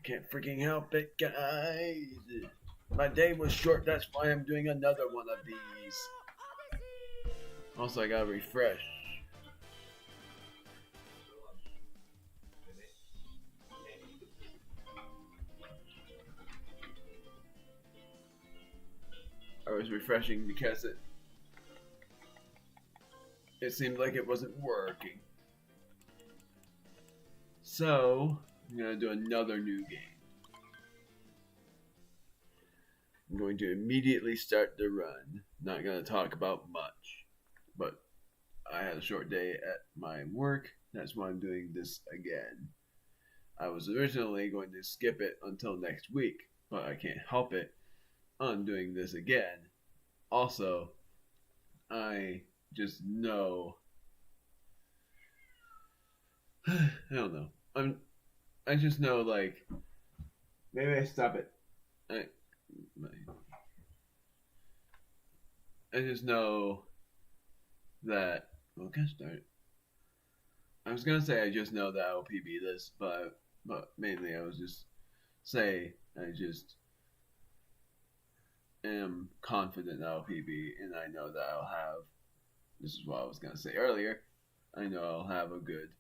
Can't freaking help it, guys. My day was short, that's why I'm doing another one of these. Also, I gotta refresh. I was refreshing because it seemed like it wasn't working. So, I'm gonna do another new game. I'm going to immediately start the run. Not gonna talk about much, but I had a short day at my work. That's why I'm doing this again. I was originally going to skip it until next week, but I can't help it. I'm doing this again. Also, I just know. I don't know. I just know, like, maybe I stop it. I just know that. Well, can I start? I was gonna say I just know that I'll PB this, but mainly I was just say I just am confident that I'll PB, and I know that I'll have. This is what I was gonna say earlier. I know I'll have a good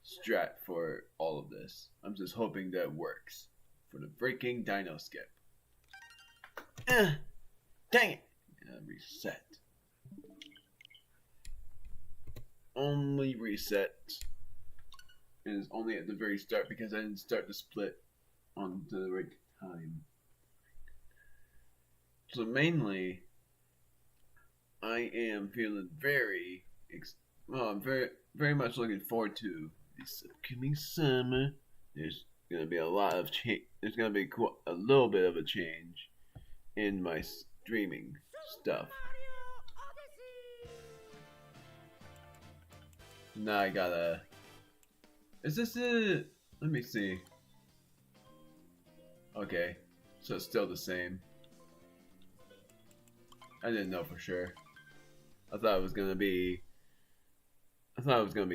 strat for all of this. I'm just hoping that it works for the freaking dino skip. Dang it! Reset. Only reset. And it's only at the very start because I didn't start the split on the right time. So mainly, I am feeling I'm very much looking forward to this upcoming summer. There's gonna be a lot of change. There's gonna be a little bit of a change in my streaming stuff. Now I gotta. Is this it? Let me see. Okay, so it's still the same. I didn't know for sure. I thought it was gonna be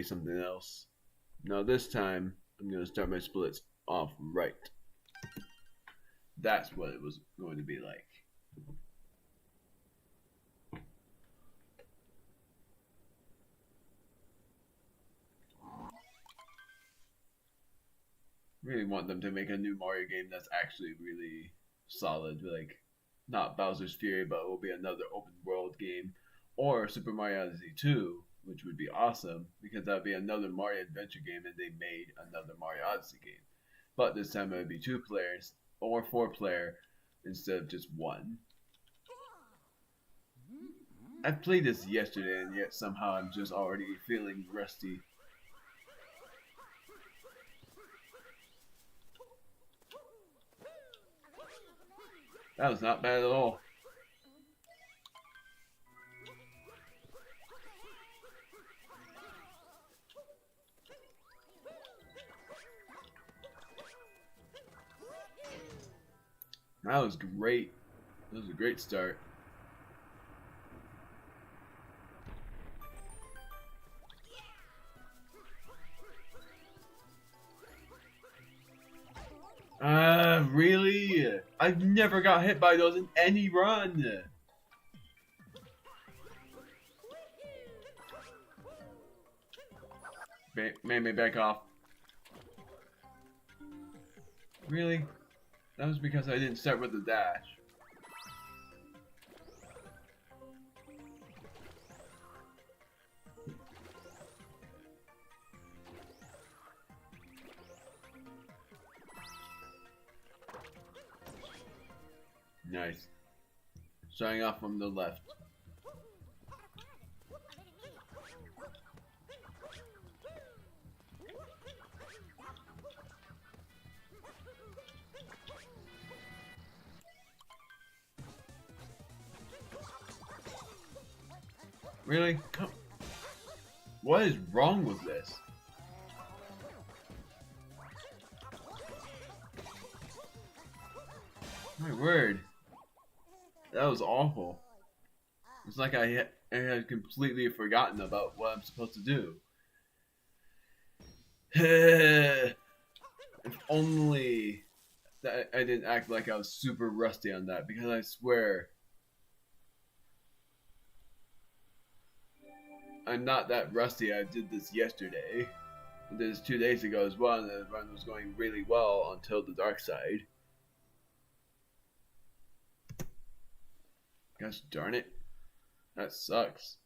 something else. No, this time I'm gonna start my splits off right. That's what it was going to be like. Really want them to make a new Mario game that's actually really solid, like not Bowser's Fury, but it will be another open world game, or Super Mario Odyssey 2, which would be awesome because that would be another Mario adventure game, and they made another Mario Odyssey game. But this time it would be 2 players or 4 player instead of just 1. I played this yesterday, and yet somehow I'm just already feeling rusty. That was not bad at all. That was great. That was a great start. Really? I've never got hit by those in any run. Made me back off. Really? That was because I didn't start with the dash. Nice. Starting off from the left. Really? Come. What is wrong with this? My word. That was awful. It's like I had completely forgotten about what I'm supposed to do. If only that I didn't act like I was super rusty on that, because I swear I'm not that rusty. I did this yesterday. I did this 2 days ago as well, and the run was going really well until the dark side. Gosh darn it. That sucks.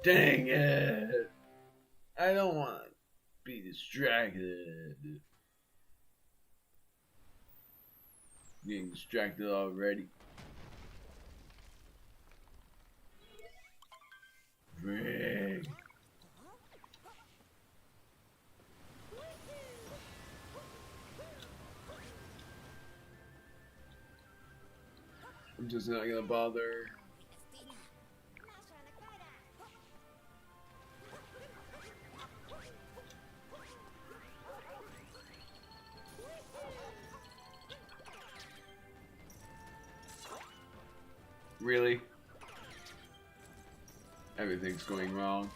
Dang it! I don't want to be distracted. Getting distracted already. Frig. I'm just not gonna bother. Really? Everything's going wrong.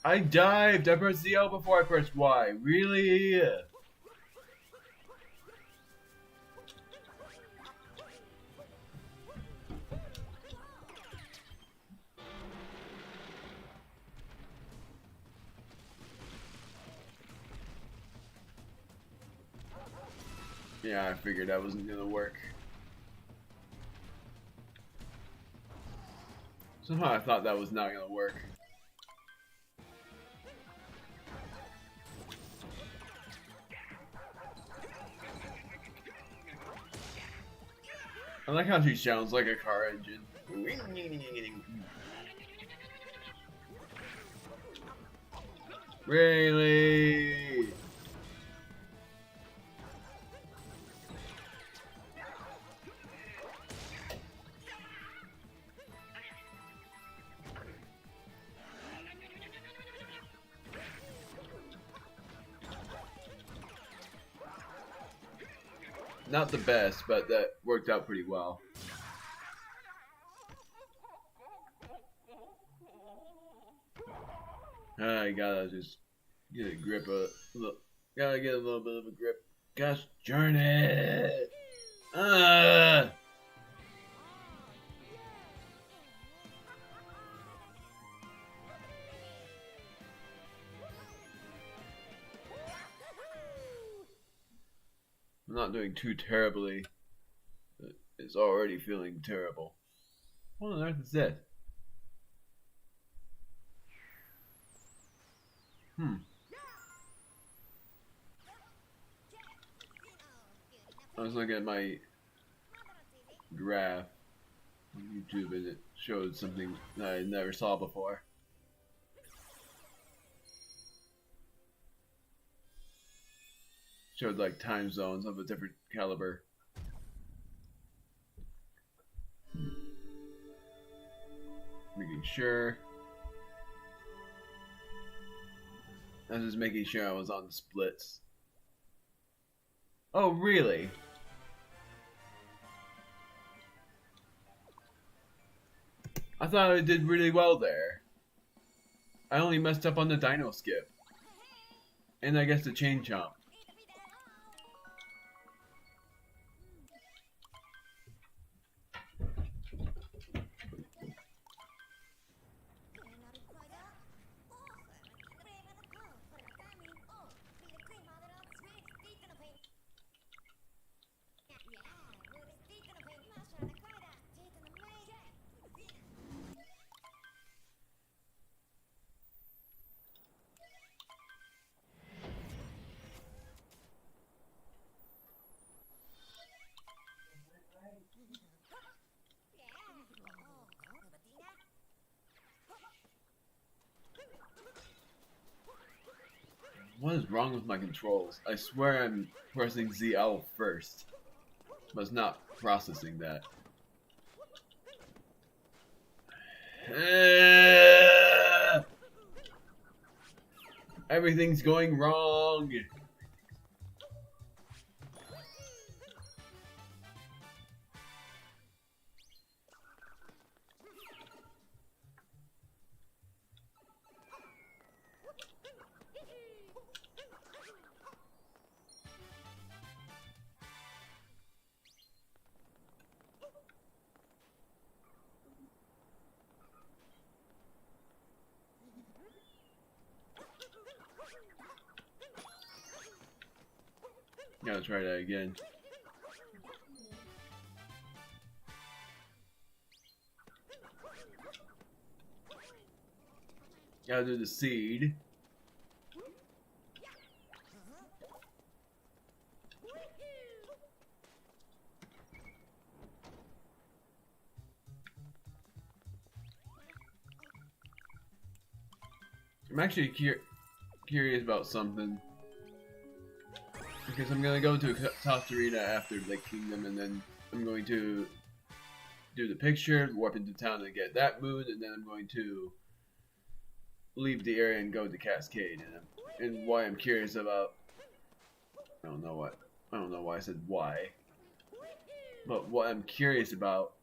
I dived! I pressed the L before I pressed Y. Really? Yeah, I figured that wasn't gonna work. Somehow I thought that was not gonna work. I like how she sounds like a car engine. Really? Not the best, but that worked out pretty well. I gotta just get a grip of, gotta get a little bit of a grip. Gosh darn it! I'm not doing too terribly. It's already feeling terrible. What on earth is that? I was looking at my graph on YouTube and it showed something that I never saw before. Showed like time zones of a different caliber. Making sure. I was just making sure I was on the splits. Oh, really? I thought I did really well there. I only messed up on the dino skip. And I guess the chain chomp. What is wrong with my controls? I swear I'm pressing ZL first, but it's not processing that. Everything's going wrong. Gotta try that again. Gotta do the seed. I'm actually curious about something. Because I'm gonna go to Top Arena after the Kingdom, and then I'm going to do the picture, warp into town to get that moon, and then I'm going to leave the area and go to Cascade. And why I'm curious about, I don't know why I said why, but what I'm curious about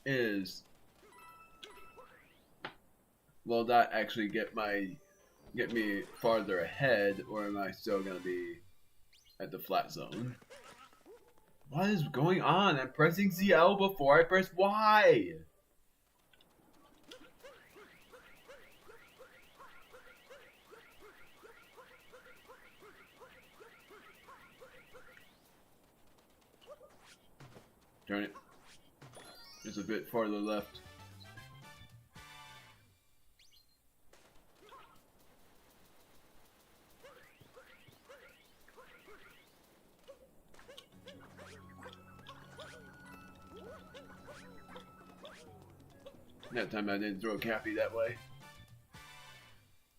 is, will that actually get me farther ahead, or am I still gonna be at the flat zone? What is going on? I'm pressing ZL before I press Y. Turn it. It's a bit farther left. That time I didn't throw a Cappy that way.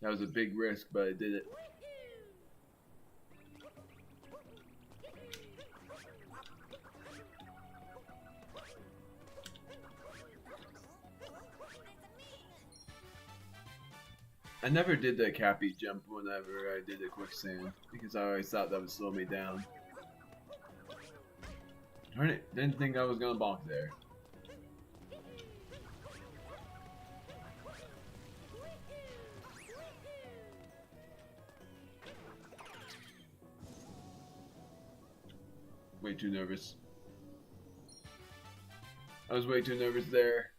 That was a big risk, but I did it. I never did the Cappy jump whenever I did the quicksand, because I always thought that would slow me down. Darn it, didn't think I was gonna bonk there. Way too nervous. I was way too nervous there.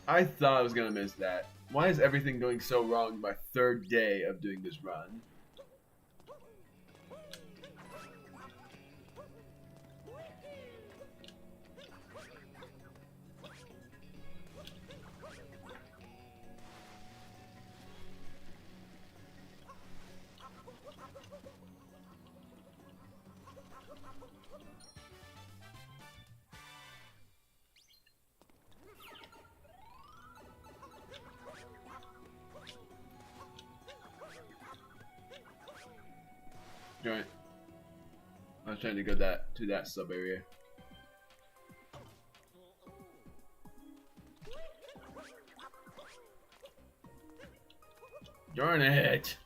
I thought I was gonna miss that. Why is everything going so wrong my third day of doing this run? Right. I was trying to go to that sub area. Darn it!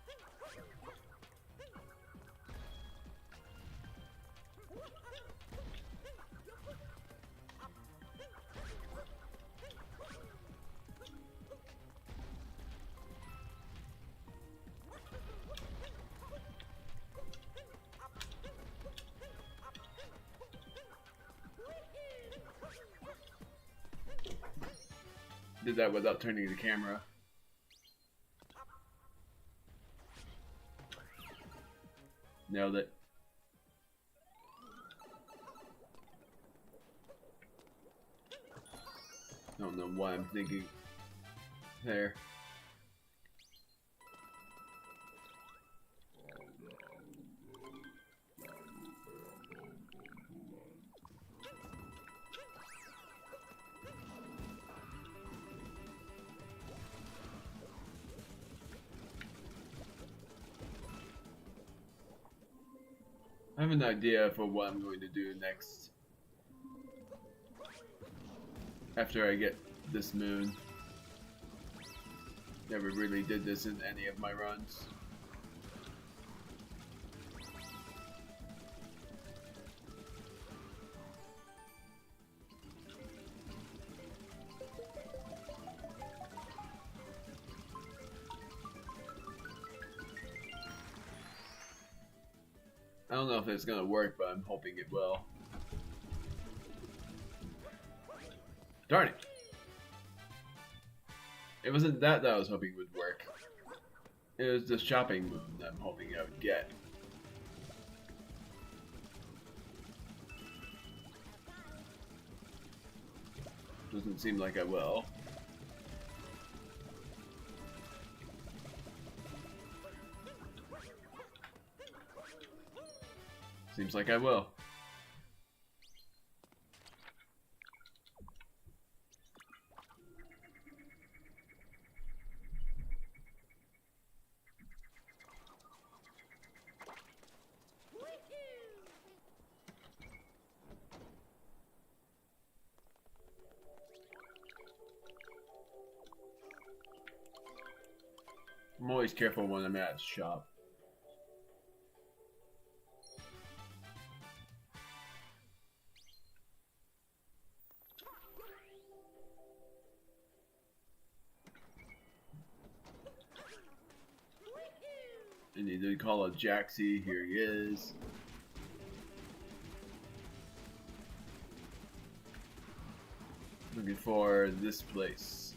Did that without turning the camera. Nailed it. I don't know why I'm thinking there. I have an idea for what I'm going to do next. After I get this moon. Never really did this in any of my runs. I don't know if it's gonna work, but I'm hoping it will. Darn it! It wasn't that I was hoping would work. It was the shopping moon that I'm hoping I would get. Doesn't seem like I will. Seems like I will. I'm always careful when I'm at a shop. I need to call a Jaxie. Here he is. Looking for this place.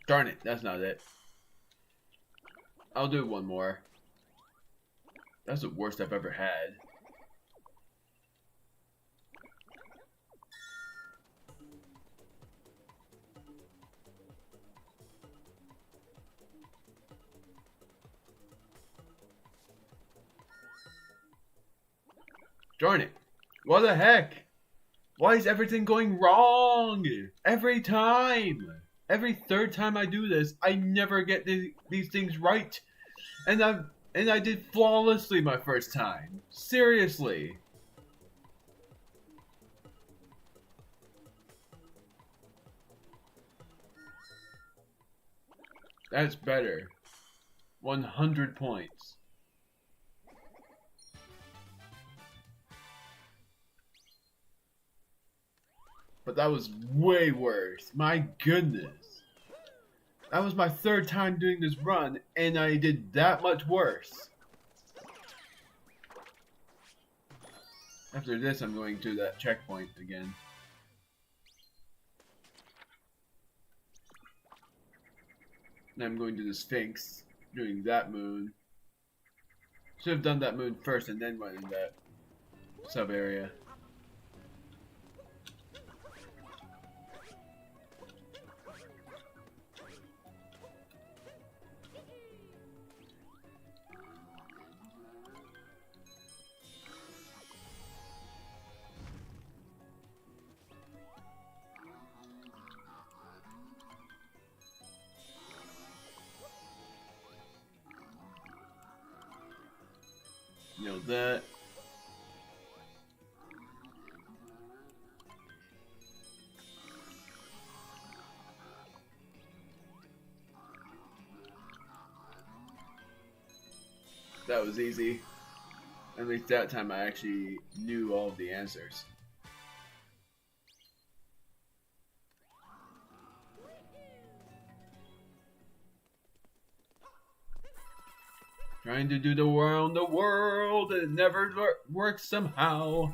Darn it, that's not it. I'll do one more. That's the worst I've ever had. Darn it. What the heck? Why is everything going wrong? Every time. Every third time I do this, I never get these things right. And I did flawlessly my first time. Seriously. That's better. 100 points. But that was way worse. My goodness. That was my third time doing this run, and I did that much worse. After this, I'm going to that checkpoint again. And I'm going to the Sphinx, doing that moon. Should have done that moon first and then went in that sub area. You know that. That was easy. At least that time I actually knew all of the answers. Trying to do the world, and it never works somehow.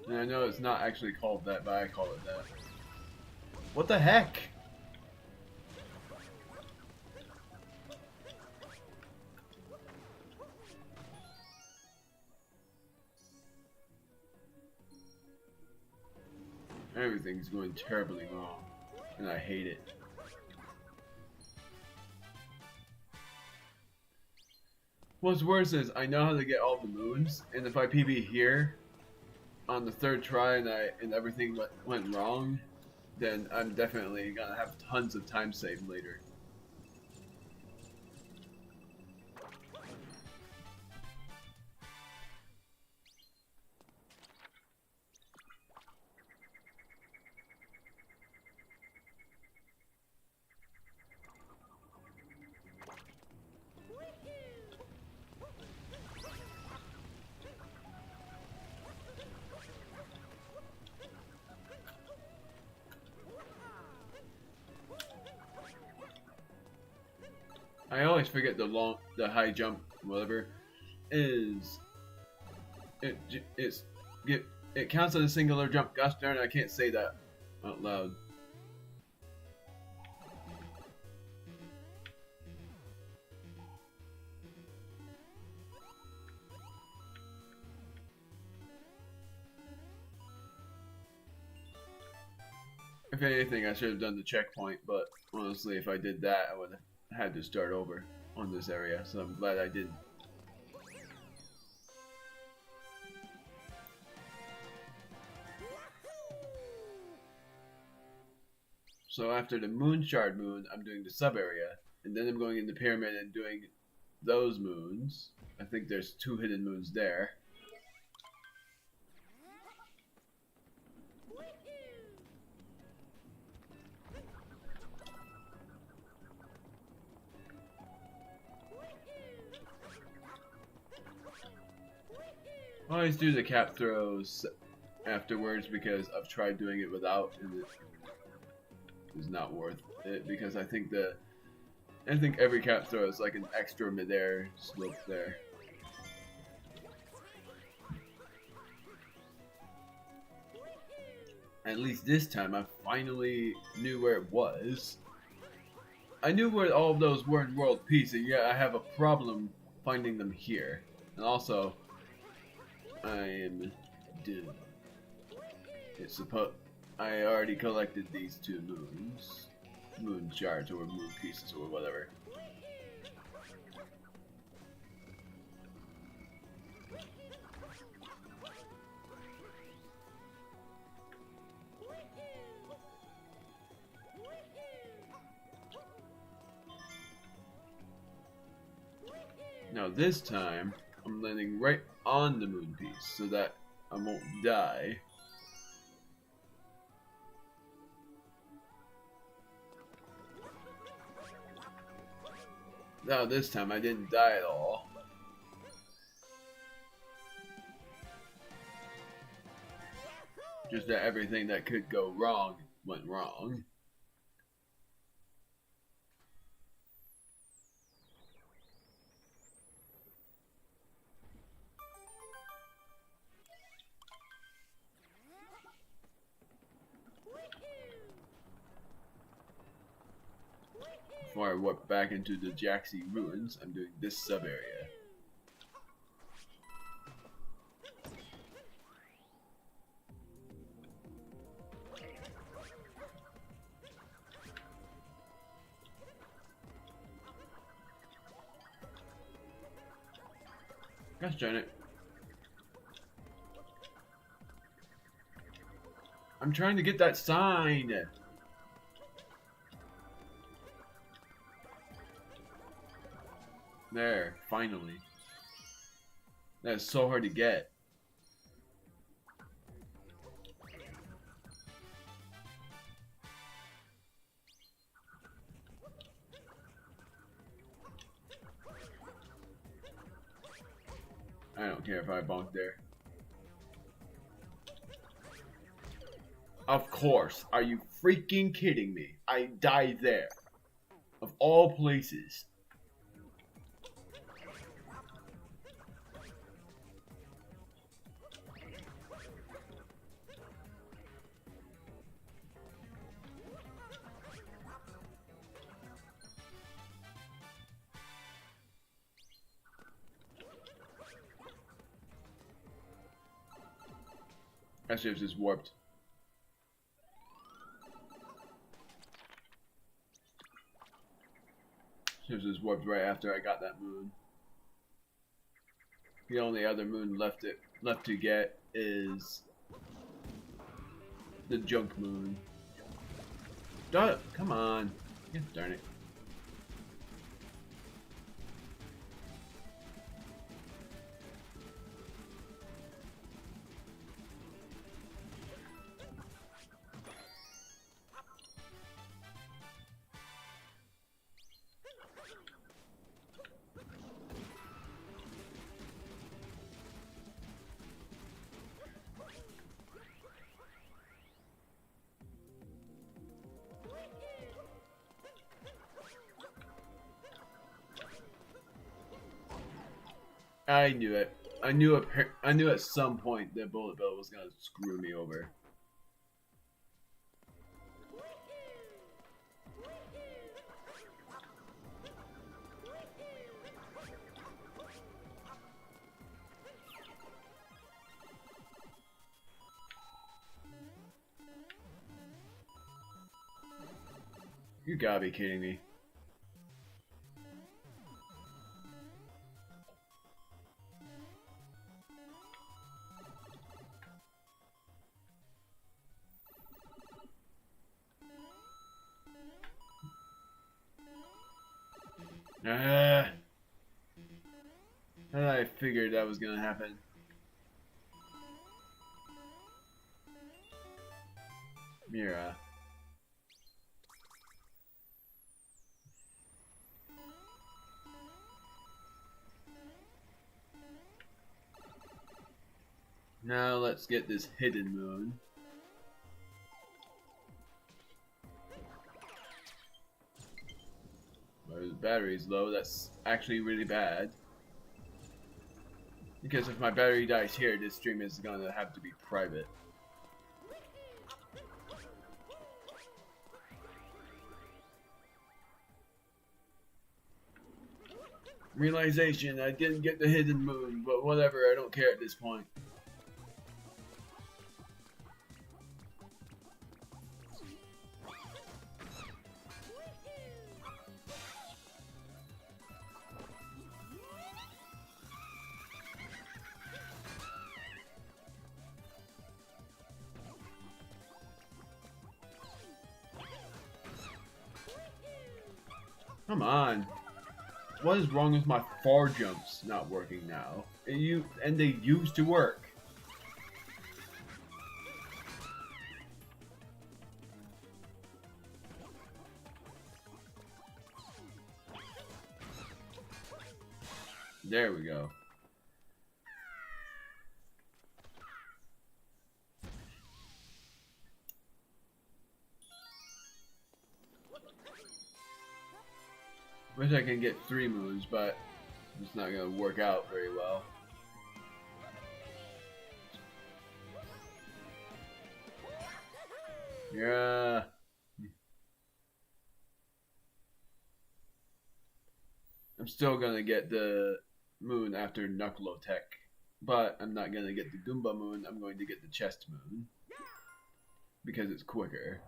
And I know it's not actually called that, but I call it that. What the heck? Everything's going terribly wrong, and I hate it. What's worse is I know how to get all the moons, and if I PB here on the third try and everything went wrong, then I'm definitely gonna have tons of time saved later. I always forget the high jump, whatever, is it counts as a singular jump. Gosh darn it, I can't say that out loud. If anything, I should have done the checkpoint, but honestly, if I did that, I would have had to start over on this area, so I'm glad I didn't. So after the moon shard moon, I'm doing the sub area, and then I'm going in the pyramid and doing those moons. I think there's 2 hidden moons there. I always do the cap throws afterwards because I've tried doing it without, and it is not worth it because I think every cap throw is like an extra midair slope there. At least this time I finally knew where it was. I knew where all of those were in World Peace, and yet I have a problem finding them here. And also, I am doomed. It's I already collected these 2 moons. Moon shards or moon pieces or whatever. Now this time, I'm landing right on the moon piece so that I won't die. Now this time I didn't die at all. Just that everything that could go wrong went wrong. Before I warp back into the Jaxi ruins, I'm doing this sub-area. Gosh darn it. I'm trying to get that sign! There, finally. That's so hard to get. I don't care if I bonk there. Of course. Are you freaking kidding me? I died there. Of all places. That ship's just warped. Ship's just warped right after I got that moon. The only other moon left to get is the junk moon. Duh, come on. Yeah, darn it. I knew it. I knew at some point that Bullet Bill was gonna screw me over. You gotta be kidding me. I figured that was gonna happen. Mira. Now let's get this hidden moon. Well, the battery's low. That's actually really bad. Because if my battery dies here, this stream is gonna have to be private. Realization, I didn't get the hidden moon, but whatever, I don't care at this point. Come on. What is wrong with my far jumps not working now? And they used to work. There we go. Wish I could get 3 moons, but it's not gonna work out very well. Yeah. I'm still gonna get the moon after Knuckle-O-Tech, but I'm not gonna get the Goomba moon. I'm going to get the chest moon because it's quicker.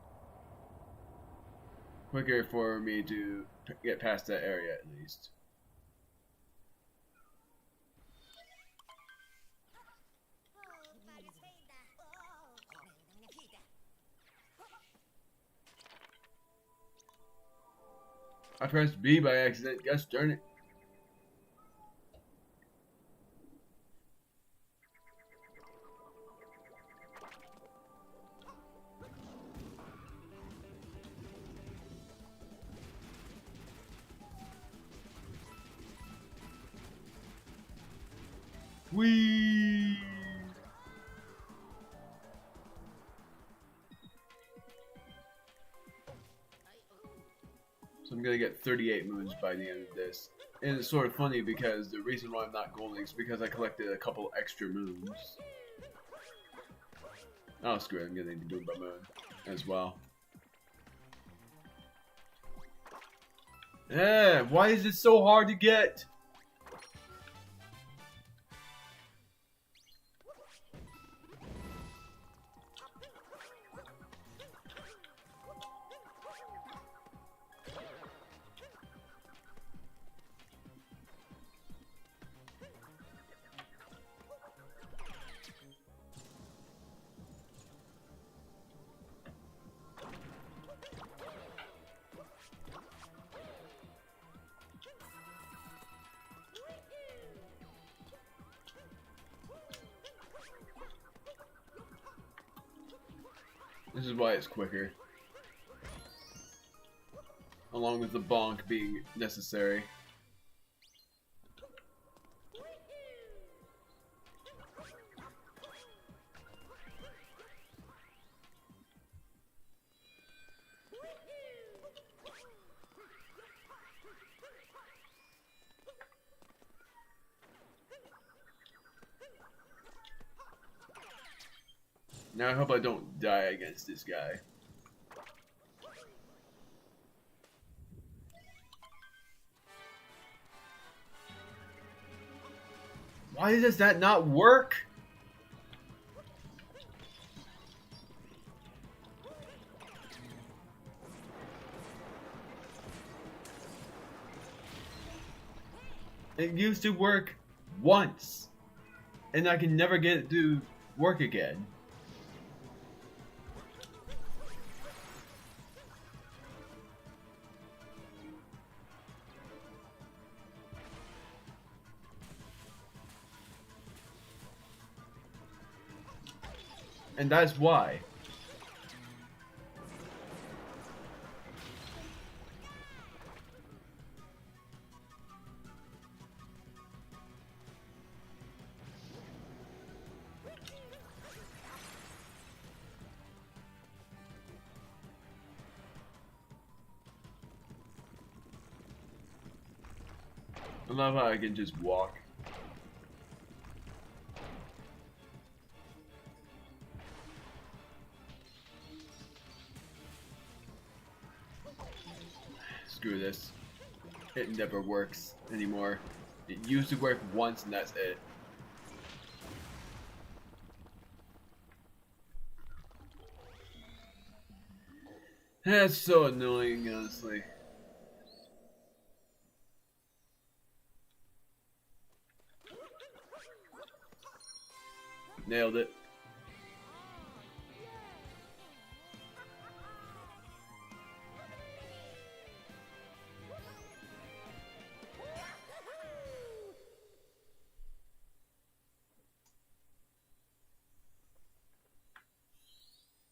Quicker for me to get past that area at least. I pressed B by accident, gosh darn it. Whee! So I'm gonna get 38 moons by the end of this. And it's sort of funny because the reason why I'm not golden is because I collected a couple extra moons. Oh, screw it, I'm getting the Goomba moon as well. Yeah, why is it so hard to get? This is why it's quicker. Along with the bonk being necessary. Now I hope I don't die against this guy. Why does that not work? It used to work once, and I can never get it to work again. And that's why. I love how I can just walk. Screw this. It never works anymore. It used to work once and that's it. That's so annoying, honestly. Nailed it.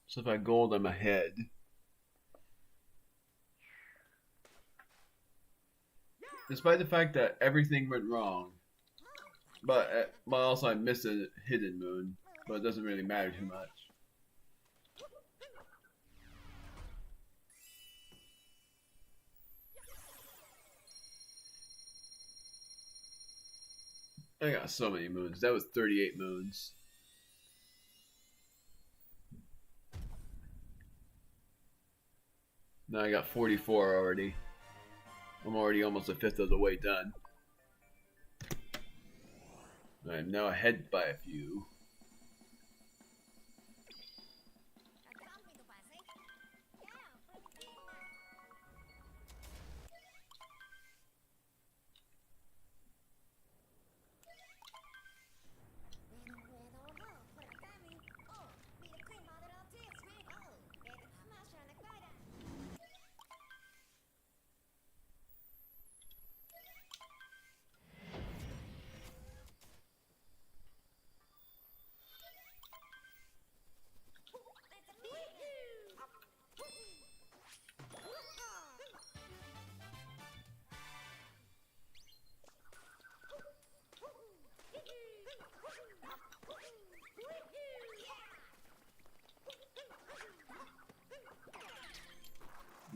So if I gold, I'm ahead. Despite the fact that everything went wrong. But also I missed a hidden moon. But it doesn't really matter too much. I got so many moons. That was 38 moons. Now I got 44 already. I'm already almost a fifth of the way done. I am now ahead by a few.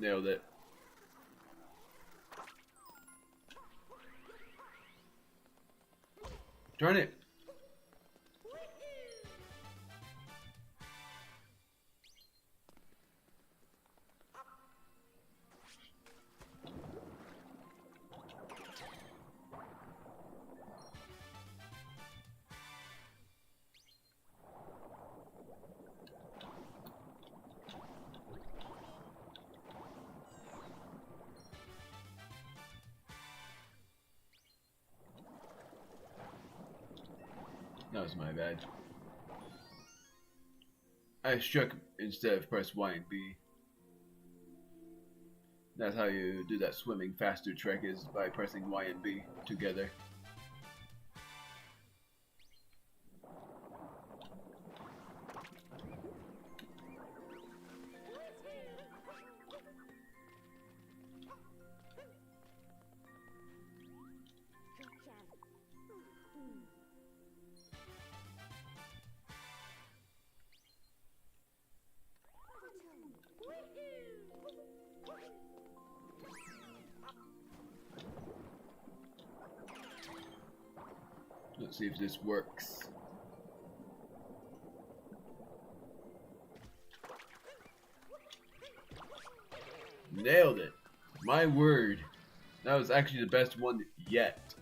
Nailed it. Darn it. That was my bad. I struck instead of press Y and B. That's how you do that swimming faster trick, is by pressing Y and B together. Let's see if this works. Nailed it! My word! That was actually the best one yet.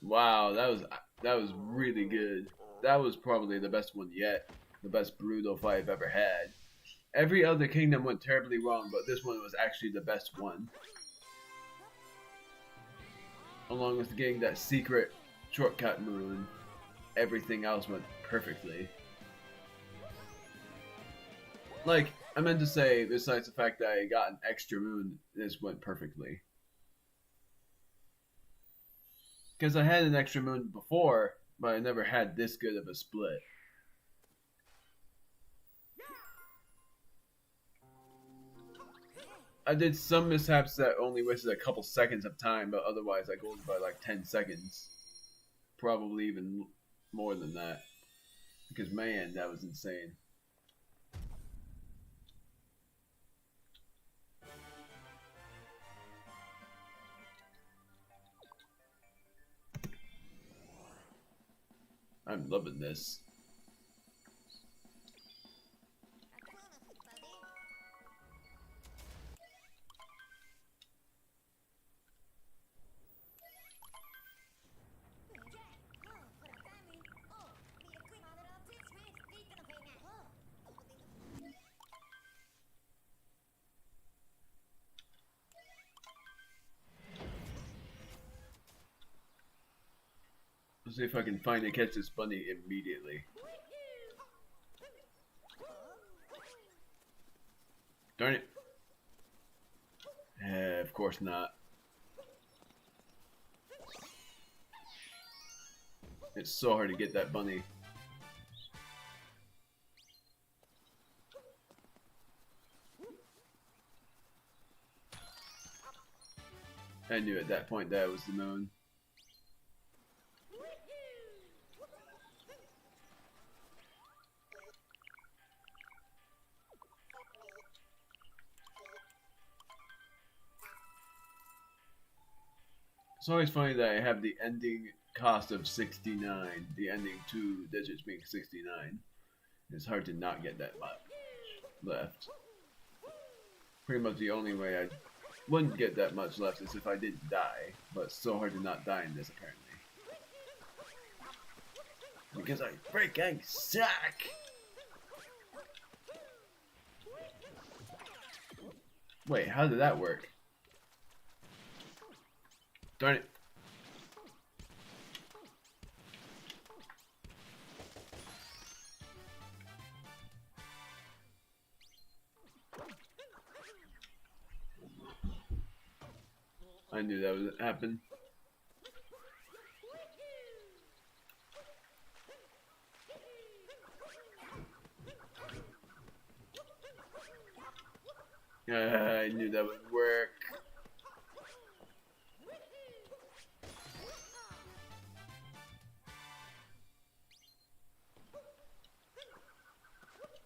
Wow, that was really good. That was probably the best one yet. The best Brutal fight I've ever had. Every other kingdom went terribly wrong, but this one was actually the best one. Along with getting that secret shortcut moon, everything else went perfectly. Like, I meant to say, besides the fact that I got an extra moon, this went perfectly. Because I had an extra moon before, but I never had this good of a split. I did some mishaps that only wasted a couple seconds of time, but otherwise I gold by like 10 seconds. Probably even more than that. Because man, that was insane. I'm loving this. Let's see if I can find and catch this bunny immediately. Darn it. Of course not. It's so hard to get that bunny. I knew at that point that was the moon. It's always funny that I have the ending cost of 69, the ending 2 digits being 69. It's hard to not get that much left. Pretty much the only way I wouldn't get that much left is if I didn't die, but it's so hard to not die in this apparently. Because I freaking suck! Wait, how did that work? Darn it. I knew that would happen. I knew that would work.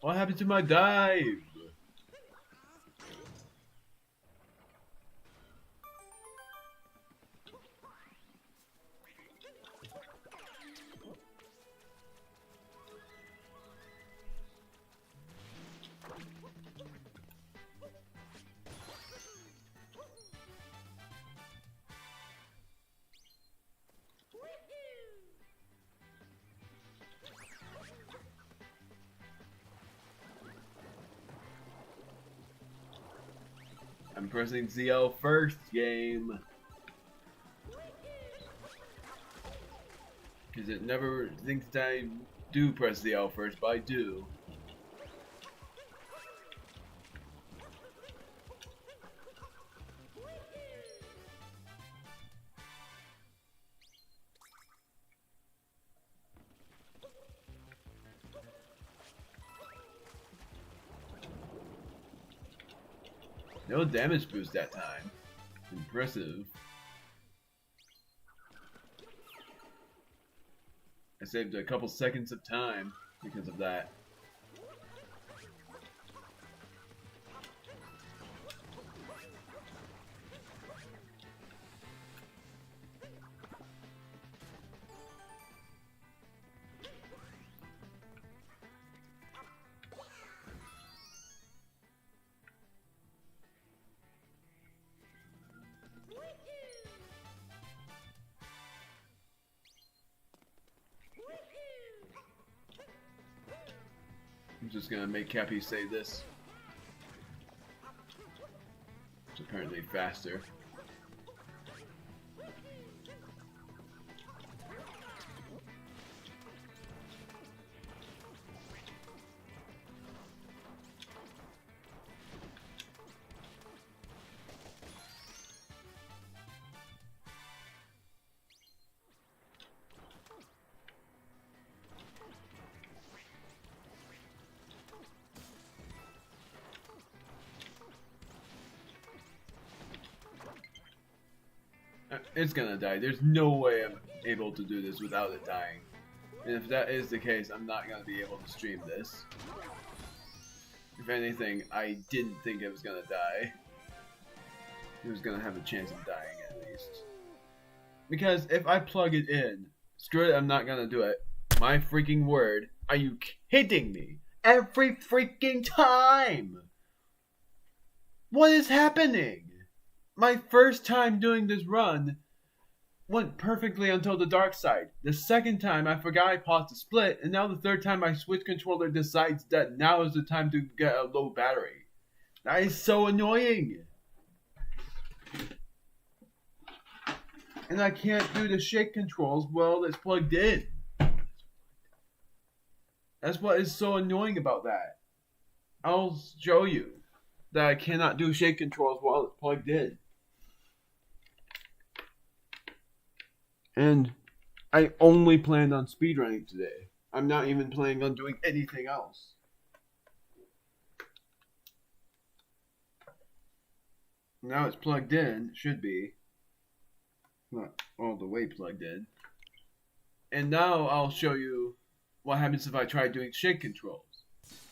What happened to my dive? I'm pressing ZL first, game. Because it never thinks that I do press ZL first, but I do. No damage boost that time. Impressive. I saved a couple seconds of time because of that. I'm just gonna make Cappy say this. It's apparently faster. It's gonna die. There's no way I'm able to do this without it dying. And if that is the case, I'm not gonna be able to stream this. If anything, I didn't think it was gonna die. It was gonna have a chance of dying at least. Because if I plug it in, screw it, I'm not gonna do it. My freaking word. Are you kidding me? Every freaking time! What is happening? My first time doing this run went perfectly until the dark side. The second time I forgot I paused the split, and now the third time my Switch controller decides that now is the time to get a low battery. That is so annoying. And I can't do the shake controls while it's plugged in. That's what is so annoying about that. I'll show you that I cannot do shake controls while it's plugged in. And I only planned on speedrunning today. I'm not even planning on doing anything else. Now it's plugged in, should be. Not all the way plugged in. And now I'll show you what happens if I try doing shake controls.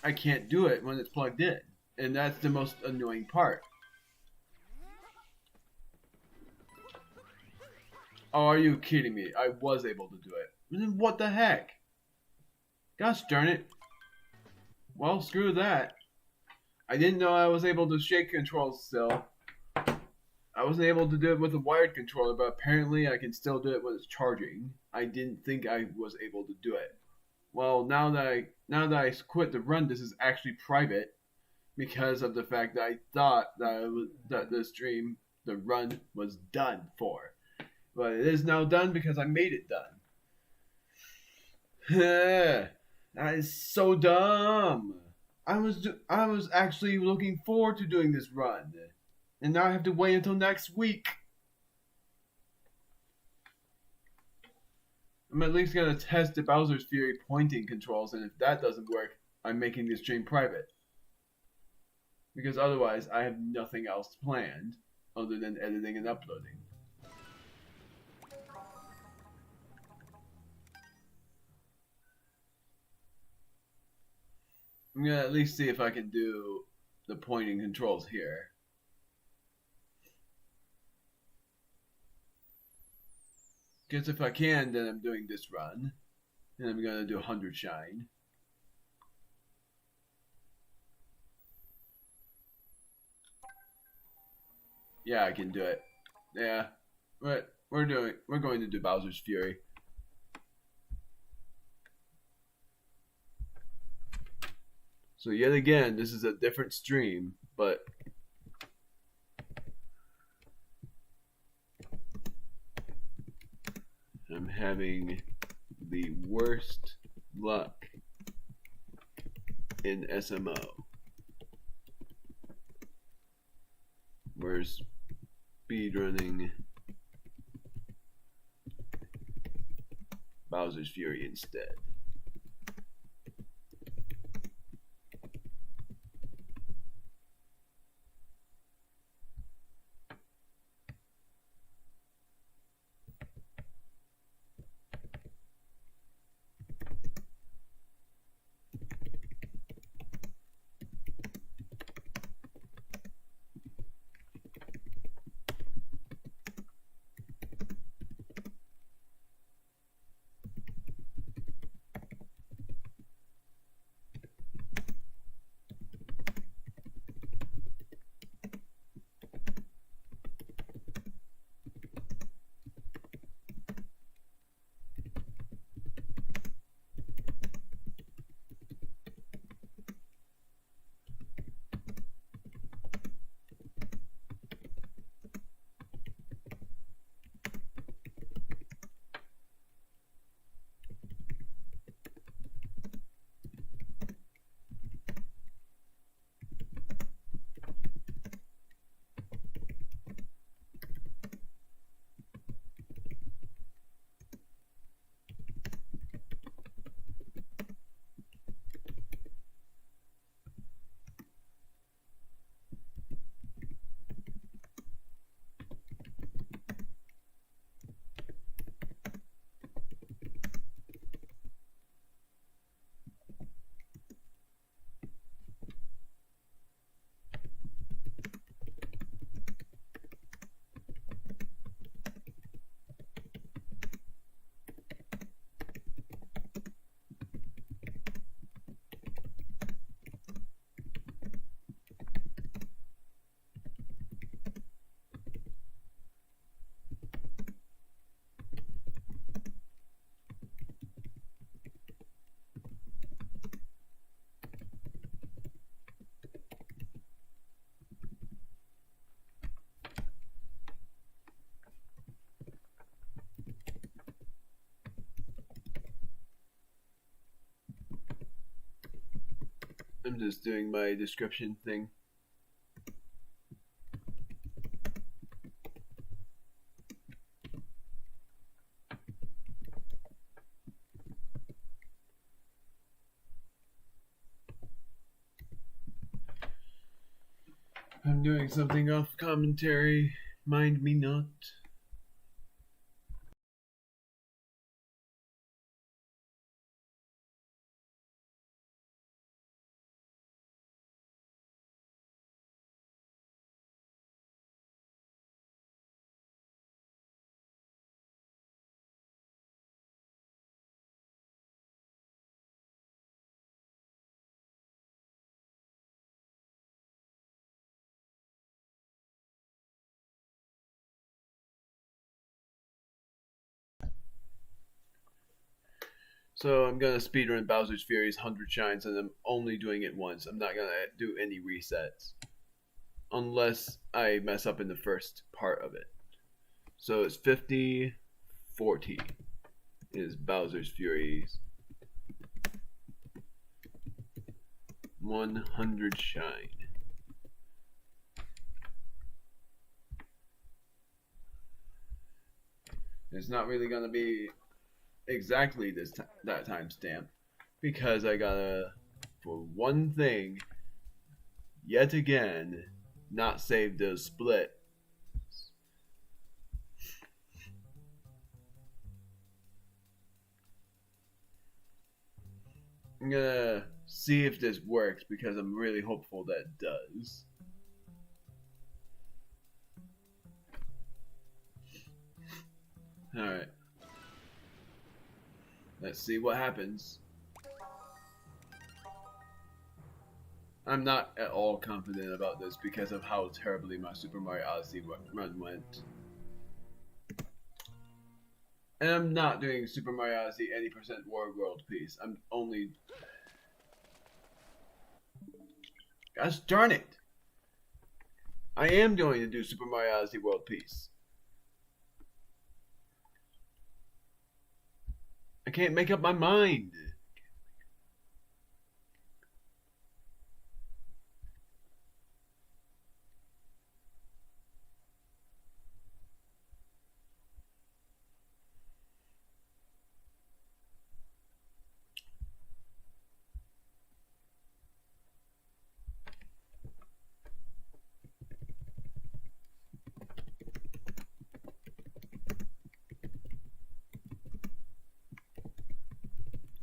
I can't do it when it's plugged in. And that's the most annoying part. Oh, are you kidding me? I was able to do it. What the heck? Gosh darn it. Well, screw that. I didn't know I was able to shake controls still. I wasn't able to do it with a wired controller, but apparently I can still do it when it's charging. I didn't think I was able to do it. Well, now that I quit the run, this is actually private because of the fact that I thought that the run was done for. But it is now done because I made it done. That is so dumb. I was actually looking forward to doing this run. And now I have to wait until next week. I'm at least going to test the Bowser's Fury pointing controls, and if that doesn't work, I'm making this stream private. because otherwise I have nothing else planned other than editing and uploading. I'm gonna at least see if I can do the pointing controls here. Because if I can, then I'm doing this run. And I'm gonna do 100 shine. Yeah, I can do it. Yeah. But we're going to do Bowser's Fury. So yet again, this is a different stream, but I'm having the worst luck in SMO. We're speedrunning Bowser's Fury instead. I'm just doing my description thing. I'm doing something off commentary. Mind me not. So I'm gonna speedrun Bowser's Fury's 100 shines, and I'm only doing it once. I'm not gonna do any resets unless I mess up in the first part of it. So it's 50-40 is Bowser's Fury's 100 shine. It's not really gonna be exactly that timestamp because I gotta, for one thing, yet again, not save the split. I'm gonna see if this works because I'm really hopeful that it does. Alright. Let's see what happens. I'm not at all confident about this because of how terribly my Super Mario Odyssey run went. And I'm not doing Super Mario Odyssey any % War World Peace. I'm only... Gosh darn it! I am going to do Super Mario Odyssey World Peace. I can't make up my mind.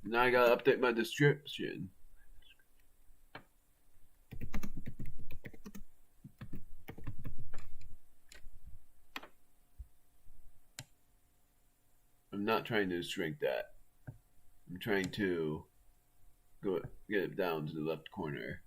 Now I gotta update my description. I'm not trying to shrink that. I'm trying to get it down to the left corner.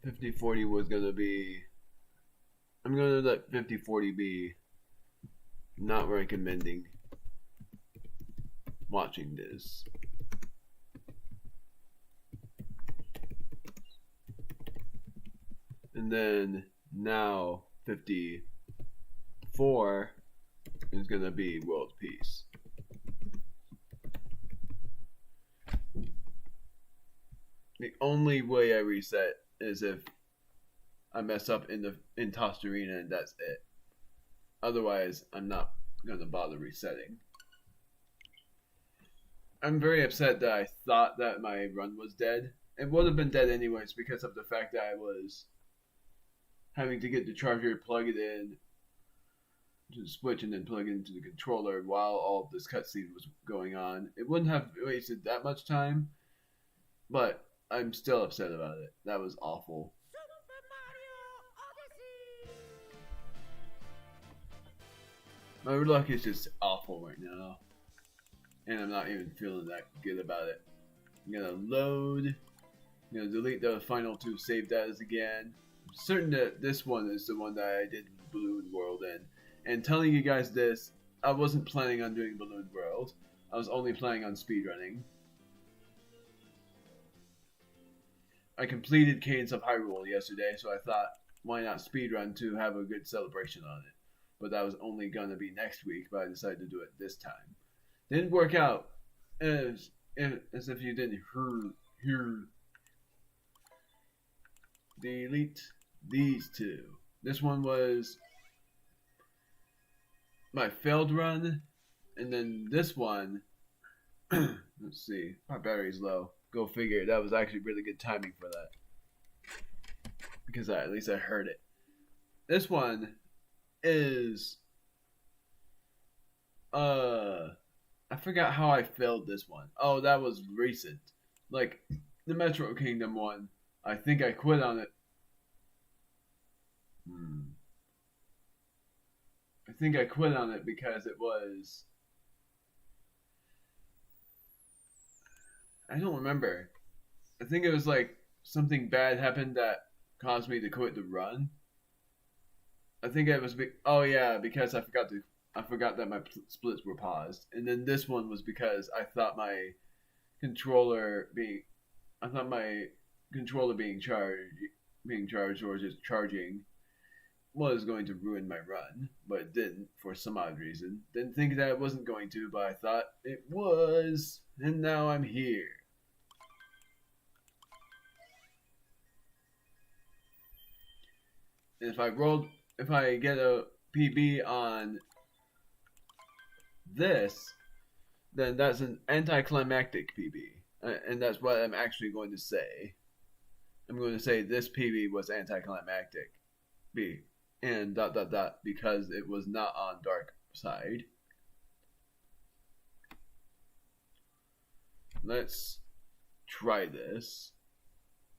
$50-40 was gonna be. I'm gonna let $50-40 be. Not recommending watching this. And then now 54 is gonna be world peace. The only way I reset is if I mess up in Tossed Arena and that's it. Otherwise, I'm not gonna bother resetting. I'm very upset that I thought that my run was dead. It would have been dead anyways because of the fact that I was having to get the charger, plug it in to the switch, and then plug it into the controller while all of this cutscene was going on. It wouldn't have wasted that much time, but I'm still upset about it. That was awful. My luck is just awful right now. And I'm not even feeling that good about it. I'm gonna load. I'm gonna delete the final 2 save datas again. I'm certain that this one is the one that I did Balloon World in. And telling you guys this, I wasn't planning on doing Balloon World. I was only planning on speedrunning. I completed Cadence of Hyrule yesterday, so I thought, why not speedrun to have a good celebration on it? But that was only gonna be next week, but I decided to do it this time. Didn't work out as if you didn't hear. Delete these 2. This one was my failed run, and then this one, let's see, my battery's low. Go figure. That was actually really good timing for that, because at least I heard it. This one is I forgot how I failed this one. Oh, that was recent. Like the Metro Kingdom one, I think I quit on it. I think I quit on it because it was... I don't remember. I think it was like something bad happened that caused me to quit the run. I think it was... Oh yeah, because I forgot to I forgot that my splits were paused, and then this one was because I thought my controller being I thought my controller being charged or just charging was going to ruin my run, but it didn't for some odd reason. Didn't think that it wasn't going to, but I thought it was, and now I'm here. And if I get a PB on this, then that's an anticlimactic PB, and that's what I'm actually going to say. I'm going to say this PB was anticlimactic, B, and dot dot dot because it was not on dark side. Let's try this,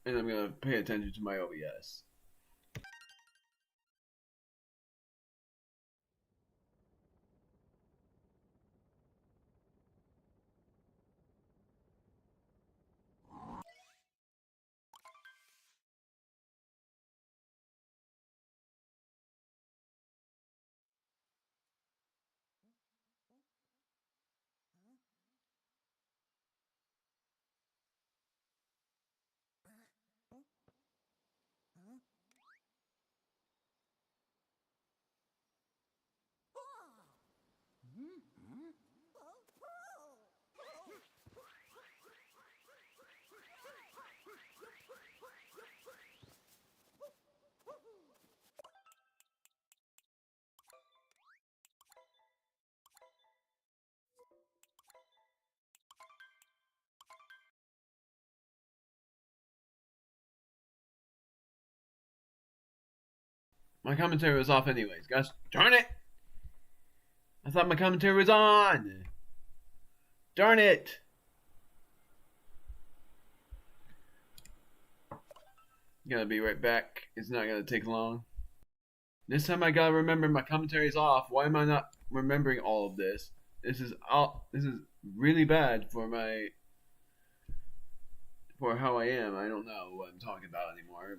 and I'm going to pay attention to my OBS. My commentary was off anyways, guys. Darn it! I thought my commentary was on! Darn it! Gonna be right back. It's not gonna take long. This time I gotta remember my commentary is off. Why am I not remembering all of this? This is really bad for how I am. I don't know what I'm talking about anymore.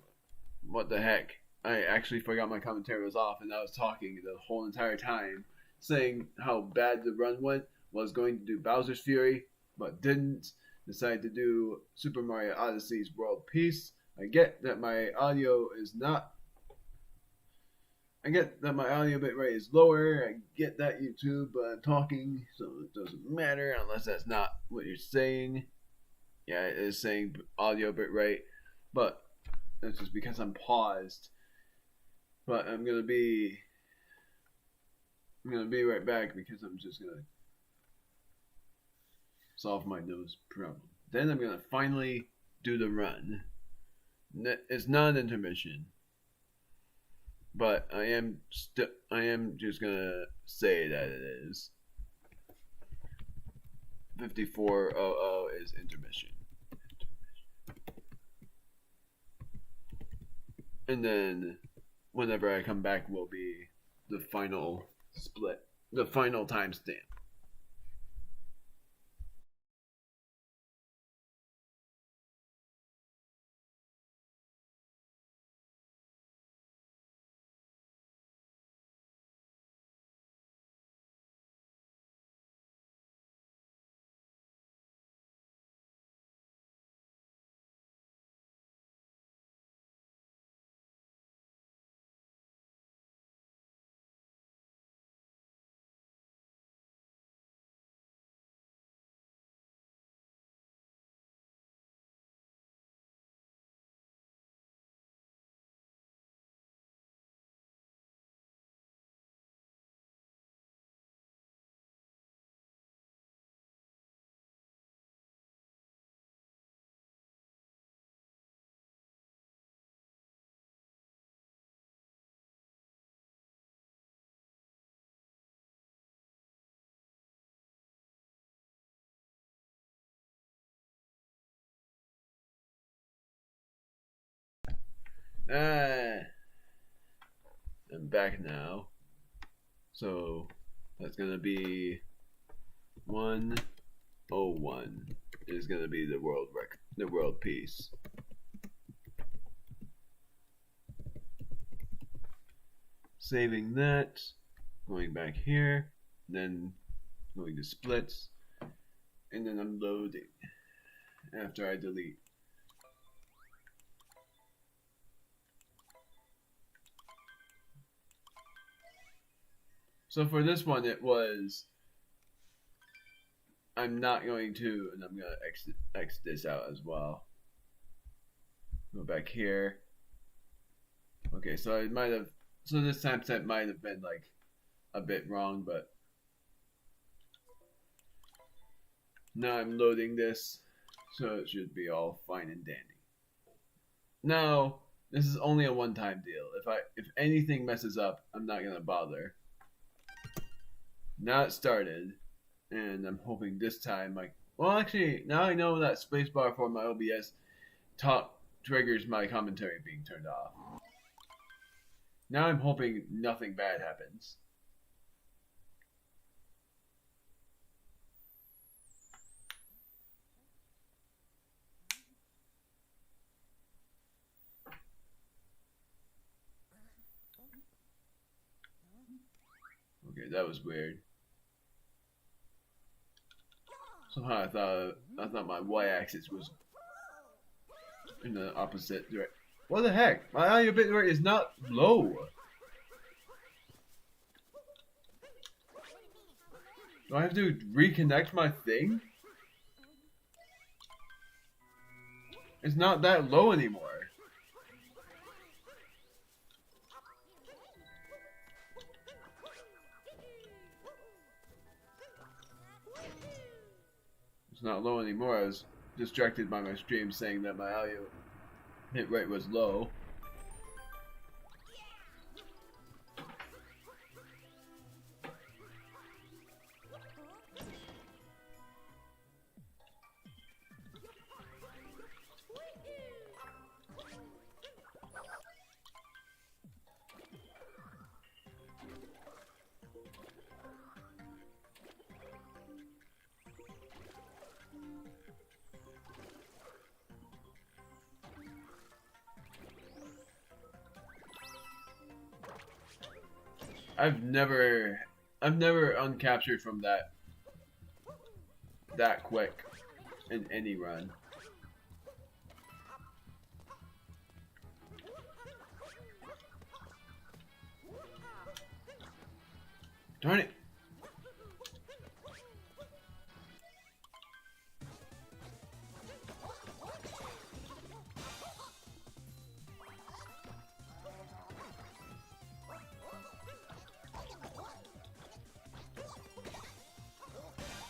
What the heck? I actually forgot my commentary was off, and I was talking the whole entire time, saying how bad the run went. Was going to do Bowser's Fury, but didn't. Decided to do Super Mario Odyssey's World Peace. I get that my audio bitrate is lower. I get that YouTube, but I'm talking, so it doesn't matter unless that's not what you're saying. Yeah, it is saying audio bitrate, but that's just because I'm paused. But I'm gonna be right back because I'm just gonna solve my nose problem. Then I'm gonna finally do the run. It's not an intermission, but I am just gonna say that it is. 5400 is intermission. And then whenever I come back will be the final split, the final timestamp. I'm back now. So that's gonna be 101 is gonna be the world record, the world peace. Saving that. going back here, then going to splits, and then I'm loading after I delete. So for this one, it was, I'm not going to, and I'm going to exit this out as well. Go back here. Okay, so it might have, so this timestamp might have been like a bit wrong, but now I'm loading this, so it should be all fine and dandy. Now, this is only a one-time deal. If anything messes up, I'm not gonna bother. Now it started, and I'm hoping this time, like, well, actually, now I know that spacebar for my OBS triggers my commentary being turned off. Now I'm hoping nothing bad happens. Okay, that was weird. Somehow I thought my y-axis was in the opposite direction. What the heck? My audio bitrate is not low. Do I have to reconnect my thing? It's not that low anymore. It's not low anymore. I was distracted by my stream saying that my audio hit rate was low. I've never uncaptured from that quick in any run. Darn it.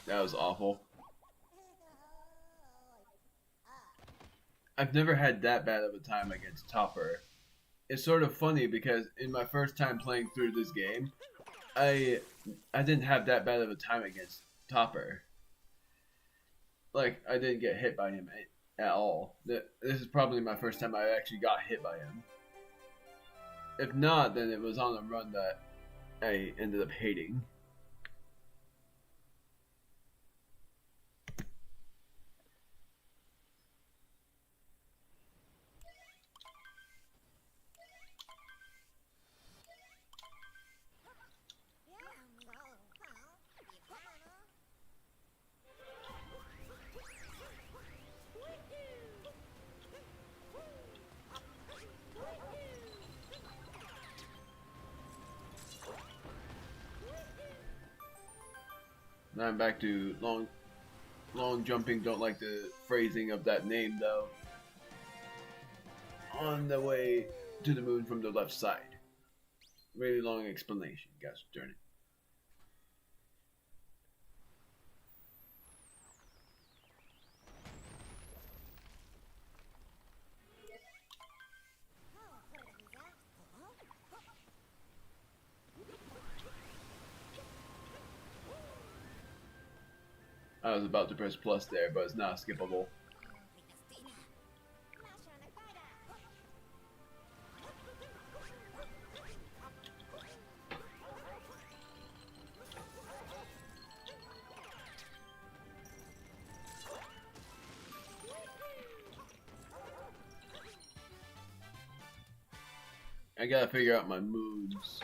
That was awful. I've never had that bad of a time against Topper. It's sort of funny because in my first time playing through this game, I didn't have that bad of a time against Topper. Like, I didn't get hit by him at all. This is probably my first time I actually got hit by him. If not, then it was on a run that I ended up hating. Now I'm back to long jumping. Don't like the phrasing of that name though. On the way to the moon from the left side. Really long explanation, gosh darn it. I was about to press plus there, but it's not skippable. I gotta figure out my moves.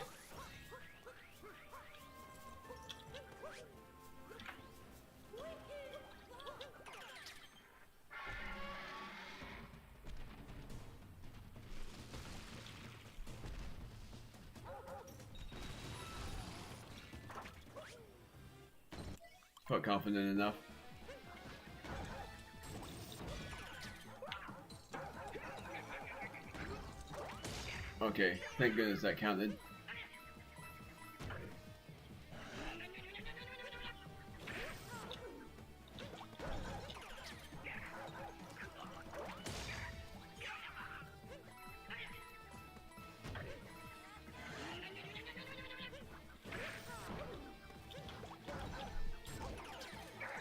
Felt confident enough. Okay, thank goodness that counted.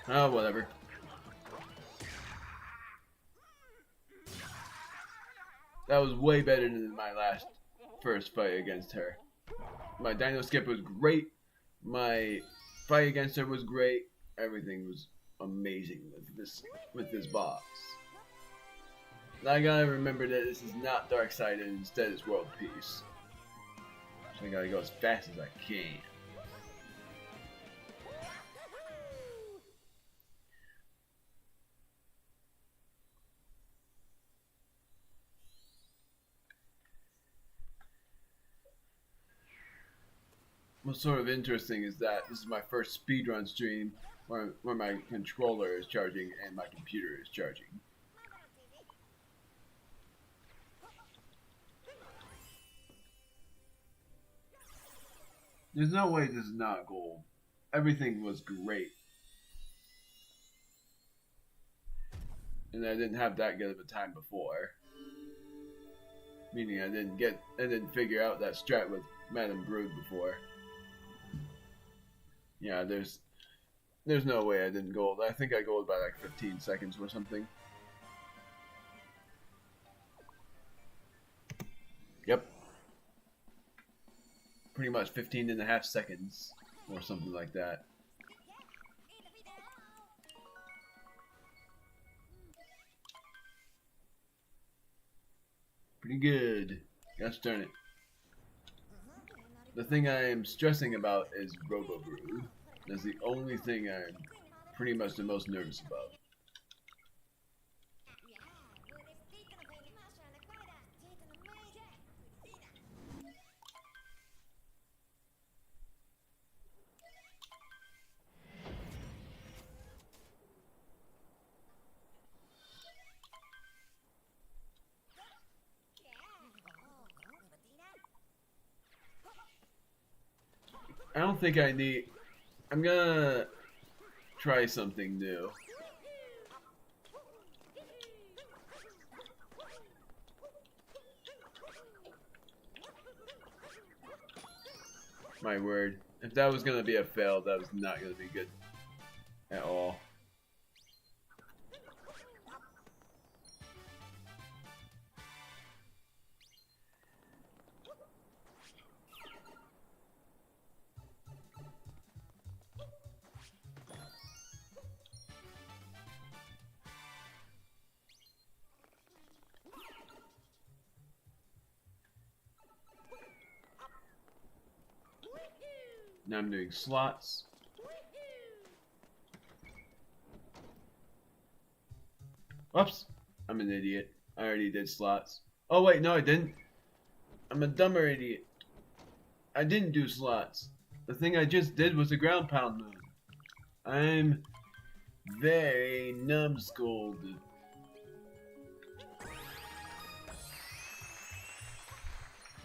Oh, whatever. That was way better than my first fight against her. My Dino Skip was great. My fight against her was great. Everything was amazing with this boss. And I gotta remember that this is not Dark Side and instead it's World Peace. So I gotta go as fast as I can. What's sort of interesting is that this is my first speedrun stream where my controller is charging and my computer is charging. There's no way this is not gold. Everything was great. And I didn't have that good of a time before. Meaning I didn't figure out that strat with Madame Brood before. Yeah, there's no way I didn't gold. I think I gold by like 15 seconds or something. Yep. Pretty much 15.5 seconds or something like that. Pretty good. Gosh darn it. The thing I am stressing about is Robo Brood. That's the only thing I'm pretty much the most nervous about. I don't think I need... I'm gonna try something new. My word. If that was gonna be a fail, that was not gonna be good at all. Now I'm doing slots. Whoops. I'm an idiot. I already did slots. Oh wait, no I didn't. I'm a dumber idiot. I didn't do slots. The thing I just did was a ground pound move. I'm very numbskulled.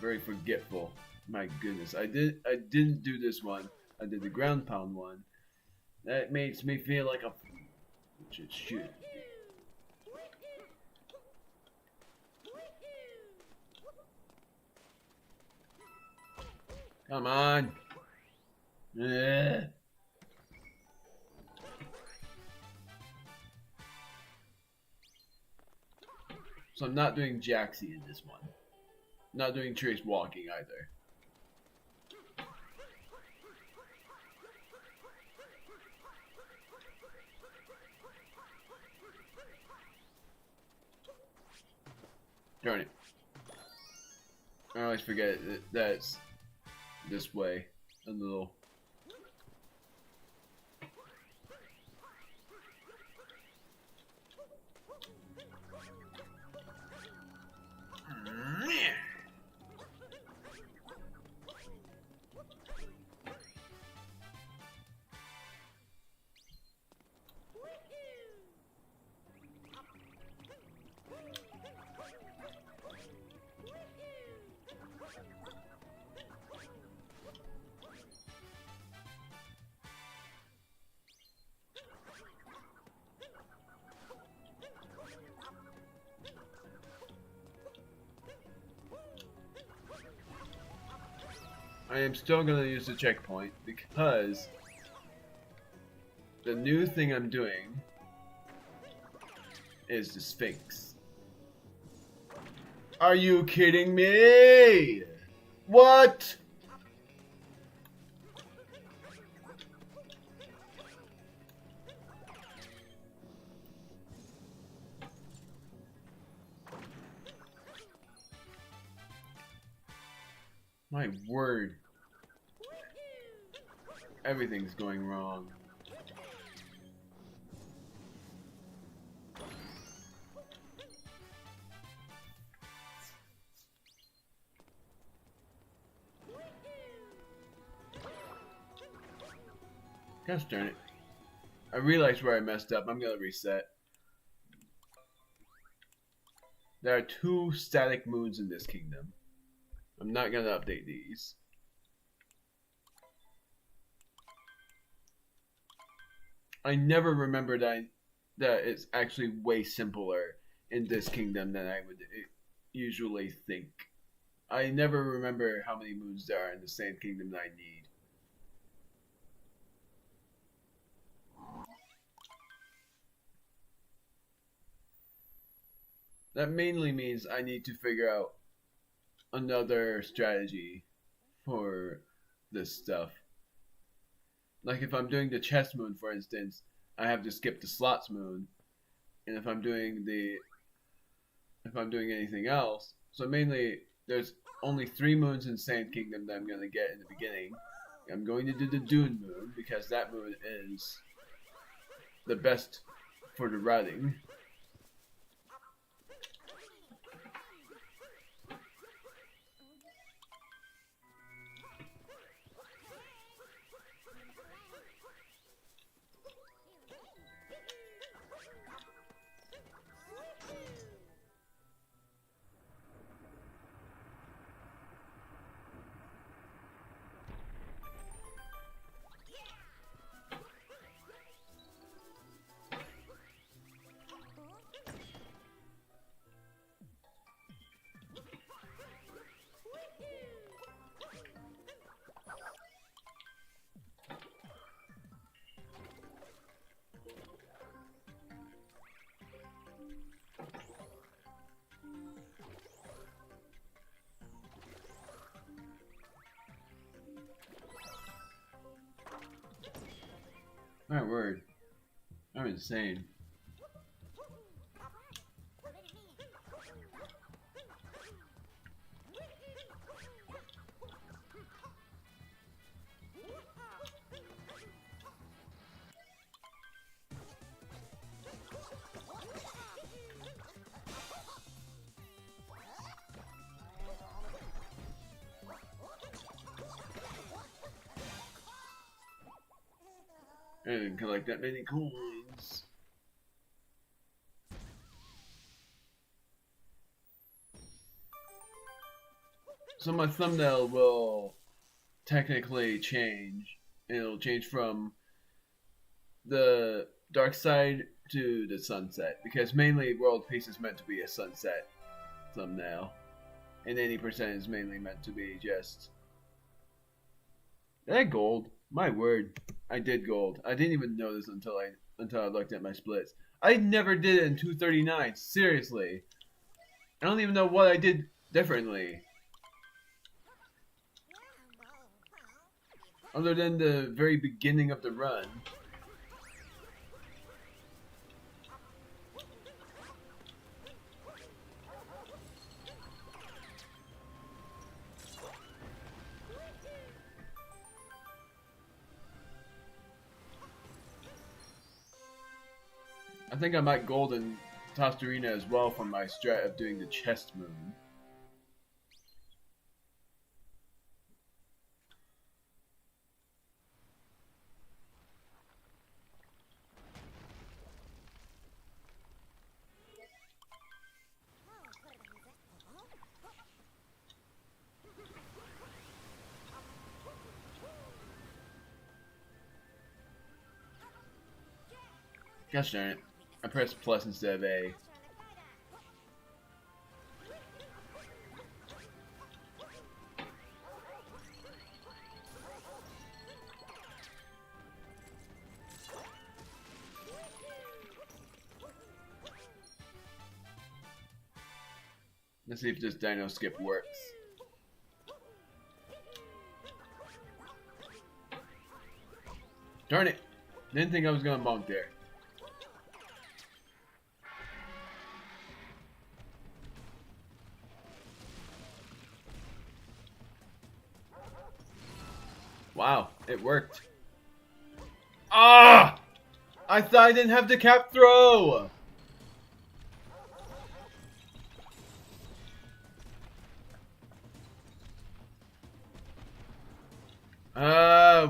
Very forgetful. My goodness, I didn't do this one. I did the ground pound one. That makes me feel like a... which it should. Come on. Ugh. So I'm not doing Jaxie in this one. Not doing Trace walking either. Darn it. I always forget that's this way. A little. I am still going to use the checkpoint because the new thing I'm doing is the Sphinx. Are you kidding me? What? My word. Everything's going wrong. Gosh darn it. I realized where I messed up. I'm gonna reset. There are 2 static moons in this kingdom. I'm not gonna update these. I never remember that it's actually way simpler in this kingdom than I would usually think. I never remember how many moons there are in the same kingdom that I need. That mainly means I need to figure out another strategy for this stuff. Like if I'm doing the chest moon, for instance, I have to skip the slots moon, and if I'm doing anything else, so mainly there's only 3 moons in Sand Kingdom that I'm gonna get in the beginning. I'm going to do the Dune moon because that moon is the best for the routing. My word. I'm insane. I didn't collect that many coins. So my thumbnail will technically change. It'll change from the dark side to the sunset, because mainly World Peace is meant to be a sunset thumbnail, and 80% is mainly meant to be just... Did I gold? My word, I did gold. I didn't even notice until I looked at my splits. I never did it in 239. Seriously, I don't even know what I did differently, other than the very beginning of the run. I think I might gold in Tostarena as well for my strat of doing the chest moon. Gosh darn it. I pressed plus instead of A. Let's see if this dino skip works. Darn it! Didn't think I was gonna bonk there. Wow, it worked. Ah! I thought I didn't have the cap throw!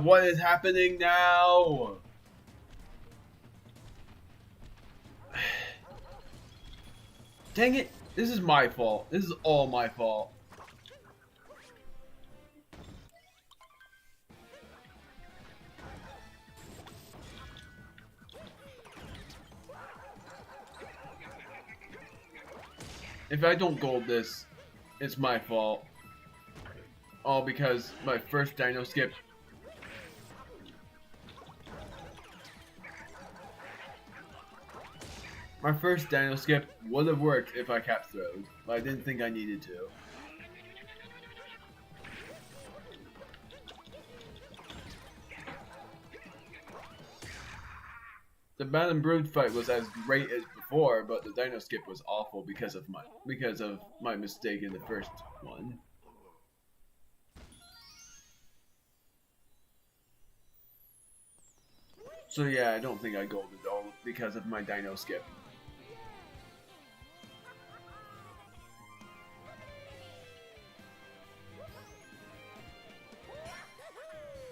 What is happening now? Dang it! This is my fault. This is all my fault. If I don't gold this, it's my fault. All because my first dino skip. My first dino skip would have worked if I cap throwed, but I didn't think I needed to. The Bad and Brood fight was as great as before, but the dino skip was awful because of my mistake in the first one. So yeah, I don't think I golded all because of my dino skip.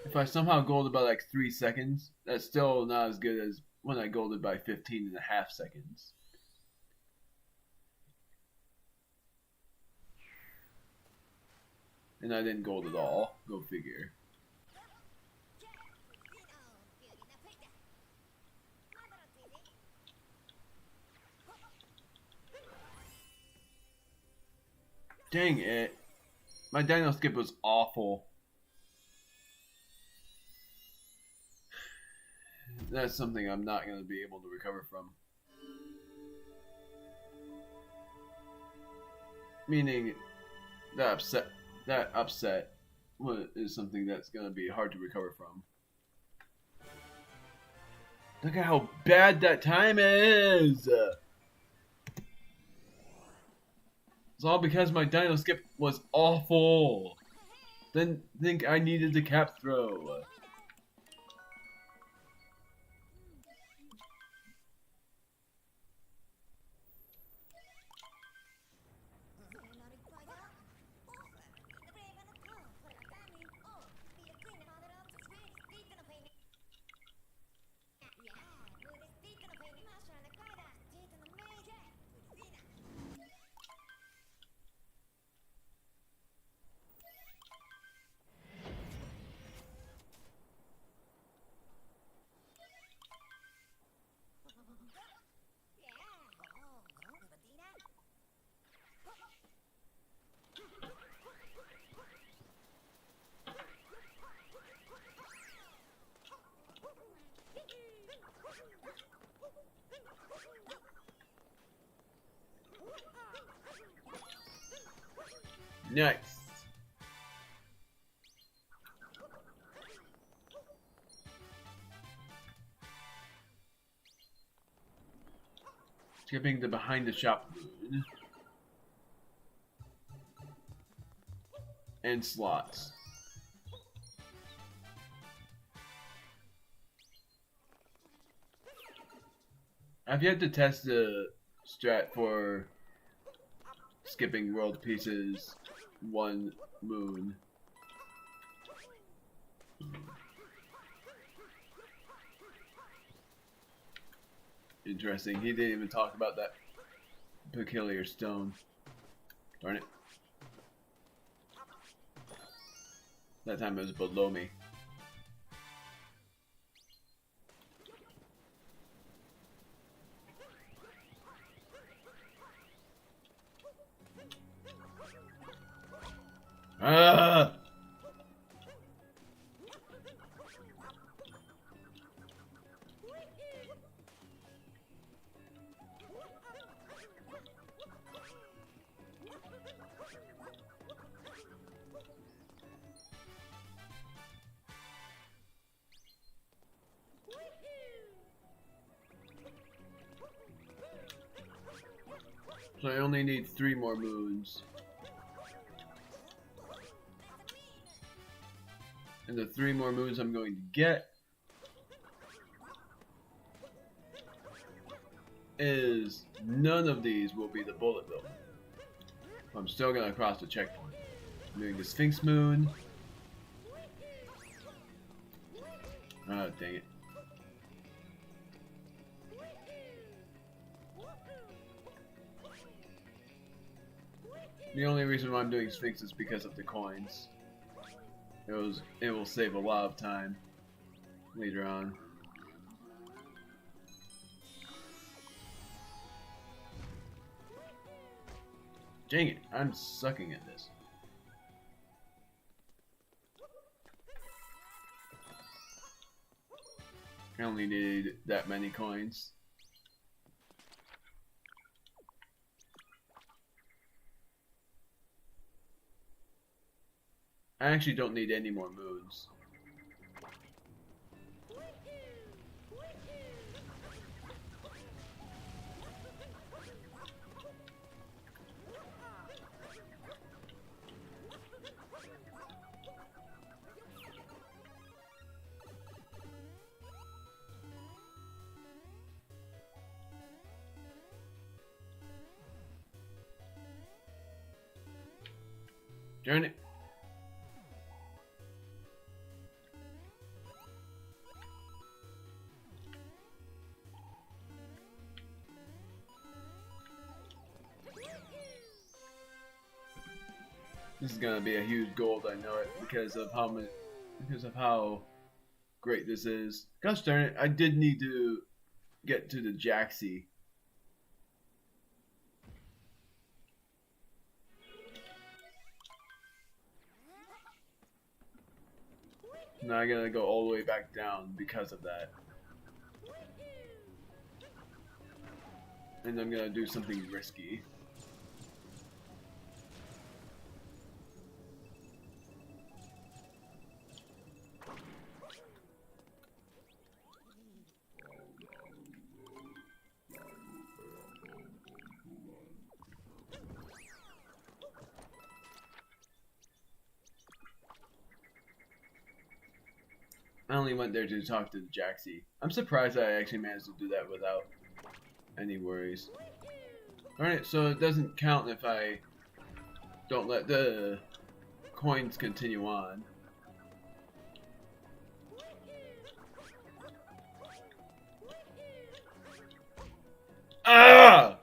If I somehow golded by like 3 seconds, that's still not as good as when I golded by 15.5 seconds. And I didn't gold at all. Go figure. Dang it. My dino skip was awful. That's something I'm not going to be able to recover from. Meaning, that upset is something that's going to be hard to recover from. Look at how bad that time is! It's all because my dino skip was awful. Didn't think I needed the cap throw. Nice. Skipping the behind the shop moon. And slots. I've yet to test the strat for skipping world pieces 1 moon. Interesting. He didn't even talk about that peculiar stone. Darn it. That time it was below me. Ah! So I only need 3 more moons. And the 3 more moons I'm going to get is none of these will be the bullet bill. I'm still gonna cross the checkpoint. I'm doing the Sphinx Moon. Oh, dang it. The only reason why I'm doing Sphinx is because of the coins. It will save a lot of time later on. Dang it, I'm sucking at this. I only need that many coins. I actually don't need any more moons. Darn it. This is gonna be a huge gold, I know it, because of how great this is. Gosh darn it, I did need to get to the Jaxie. Now I gotta go all the way back down because of that. And I'm gonna do something risky. I only went there to talk to the Jaxie. I'm surprised I actually managed to do that without any worries. Alright, so it doesn't count if I don't let the coins continue on. Ah!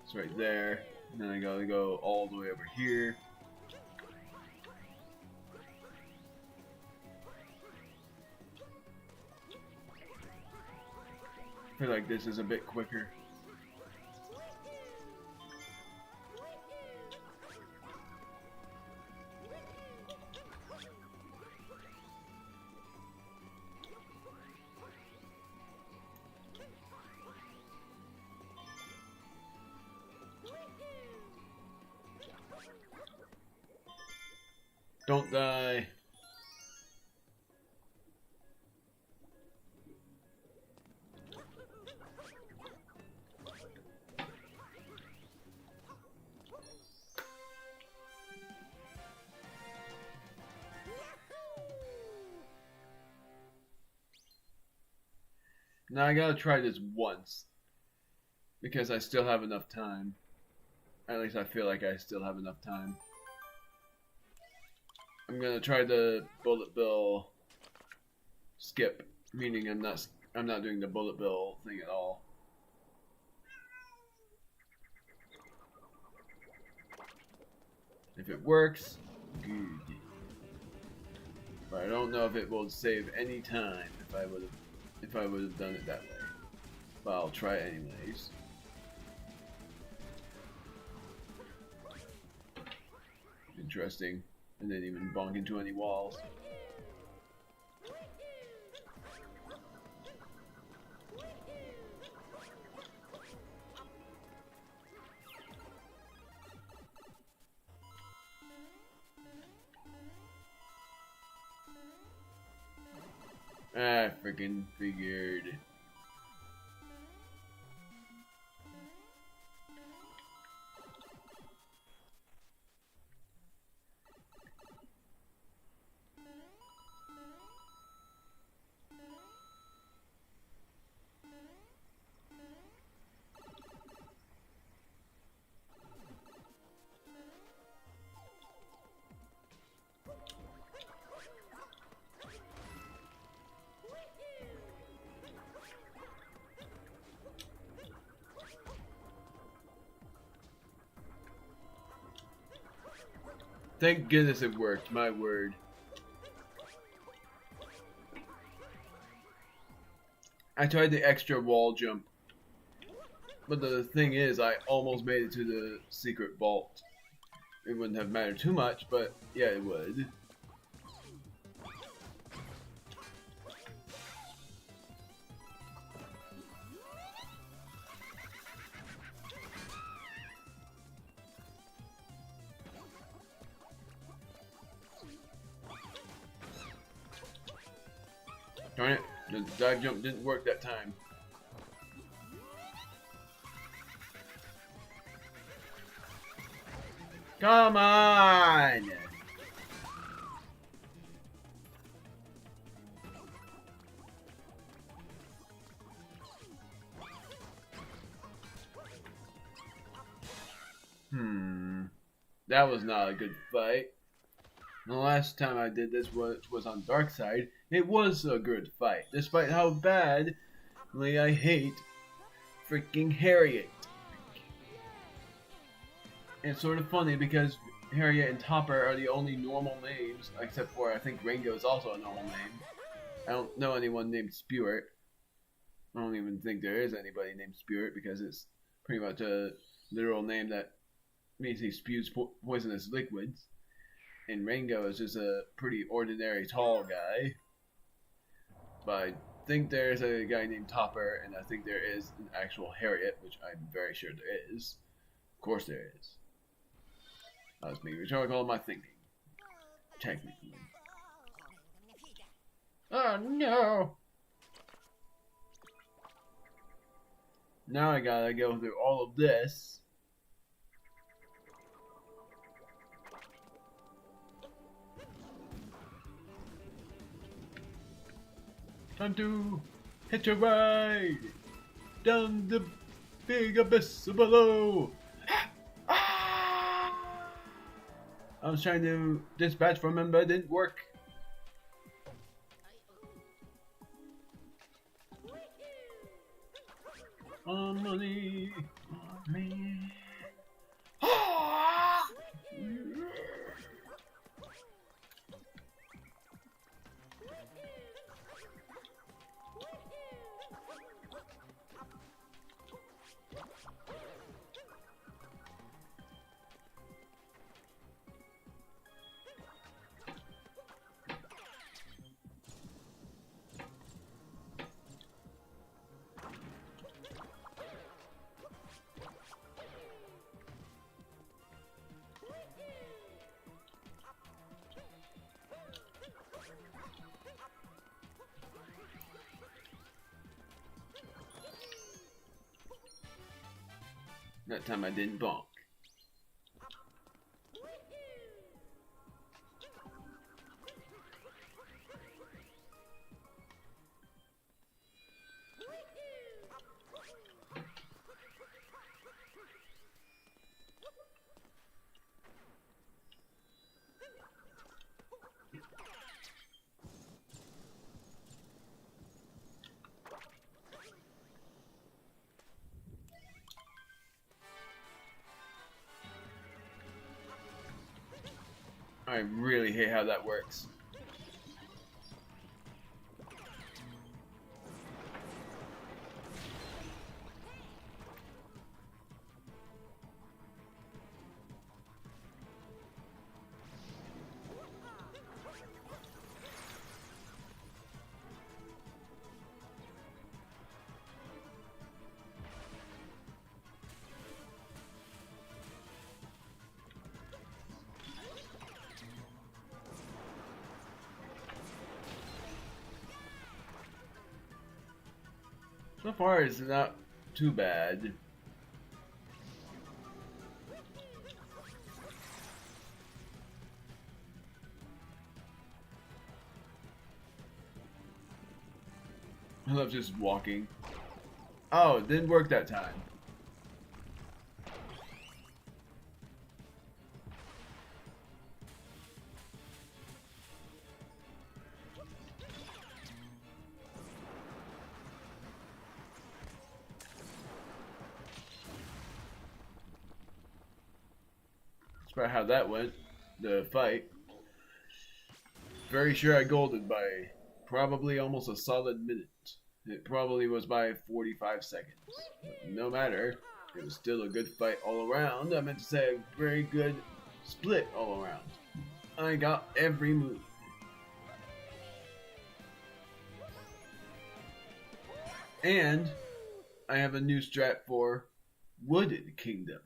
It's right there. And then I gotta go all the way over here. I feel like this is a bit quicker. Don't die. Now I gotta try this once. Because I still have enough time. At least I feel like I still have enough time. I'm gonna try the bullet bill skip, meaning I'm not doing the bullet bill thing at all. If it works, good. But I don't know if it will save any time if I would have done it that way. But I'll try it anyways. Interesting. And didn't even bonk into any walls. I freaking figured. Thank goodness it worked, my word. I tried the extra wall jump, but the thing is, I almost made it to the secret vault. It wouldn't have mattered too much, but yeah, it would. Darn it, the dive jump didn't work that time. Come on! That was not a good fight. The last time I did this was on Dark Side. It was a good fight, despite how badly I hate freaking Harriet. It's sort of funny because Harriet and Topper are the only normal names, except for I think Ringo is also a normal name. I don't know anyone named Spewart. I don't even think there is anybody named Spewart because it's pretty much a literal name that means he spews poisonous liquids. And Ringo is just a pretty ordinary tall guy. But I think there's a guy named Topper, and I think there is an actual Harriet, which I'm very sure there is. Of course there is. I was being rhetorical in my thinking. Technically. Oh no! Now I gotta go through all of this. Time to hitch a ride down the big abyss below. I was trying to dispatch from him, but it didn't work. On money, on me. That time I didn't bonk. I really hate how that works. So far, it's not too bad. I love just walking. Oh, it didn't work that time. That's about how that went. The fight. Very sure I golded by probably almost a solid minute. It probably was by 45 seconds. But no matter, it was still a good fight all around. I meant to say a very good split all around. I got every move. And I have a new strat for Wooded Kingdom.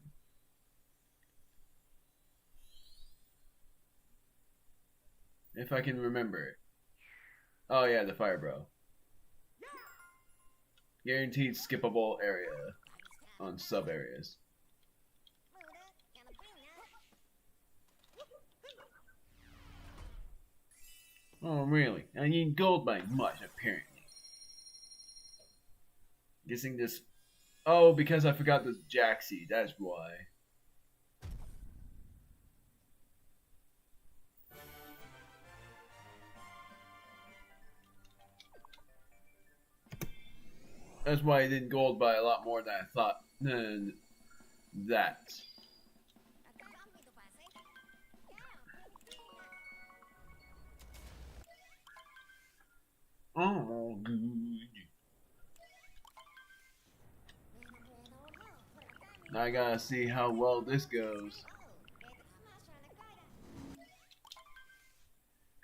If I can remember. Oh yeah, the Fire Bro. Guaranteed skippable area on sub areas. Oh really? I need gold by much apparently. Guessing this. Oh, because I forgot this Jaxie. That's why. That's why I did gold by a lot more than I thought. That. Oh, good. Now I gotta see how well this goes.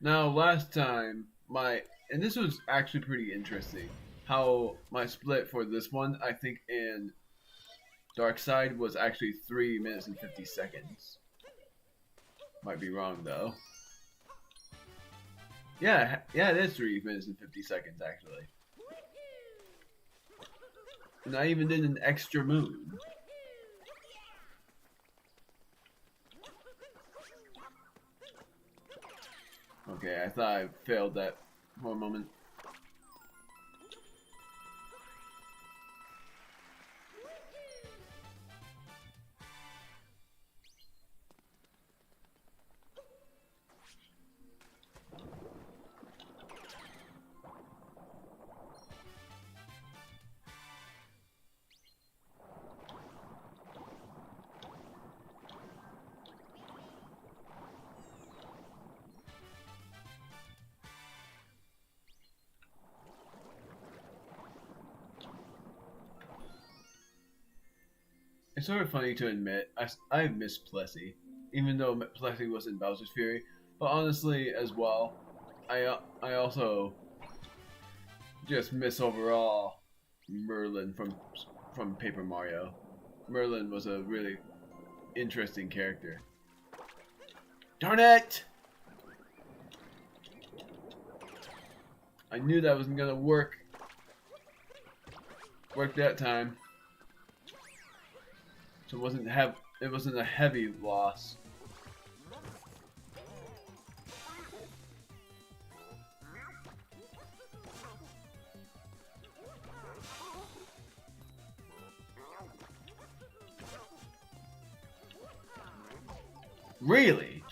Now, last time, and this was actually pretty interesting. How my split for this one, I think in Dark Side was actually 3 minutes and 50 seconds. Might be wrong though. Yeah, it is 3 minutes and 50 seconds actually. And I even did an extra move. Okay, I thought I failed that for a moment. It's sort of funny to admit, I miss Plessy, even though Plessy was in Bowser's Fury. But honestly, as well, I also just miss overall Merlin from Paper Mario. Merlin was a really interesting character. Darn it! I knew that wasn't gonna work. Worked that time. So it wasn't a heavy loss. Really?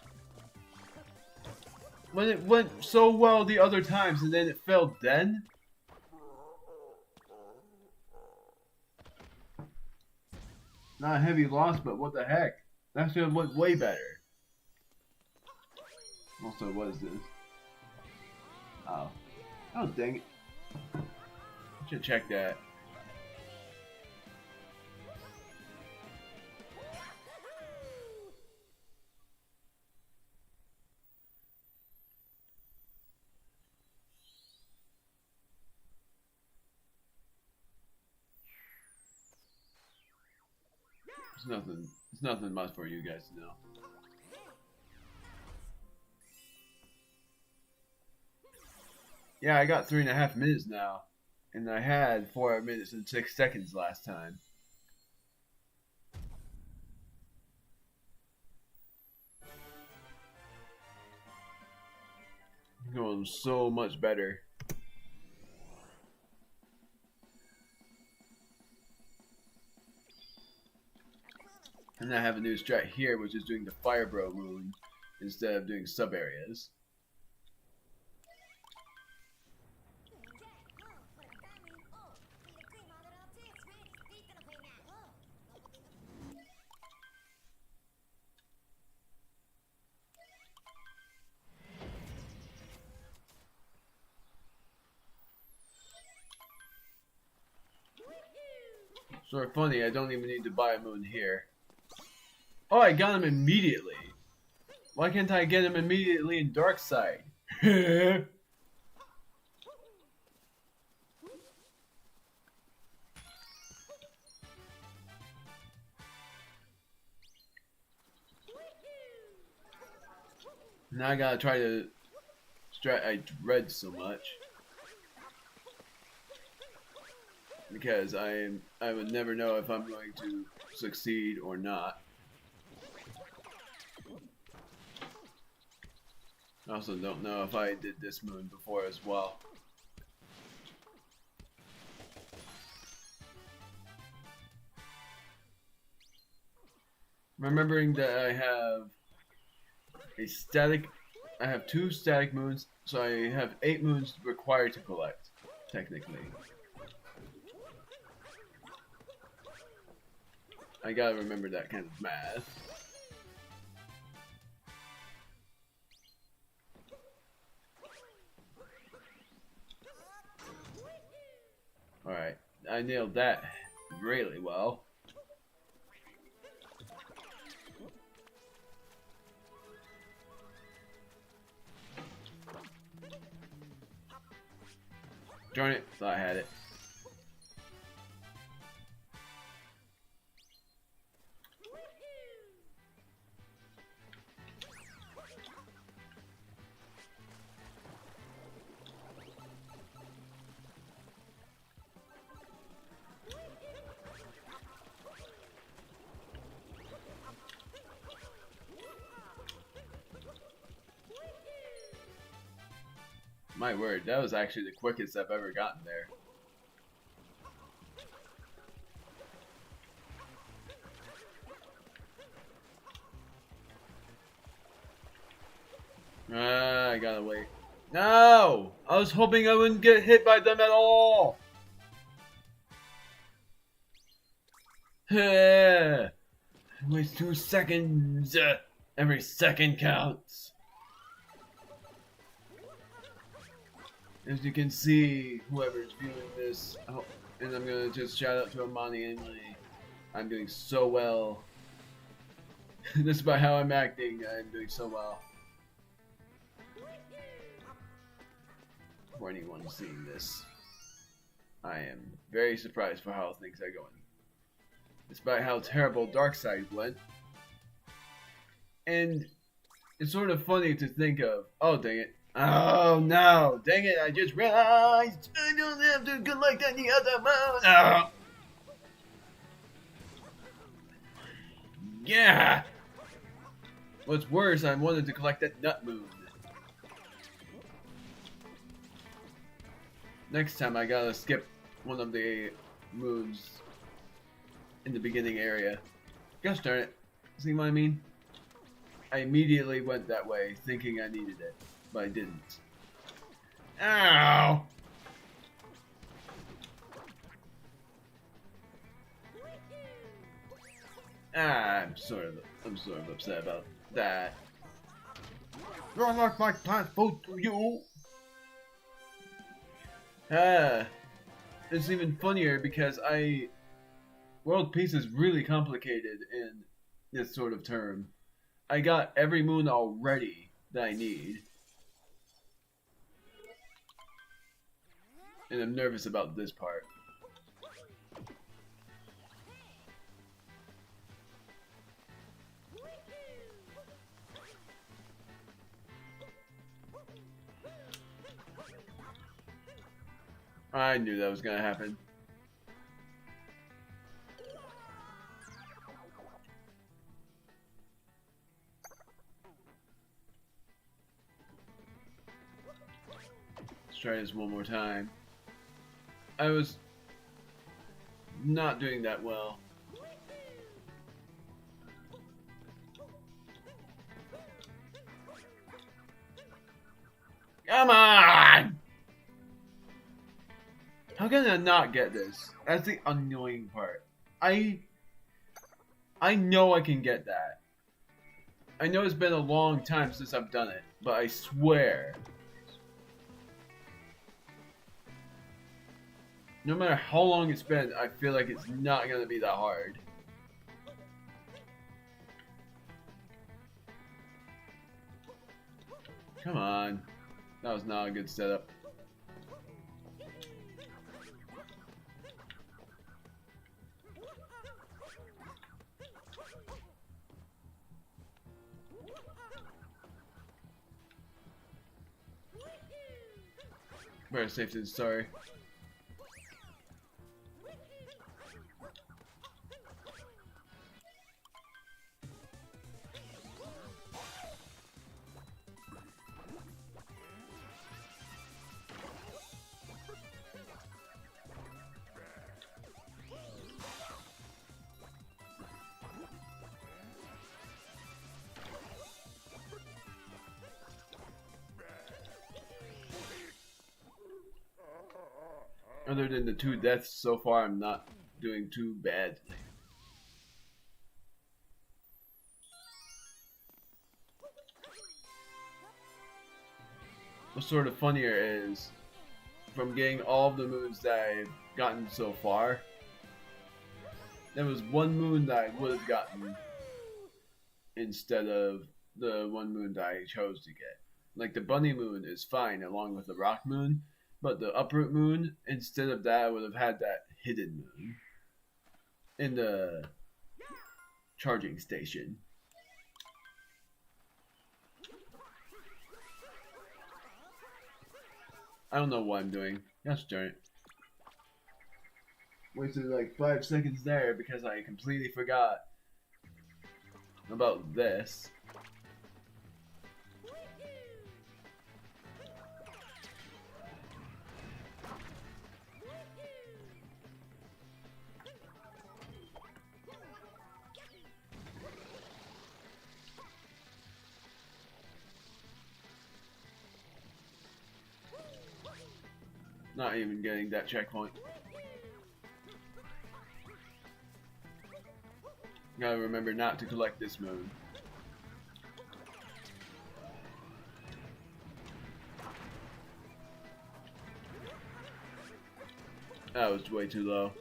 When it went so well the other times and then it failed then? Not a heavy loss, but what the heck? That should have went way better. Also, what is this? Oh. Oh, dang it. I should check that. It's nothing much for you guys to know. Yeah, I got 3.5 minutes now. And I had 4 minutes and 6 seconds last time. Going so much better. And I have a new strat here, which is doing the Firebro moon instead of doing sub areas. Sort of funny, I don't even need to buy a moon here. Oh, I got him immediately. Why can't I get him immediately in Dark Side? Now I gotta try to strat I dread so much. Because I would never know if I'm going to succeed or not. I also don't know if I did this moon before as well. Remembering that I have I have 2 static moons, so I have 8 moons required to collect, technically. I gotta remember that kind of math. Alright, I nailed that really well. Darn it, thought I had it. My word, that was actually the quickest I've ever gotten there. I gotta wait. No! I was hoping I wouldn't get hit by them at all! Waste 2 seconds! Every second counts! As you can see, whoever's viewing this, and I'm gonna just shout out to Amani and Emily. I'm doing so well. Despite how I'm acting, I'm doing so well. For anyone seeing this, I am very surprised for how things are going. Despite how terrible Darkside went. And it's sort of funny to think of, oh dang it. Oh no, dang it, I just realized I don't have to collect any other moon. Oh. Yeah! What's worse, I wanted to collect that nut moon. Next time I gotta skip one of the moons in the beginning area. Gosh darn it. See what I mean? I immediately went that way thinking I needed it. But I didn't. Ow! I'm sort of upset about that. I lost my passport to you. It's even funnier because world peace is really complicated in this sort of term. I got every moon already that I need. And I'm nervous about this part. I knew that was gonna happen. Let's try this one more time. I was not doing that well. Come on! How can I not get this? That's the annoying part. I know I can get that. I know it's been a long time since I've done it, but I swear, no matter how long it's been, I feel like it's not gonna be that hard. Come on. That was not a good setup. Better safe than sorry. Other than the 2 deaths so far, I'm not doing too badly. What's sort of funnier is, from getting all of the moons that I've gotten so far, there was one moon that I would have gotten instead of the one moon that I chose to get. Like the bunny moon is fine along with the rock moon, but the uproot moon, instead of that, I would have had that hidden moon in the charging station. I don't know what I'm doing. Gosh darn it. Wasted like 5 seconds there because I completely forgot about this. Not even getting that checkpoint. Gotta remember not to collect this moon. That was way too low.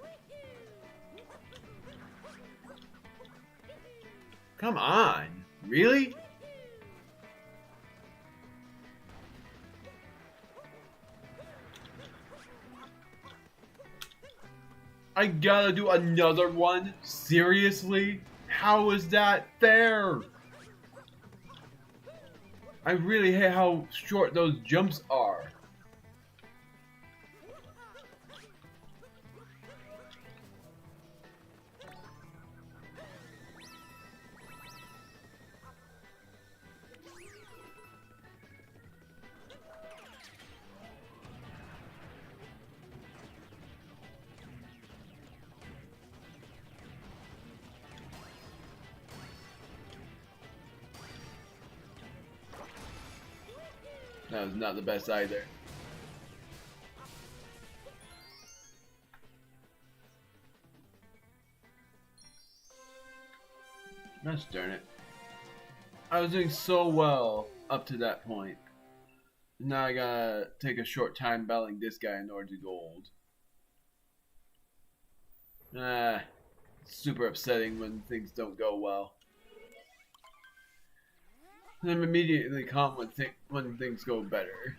Come on! Really? I gotta do another one? Seriously? How is that fair? I really hate how short those jumps are. That was not the best either. Gosh darn it. I was doing so well up to that point. Now I gotta take a short time battling this guy in order to gold. Super upsetting when things don't go well. And I'm immediately calm when things go better.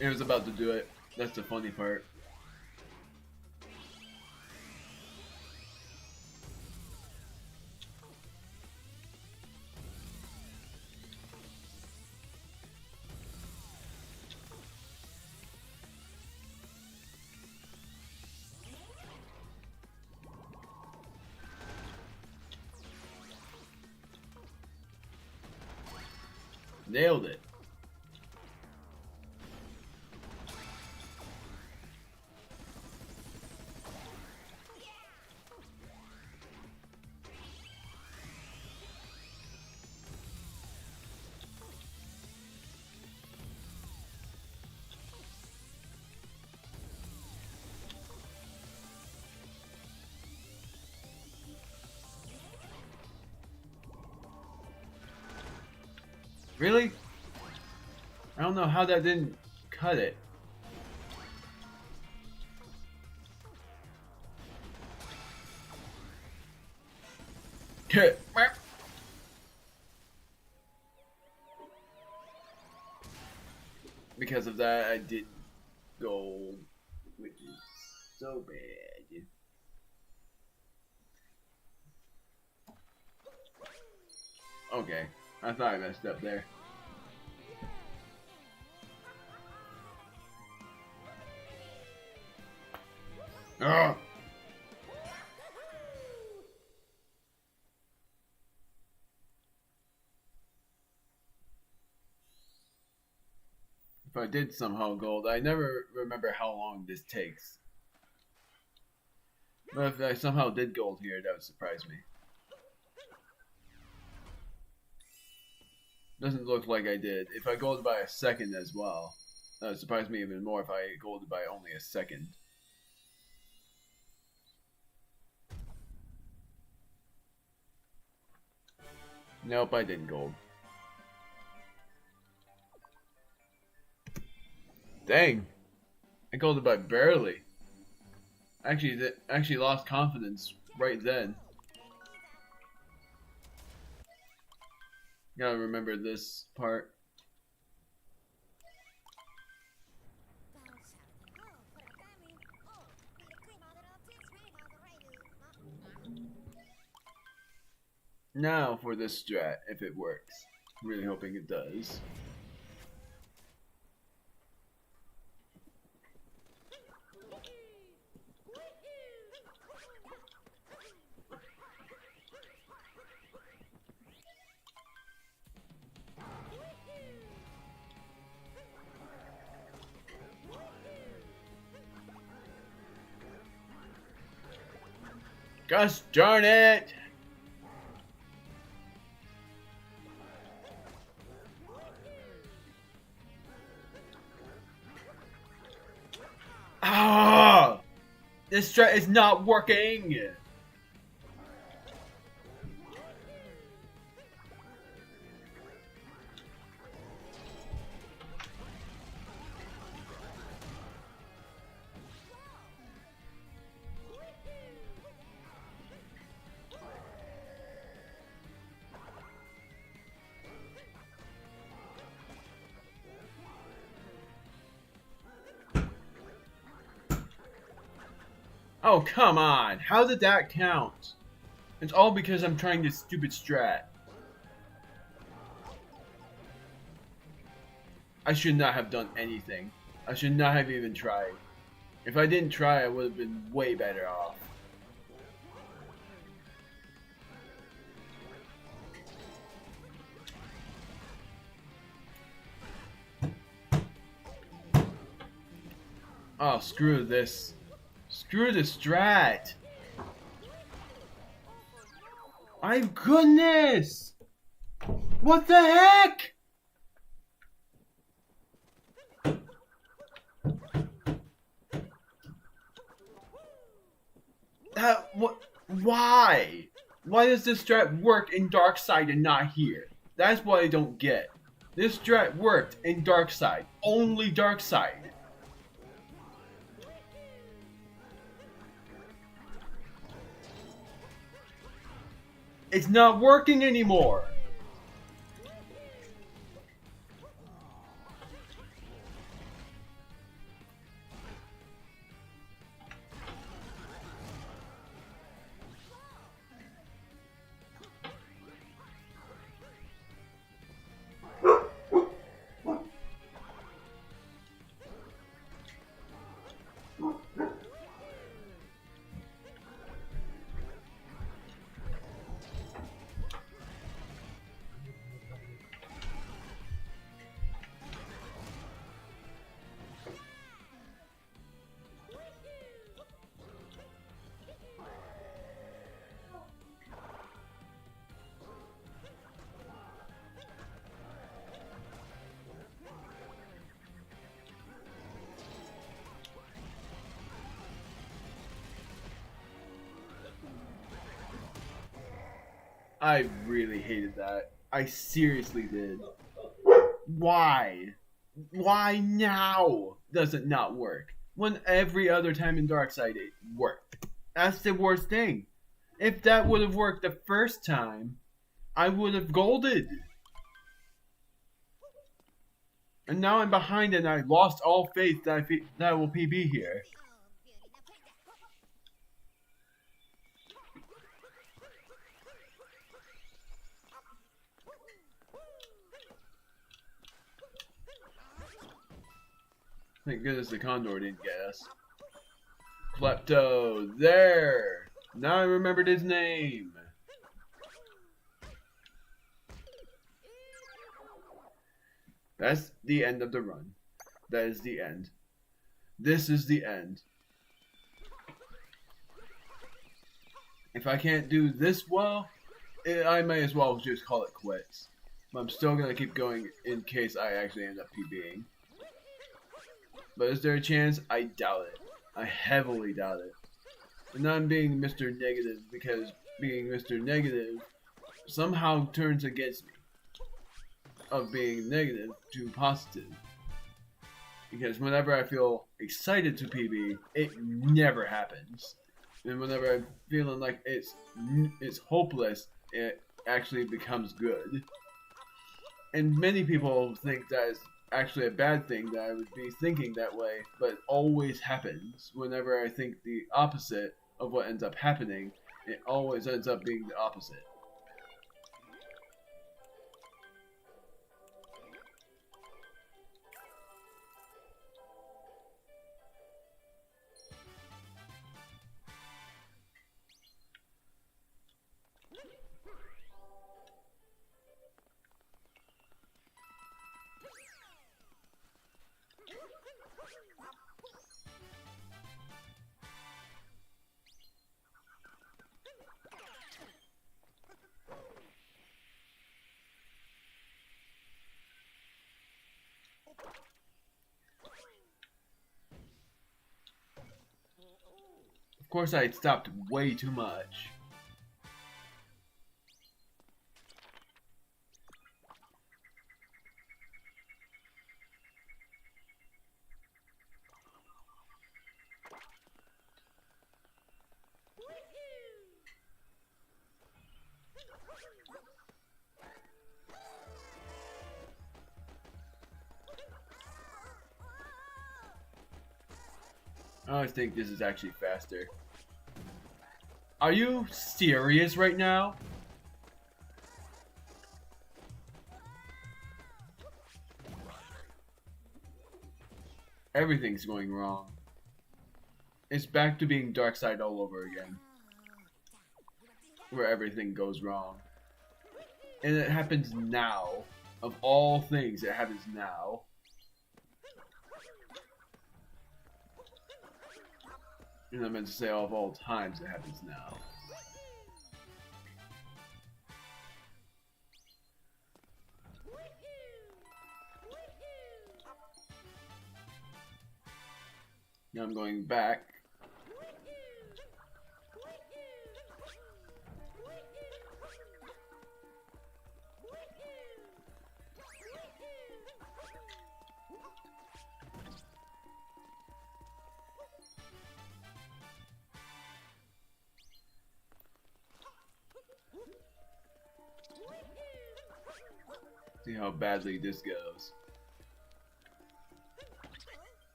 It was about to do it. That's the funny part. Nailed it. Really? I don't know how that didn't cut it. Because of that, I did gold, which is so bad. Okay, I thought I messed up there. Ugh. If I did somehow gold, I never remember how long this takes. But if I somehow did gold here, that would surprise me. Doesn't look like I did. If I golded by a second as well, that would surprise me even more if I golded by only a second. Nope, I didn't gold. Dang, I golded by barely. Actually lost confidence right then. Gotta remember this part. Now for this strat, if it works. I'm really hoping it does. Gosh darn it! Ah! This strat is not working! Oh, come on! How did that count? It's all because I'm trying this stupid strat. I should not have done anything. I should not have even tried. If I didn't try, I would have been way better off. Oh, screw this. Screw the strat. My goodness! What the heck? What? Why? Why does this strat work in Dark Side and not here? That's what I don't get. This strat worked in Dark Side. Only Dark Side. It's not working anymore. I really hated that. I seriously did. Why? Why now does it not work? When every other time in Darkside it worked. That's the worst thing. If that would have worked the first time, I would have golded. And now I'm behind and I lost all faith that I will PB here. Thank goodness the Condor didn't get us. Klepto, there! Now I remembered his name. That's the end of the run. That is the end. This is the end. If I can't do this well, I may as well just call it quits. But I'm still gonna keep going in case I actually end up PBing. But is there a chance? I doubt it. I heavily doubt it. And I'm being Mr. Negative because being Mr. Negative somehow turns against me. Of being negative to positive. Because whenever I feel excited to PB, it never happens. And whenever I'm feeling like it's hopeless, it actually becomes good. And many people think that is actually a bad thing, that I would be thinking that way, but it always happens. Whenever I think the opposite of what ends up happening, it always ends up being the opposite. Of course, I had stopped way too much. I think this is actually faster. Are you serious right now? Everything's going wrong. It's back to being Darkside all over again. Where everything goes wrong. And it happens now. Of all things, it happens now. And I meant to say of all times it happens now. Now I'm going back. See how badly this goes.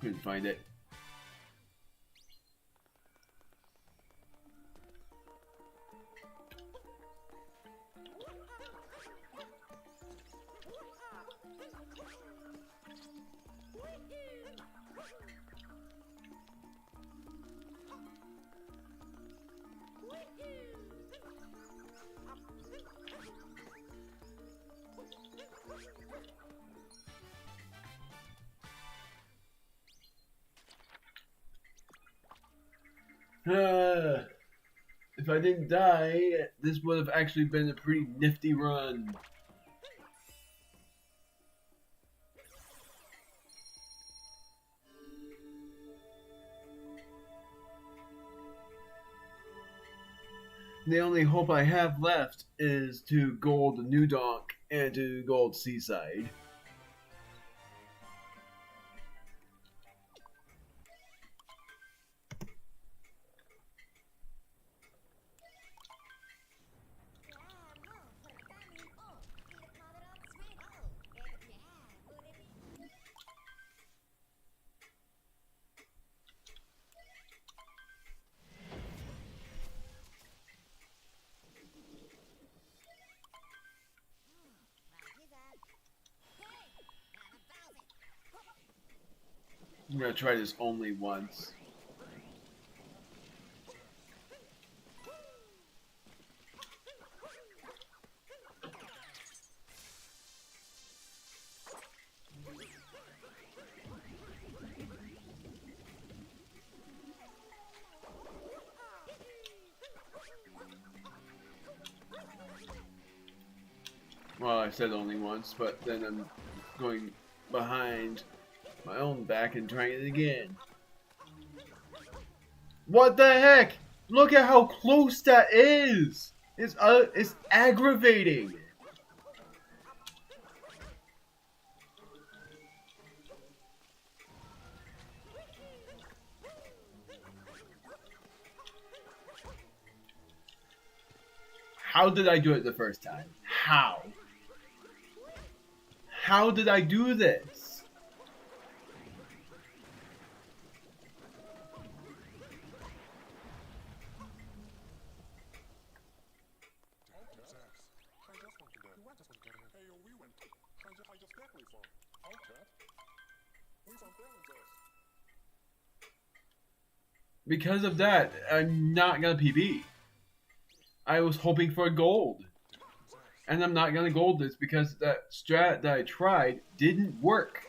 Couldn't find it. If I didn't die, this would have actually been a pretty nifty run. The only hope I have left is to gold New Donk and to gold Seaside. I'm gonna try this only once. Well, I said only once, but then I'm going behind my own back and trying it again. What the heck? Look at how close that is! It's aggravating! How did I do it the first time? How? How did I do this? Because of that, I'm not gonna PB. I was hoping for gold. And I'm not gonna gold this because that strat that I tried didn't work.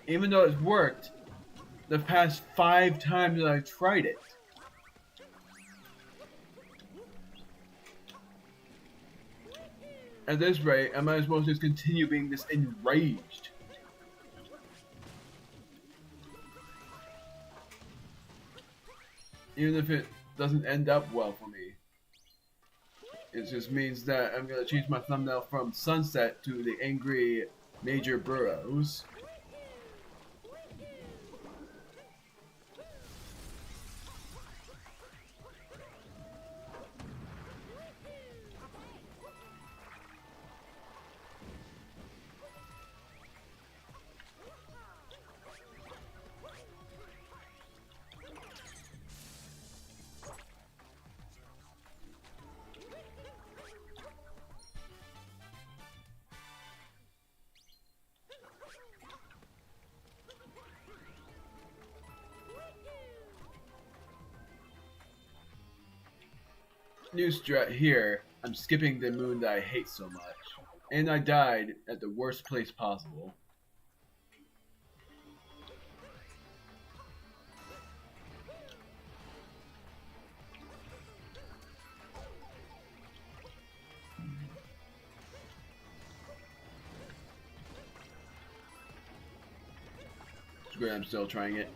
Even though it's worked the past 5 times that I tried it. At this rate, I might as well just continue being this enraged. Even if it doesn't end up well for me. It just means that I'm gonna change my thumbnail from Sunset to the Angry Major Burrows. New strat here I'm skipping the moon that I hate so much. And I died at the worst place possible. It's great, I'm still trying it.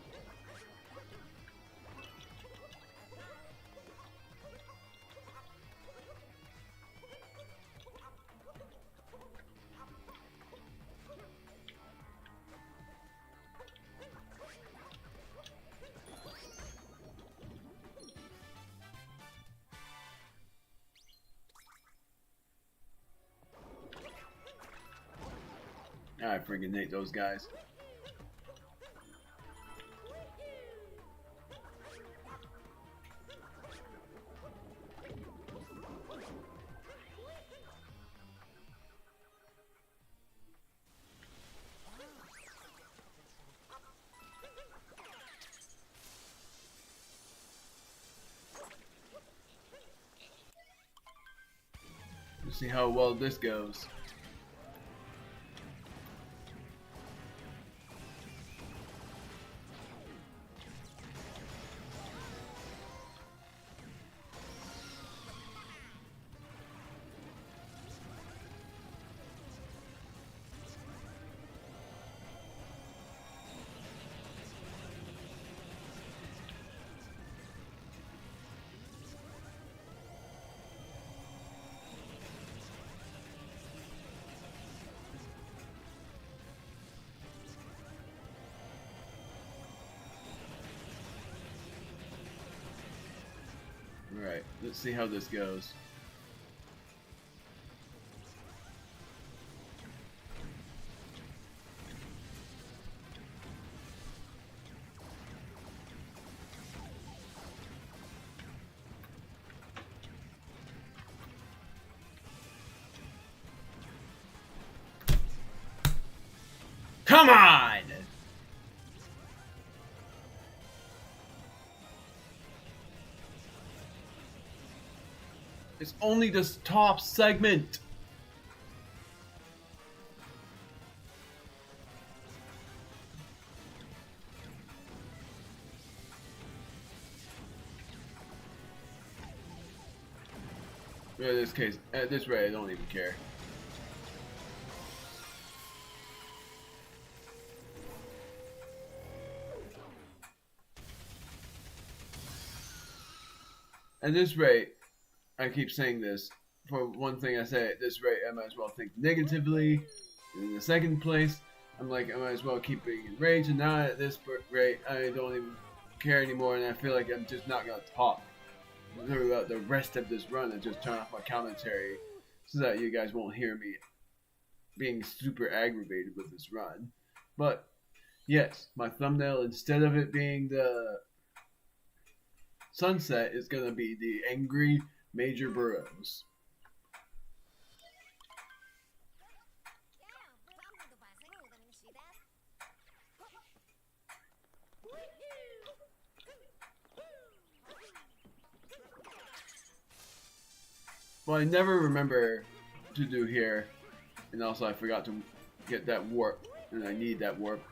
I freaking hate those guys. Let's see how well this goes. Alright, let's see how this goes. Come on! It's only this top segment. In this case, at this rate, I don't even care. At this rate, I keep saying this. For one thing I say, at this rate, I might as well think negatively. And in the second place, I'm like, I might as well keep being enraged. And now at this rate, I don't even care anymore. And I feel like I'm just not going to talk throughout the rest of this run and just turn off my commentary so that you guys won't hear me being super aggravated with this run. But, yes, my thumbnail, instead of it being the sunset, is going to be the angry Major Burrows. Well, I never remember to do here, and also I forgot to get that warp, and I need that warp.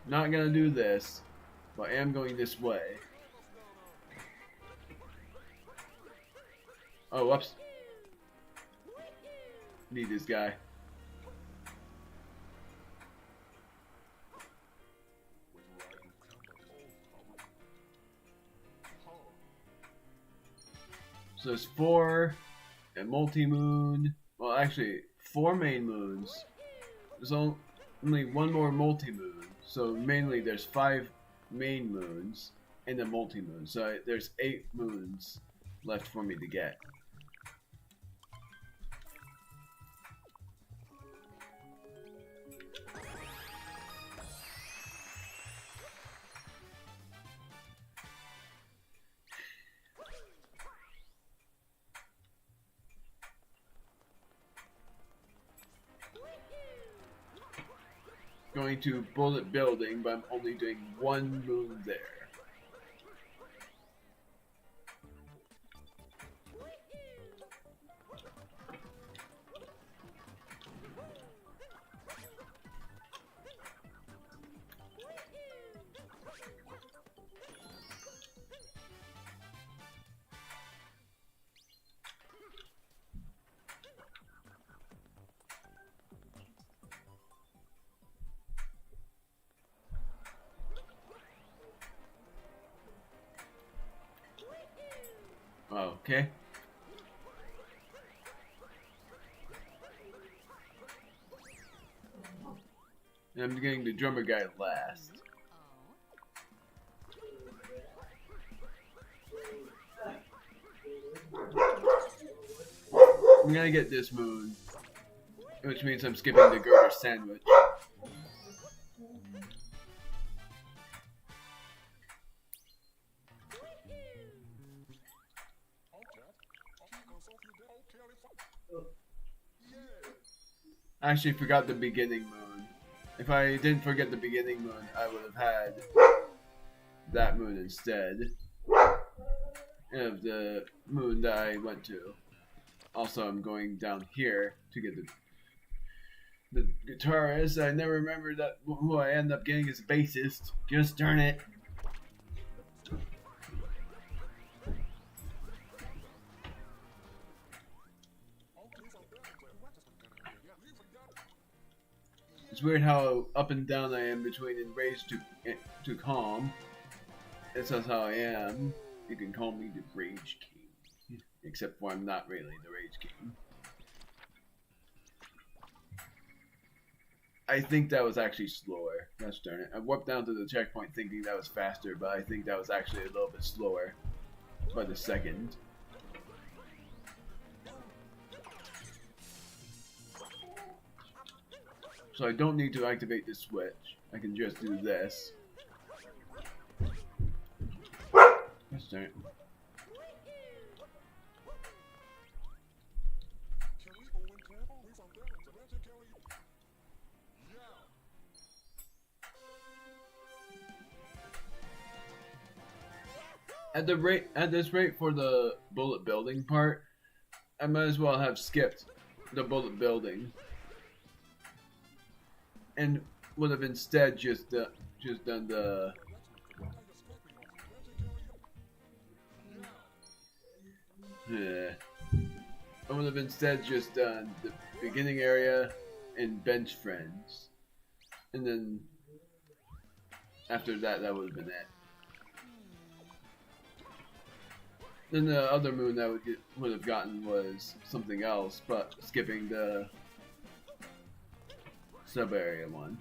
Not gonna do this, but I am going this way. Oh, whoops. Need this guy. So there's 4 and multi-moon. Well, actually, 4 main moons. There's only 1 more multi-moon. So mainly there's 5 main moons and a multi-moon. So there's 8 moons left for me to get. Going to bullet building, but I'm only doing 1 moon there. Okay. And I'm getting the drummer guy last. I'm gonna get this moon, which means I'm skipping the Gerber sandwich. I actually forgot the beginning moon. If I didn't forget the beginning moon, I would have had that moon instead of the moon that I went to. Also, I'm going down here to get the guitarist. I never remember that who I end up getting is a bassist. Just darn it. It's weird how up and down I am between enraged to calm. That's just how I am. You can call me the Rage King. Except for I'm not really the Rage King. I think that was actually slower. Gosh darn it. I warped down to the checkpoint thinking that was faster, but I think that was actually a little bit slower by the second. So I don't need to activate the switch. I can just do this. Gosh darn it. At this rate for the bullet building part, I might as well have skipped the bullet building and would have instead just done the I would have instead just done the beginning area and bench friends, and then after that, that would have been it. Then the other moon that I would have gotten was something else, but skipping the sub area one.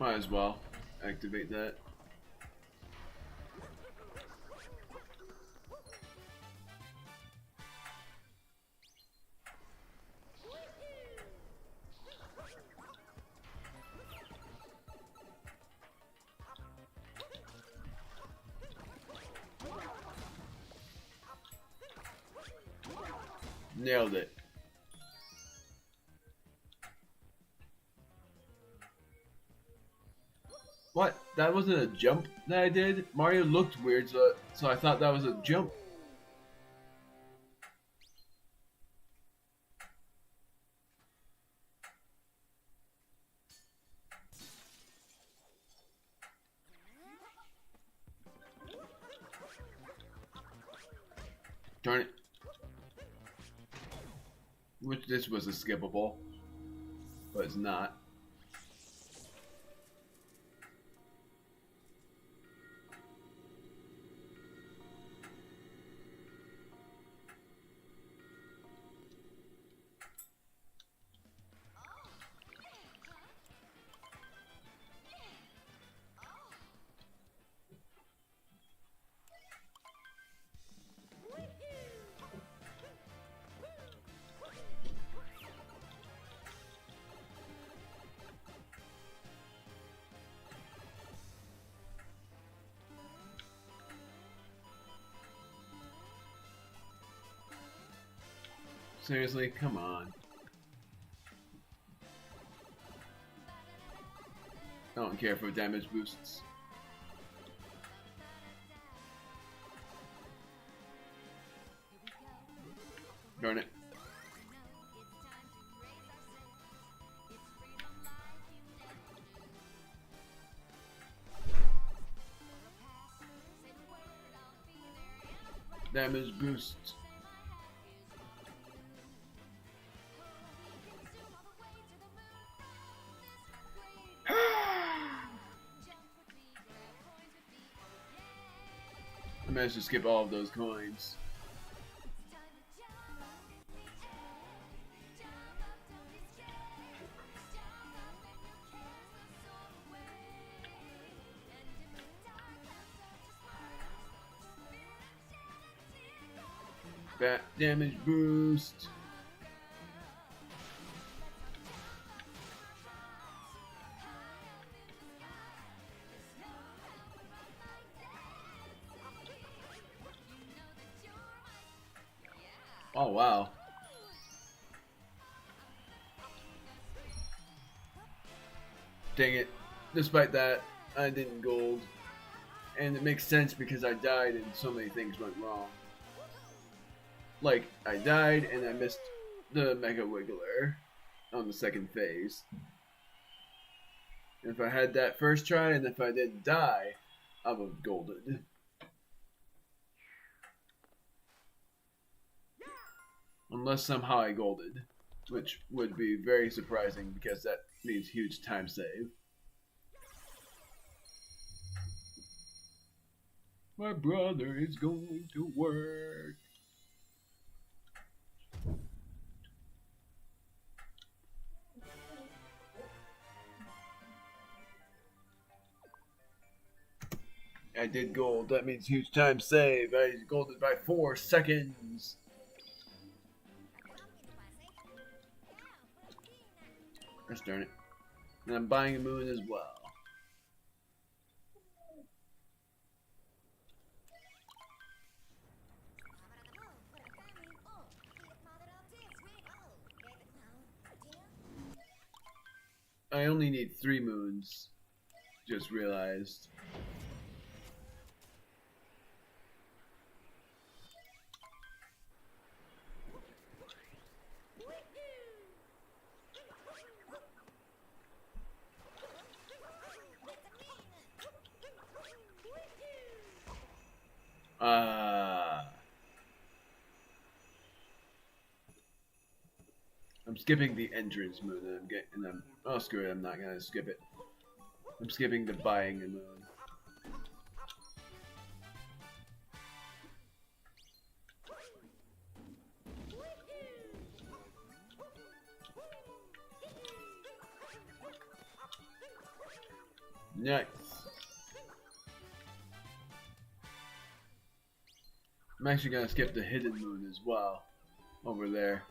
Might as well activate that. Nailed it. What? That wasn't a jump that I did? Mario looked weird, so I thought that was a jump. Darn it. Which this was a skippable, but it's not. Seriously, come on. I don't care for damage boosts. Darn it. Damage boost. I managed to skip all of those coins. Bat damage boost. Oh wow. Dang it. Despite that, I didn't gold. And it makes sense because I died and so many things went wrong. Like, I died and I missed the Mega Wiggler on the second phase. And if I had that first try and if I didn't die, I would have golded. Unless somehow I golded, which would be very surprising because that means huge time save. My brother is going to work. I did gold. That means huge time save. I golded by 4 seconds. Gosh darn it. And I'm buying a moon as well. I only need 3 moons. Just realized. I'm skipping the entrance moon and I'm oh screw it, I'm not gonna skip it. I'm skipping the buying a moon. Nice. I'm actually gonna skip the hidden moon as well over there.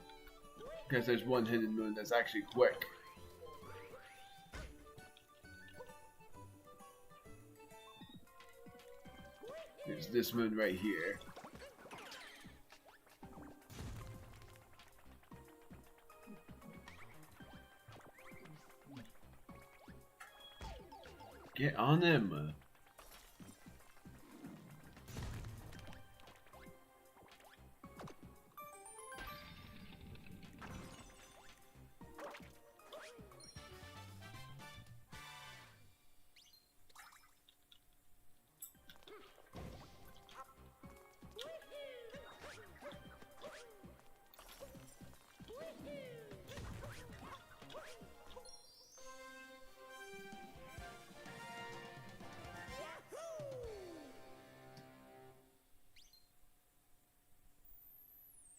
Because there's one hidden moon that's actually quick. It's this moon right here. Get on him.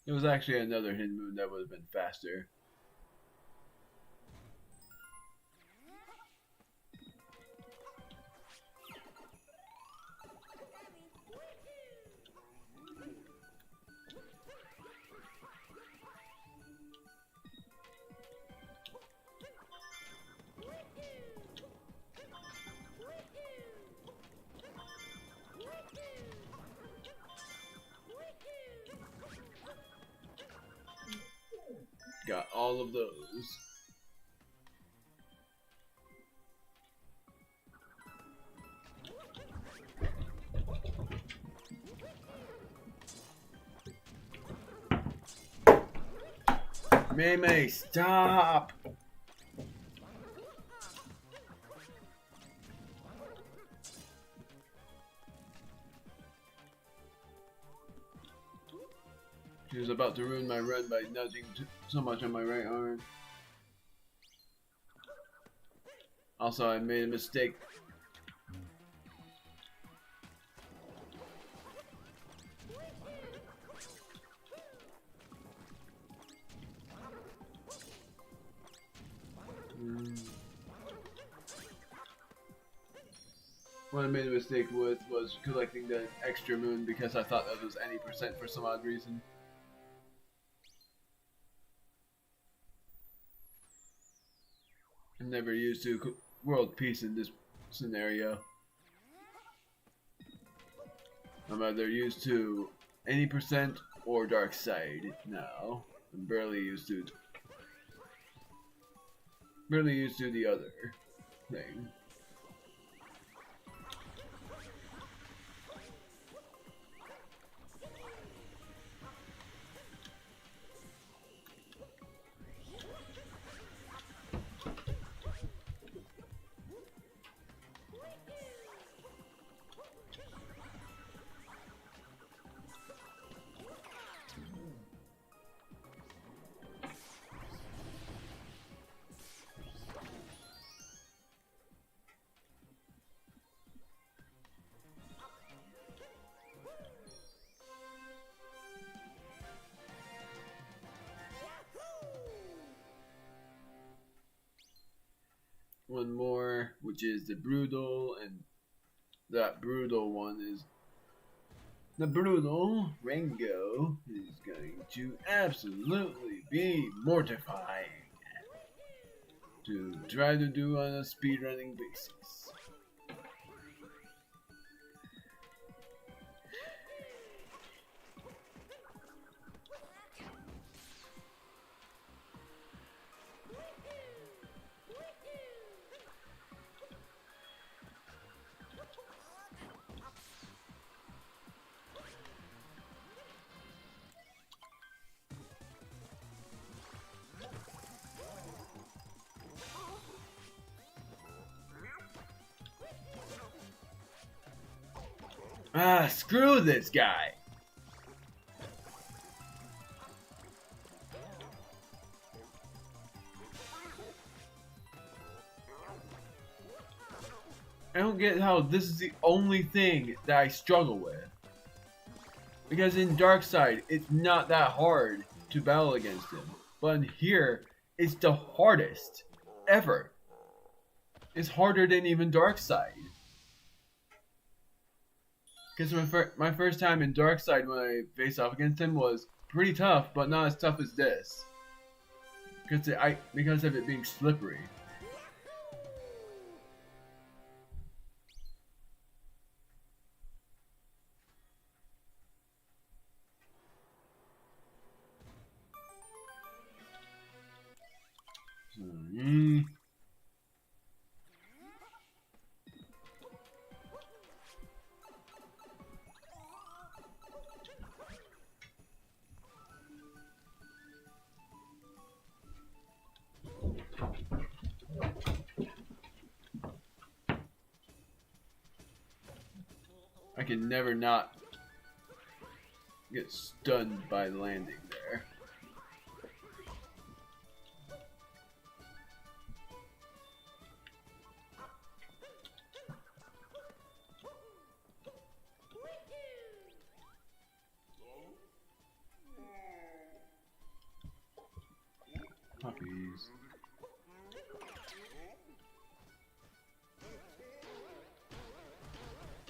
It was actually another hidden moon that would have been faster. Got all of those. May, stop! She was about to ruin my run by nudging so much on my right arm. Also, I made a mistake. What I made a mistake with was collecting the extra moon because I thought that was any percent for some odd reason. I'm never used to world peace in this scenario. I'm either used to any percent or dark side now. I'm barely used to the other thing. One more, which is the brutal, and that brutal one is the brutal Rango is going to absolutely be mortifying to try to do on a speedrunning basis. Ah, screw this guy! I don't get how this is the only thing that I struggle with. Because in Darkside, it's not that hard to battle against him. But in here, it's the hardest ever. It's harder than even Darkside. Because my first time in Darkside when I faced off against him was pretty tough, but not as tough as this. Because of it being slippery. I can never not get stunned by landing there. Puppies.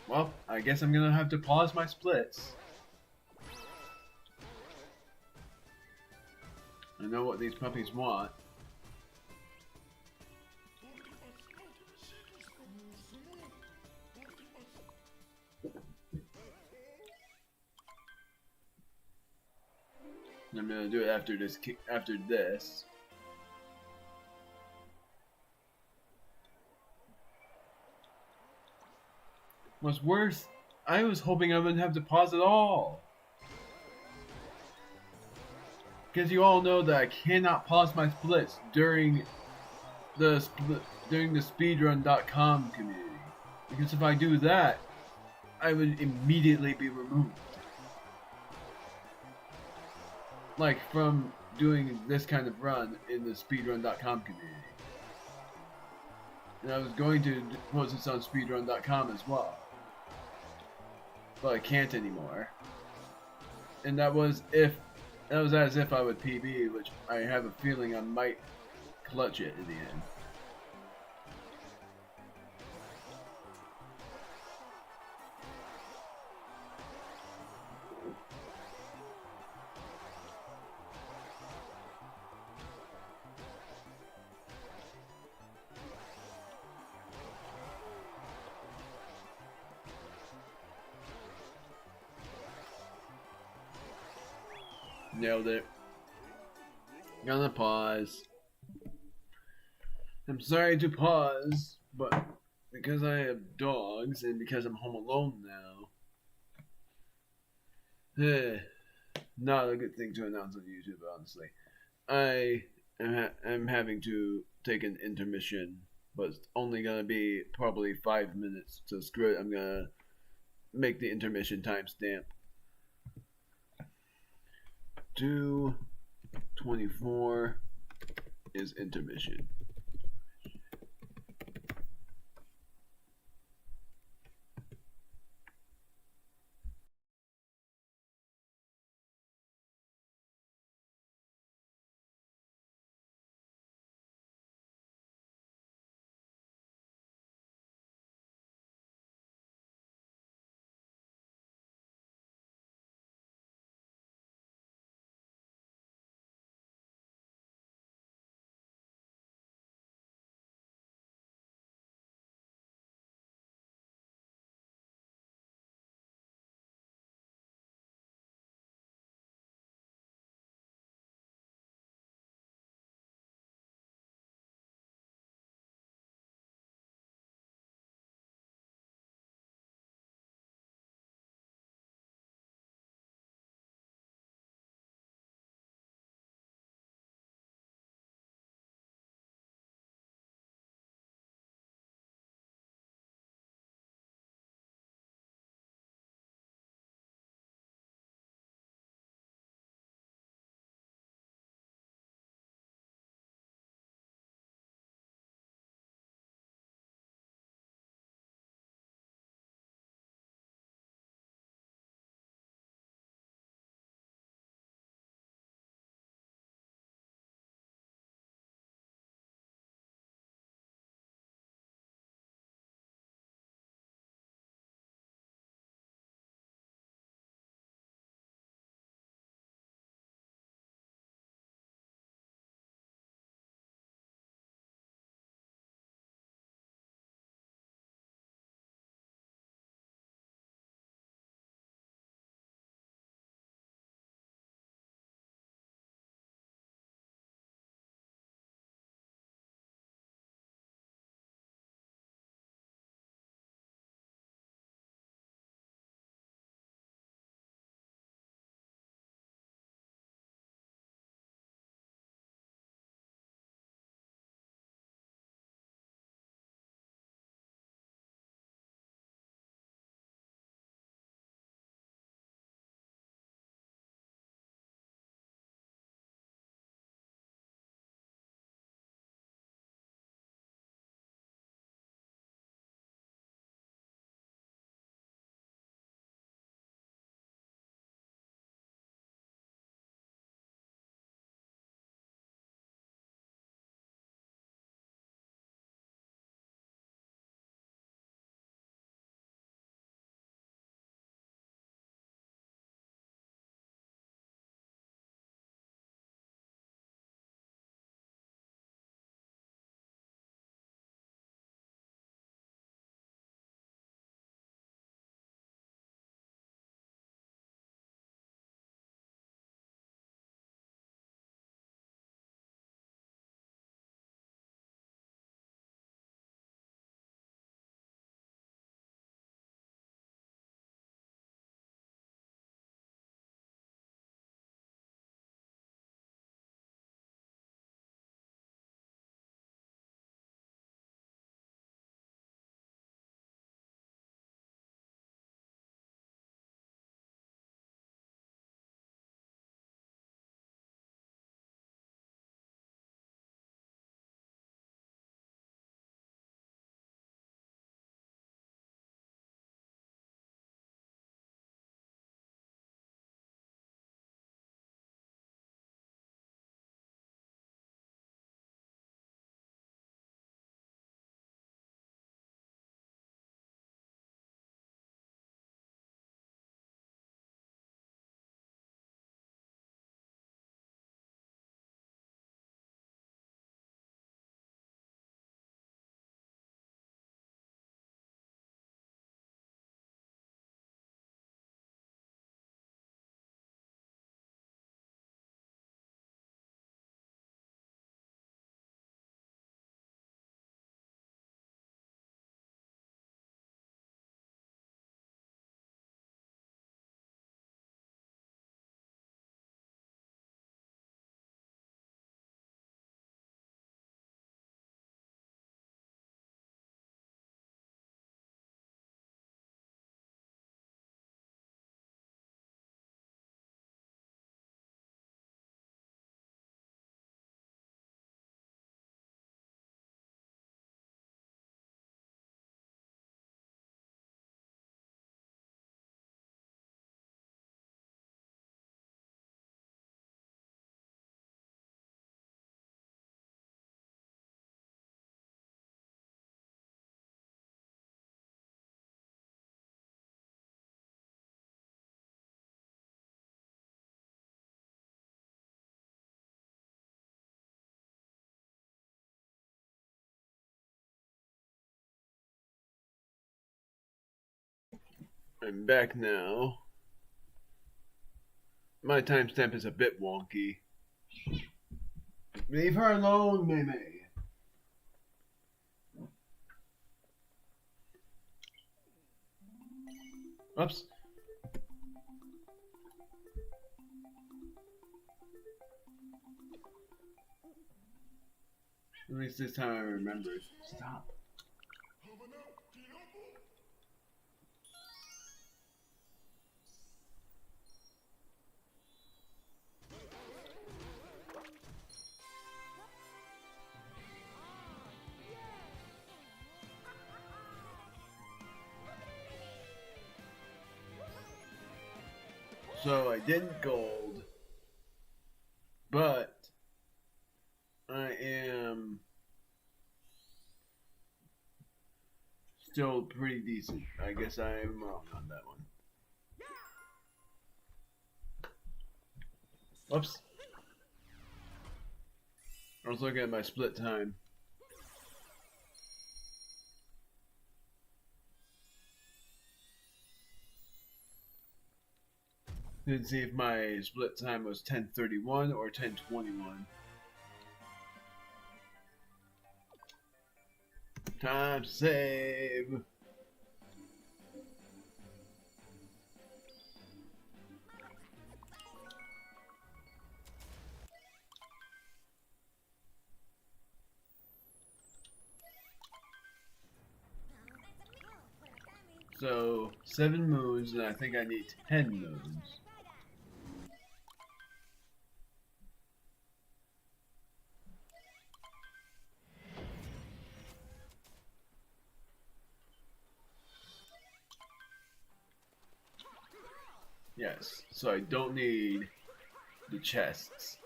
Well, I guess I'm gonna have to pause my splits. I know what these puppies want. I'm gonna do it after this. What's worse, I was hoping I wouldn't have to pause at all. because you all know that I cannot pause my splits during the speedrun.com community, because if I do that, I would immediately be removed. Like from doing this kind of run in the speedrun.com community. And I was going to post this on speedrun.com as well, but I can't anymore. And that was as if I would PB, which I have a feeling I might clutch it in the end. Nailed it. Gonna pause. I'm sorry to pause, but because I have dogs and because I'm home alone now, not a good thing to announce on YouTube, honestly. I am having to take an intermission, but it's only gonna be probably 5 minutes. So screw it. I'm gonna make the intermission timestamp 2:24 is intermission. I'm back now. My timestamp is a bit wonky. Leave her alone, Mei. Oops. At least this time I remembered. Stop. So I didn't gold, but I am still pretty decent. I guess I am wrong on that one. Whoops. I was looking at my split time. Didn't see if my split time was 10:31 or 10:21. Time save. So 7 moons, and I think I need 10 moons. Yes, so I don't need the chests.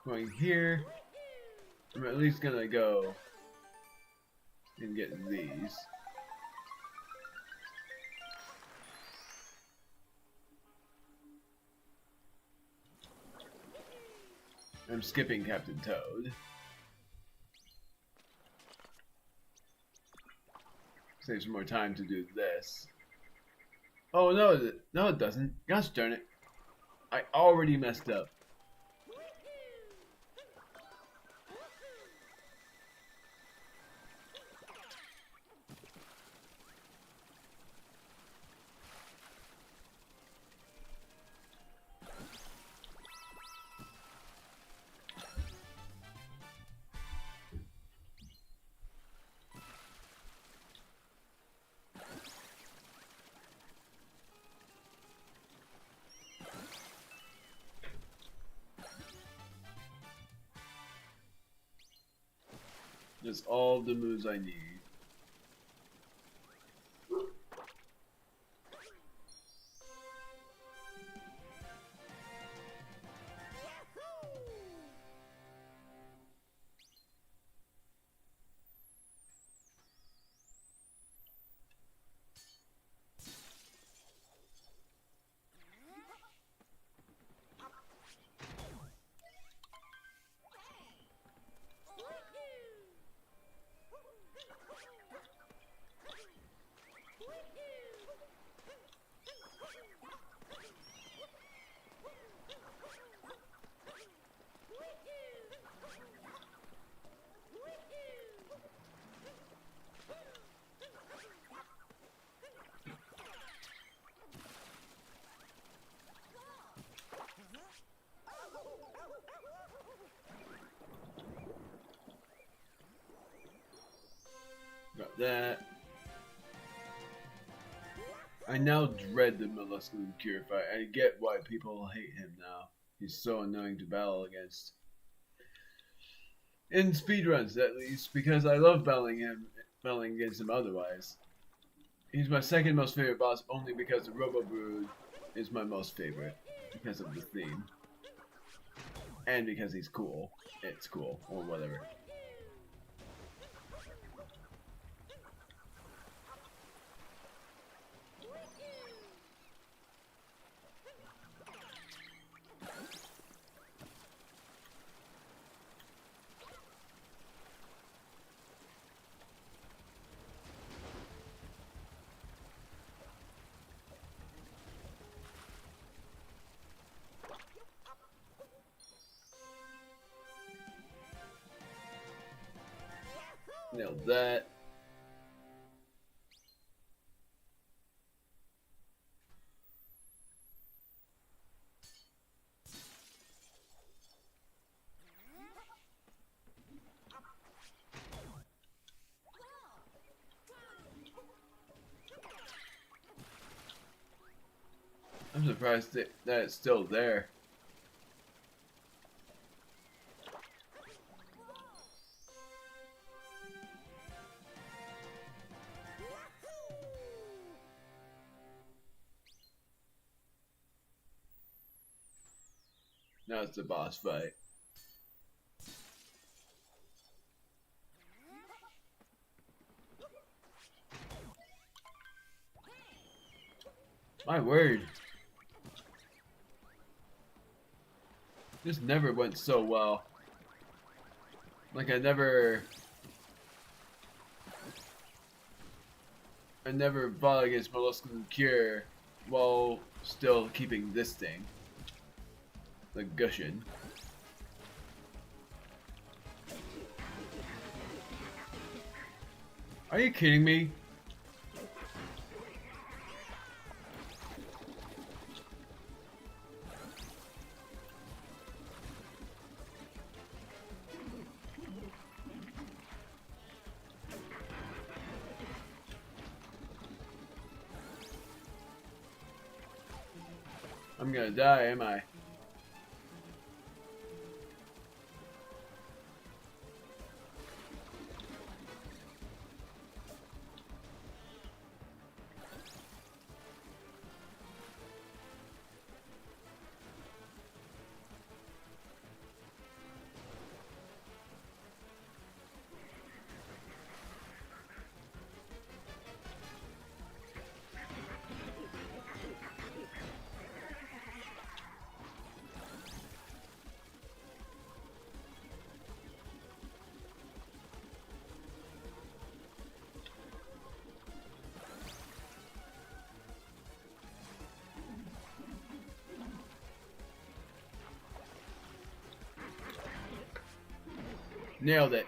Going here, I'm at least gonna go and get these. I'm skipping Captain Toad. Save some more time to do this. Oh no, no it doesn't. Gosh darn it. I already messed up. That's all the moves I need. Got that. I now dread the Molluscan Purifier. I get why people hate him now. He's so annoying to battle against. In speedruns, at least, because I love battling against him otherwise. He's my second most favorite boss only because the Robo Brood is my most favorite. Because of the theme. And because he's cool. It's cool, or whatever. Kill that. I'm surprised that it's still there. Now it's the boss fight. My word. This never went so well. Like I never fought against Molluscan Cure while still keeping this thing. The Gushin. Are you kidding me? I'm gonna die, am I? Nailed it.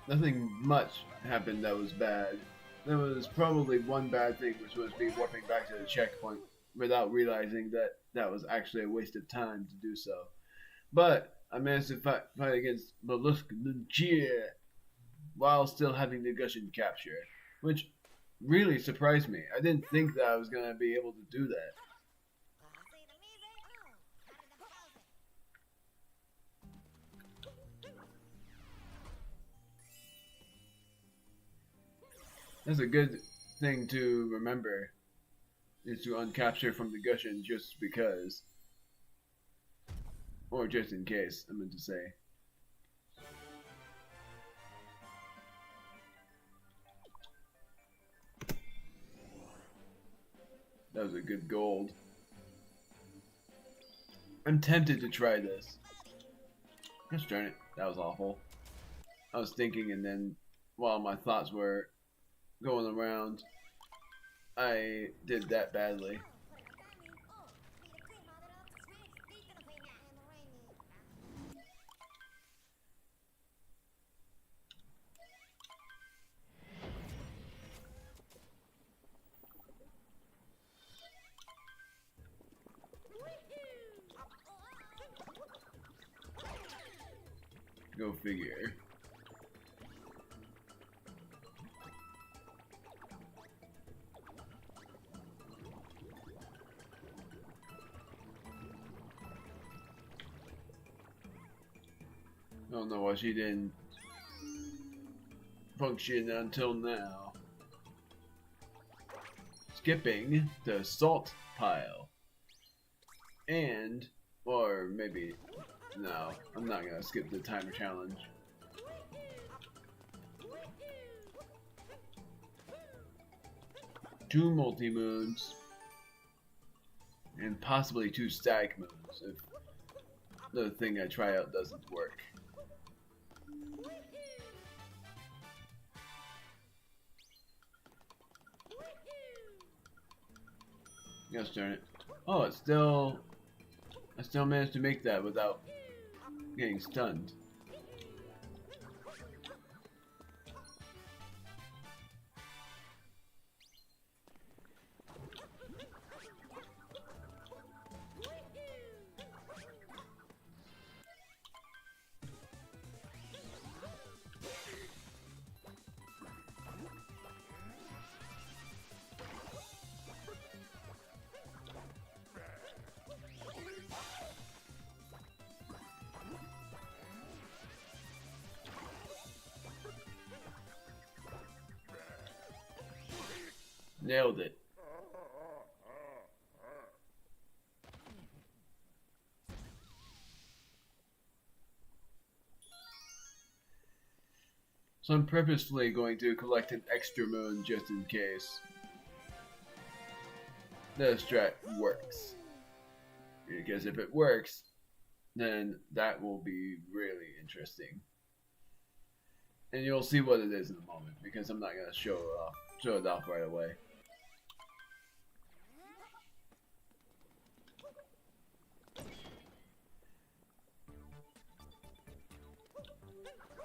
Nothing much happened that was bad. There was probably one bad thing, which was me warping back to the checkpoint without realizing that that was actually a waste of time to do so. But I managed to fight against Molluscan Cure while still having the Gushin capture, which really surprised me. I didn't think that I was going to be able to do that. That's a good thing to remember, is to uncapture from the Gushin just because. Or just in case, I meant to say. That was a good gold. I'm tempted to try this. Gosh darn it, that was awful. I was thinking, and then while my thoughts were going around, I did that badly. Go figure. I don't know why she didn't function until now. Skipping the salt pile. And, or maybe, no, I'm not gonna skip the timer challenge. 2 multi-moons, and possibly 2 static moons if the thing I try out doesn't work. Gosh darn it. Oh, I still managed to make that without getting stunned. Nailed it. So I'm purposefully going to collect an extra moon just in case the strat works. Because if it works, then that will be really interesting. And you'll see what it is in a moment, because I'm not going to show it off right away.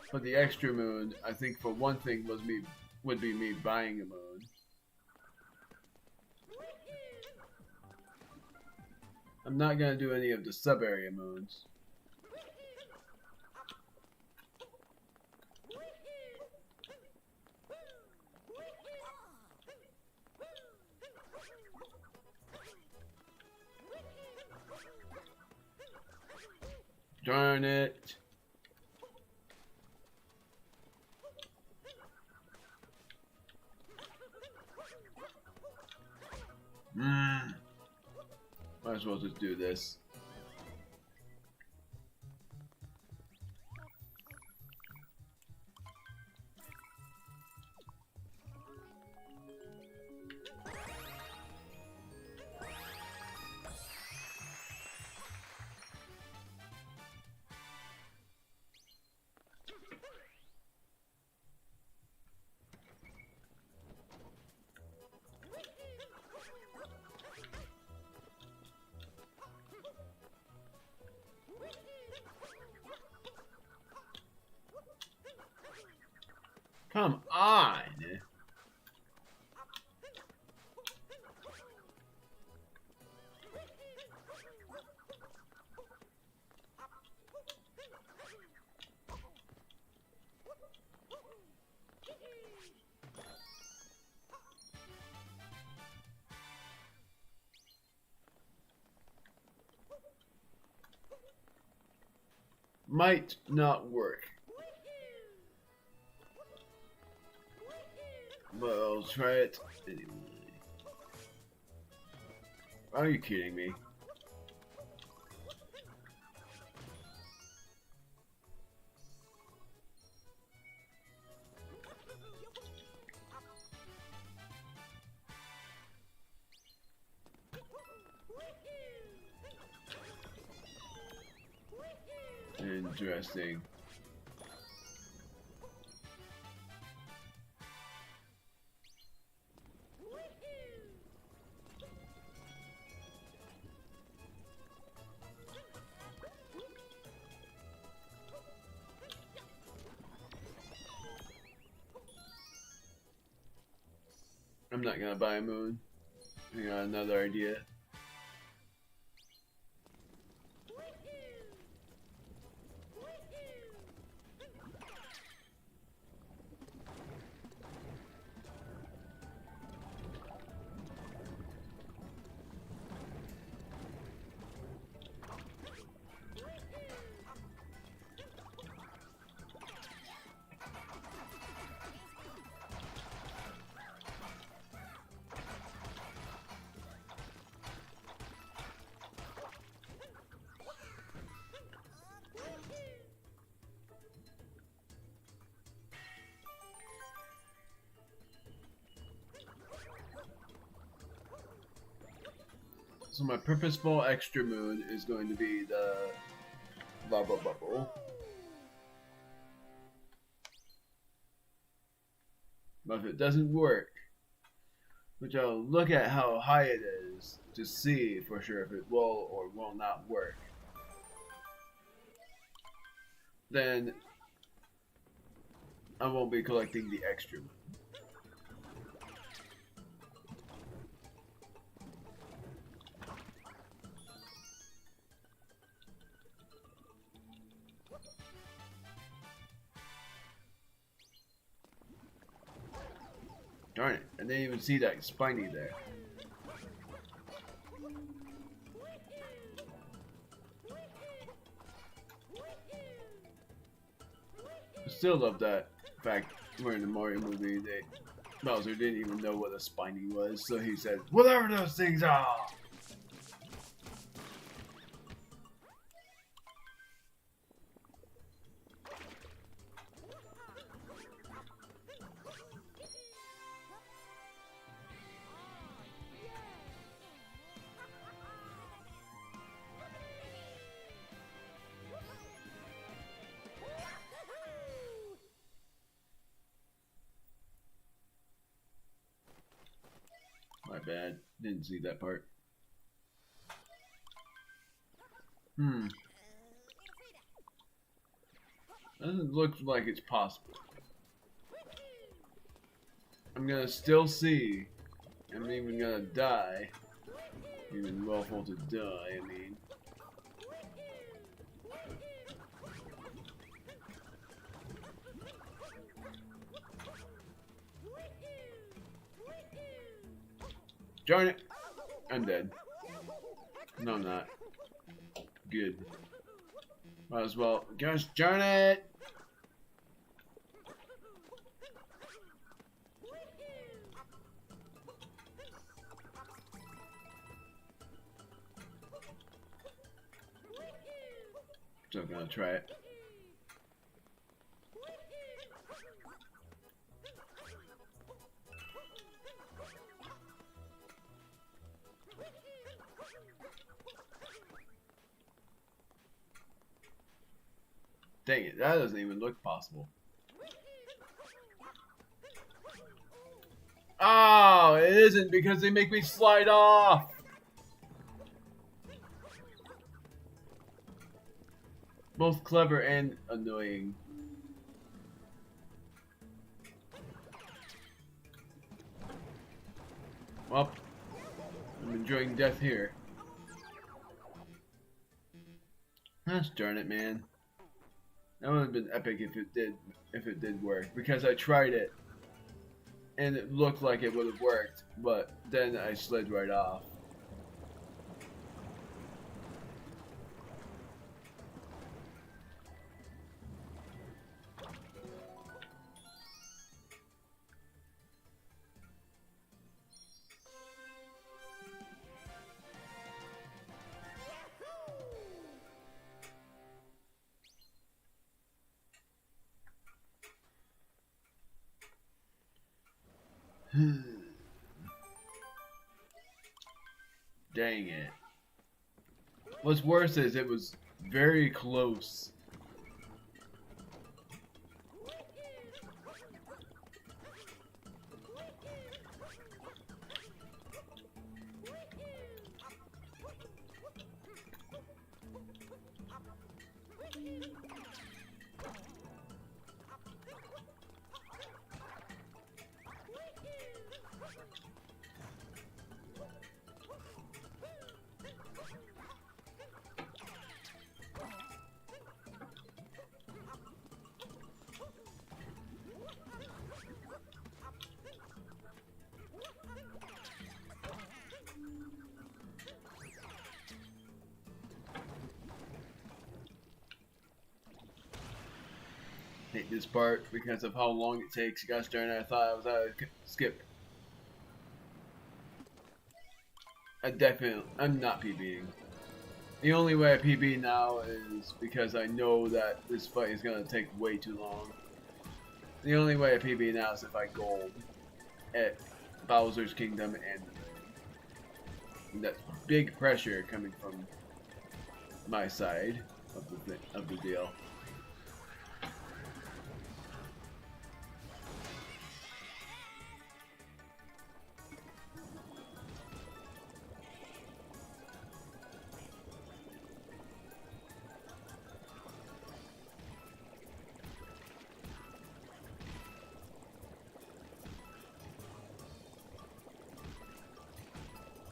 But the extra moon, I think for one thing would be me buying a moon. I'm not gonna do any of the sub-area moons. Darn it. Might as well just do this. Come on! Might not work. But I'll try it anyway. Are you kidding me? Interesting. I'm not gonna buy a moon. I got another idea. So my purposeful extra moon is going to be the lava bubble. But if it doesn't work, which I'll look at how high it is to see for sure if it will or will not work, then I won't be collecting the extra moon. Darn it, I didn't even see that spiny there. I still love that fact where in the Mario movie Bowser didn't even know what a spiny was, so he said, "Whatever those things are!" My bad. Didn't see that part. Doesn't look like it's possible. I'm gonna still see. I'm even gonna die. Even willful to die, I mean. Darn it! I'm dead. No, I'm not. Good. Might as well. Gosh darn it! Still gonna try it. Dang it, that doesn't even look possible. Oh, it isn't because they make me slide off! Both clever and annoying. Well, I'm enjoying death here. Gosh darn it, man. That would have been epic if it did work, because I tried it and it looked like it would have worked, but then I slid right off. Dang it. What's worse is it was very close. Hate this part because of how long it takes. Gosh darn it, I thought I was out of skip. I'm not PBing. The only way I PB now is because I know that this fight is gonna take way too long. The only way I PB now is if I gold at Bowser's Kingdom and That's big pressure coming from my side of the deal.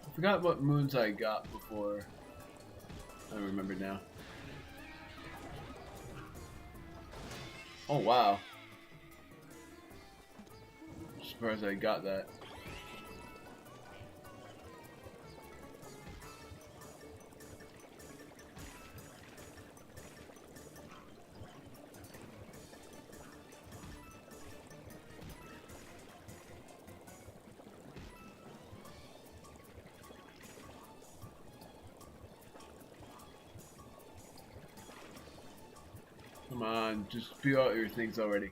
I forgot what moons I got before. I don't remember now. Oh wow. I'm surprised I got that. Come on, just spew out your things already.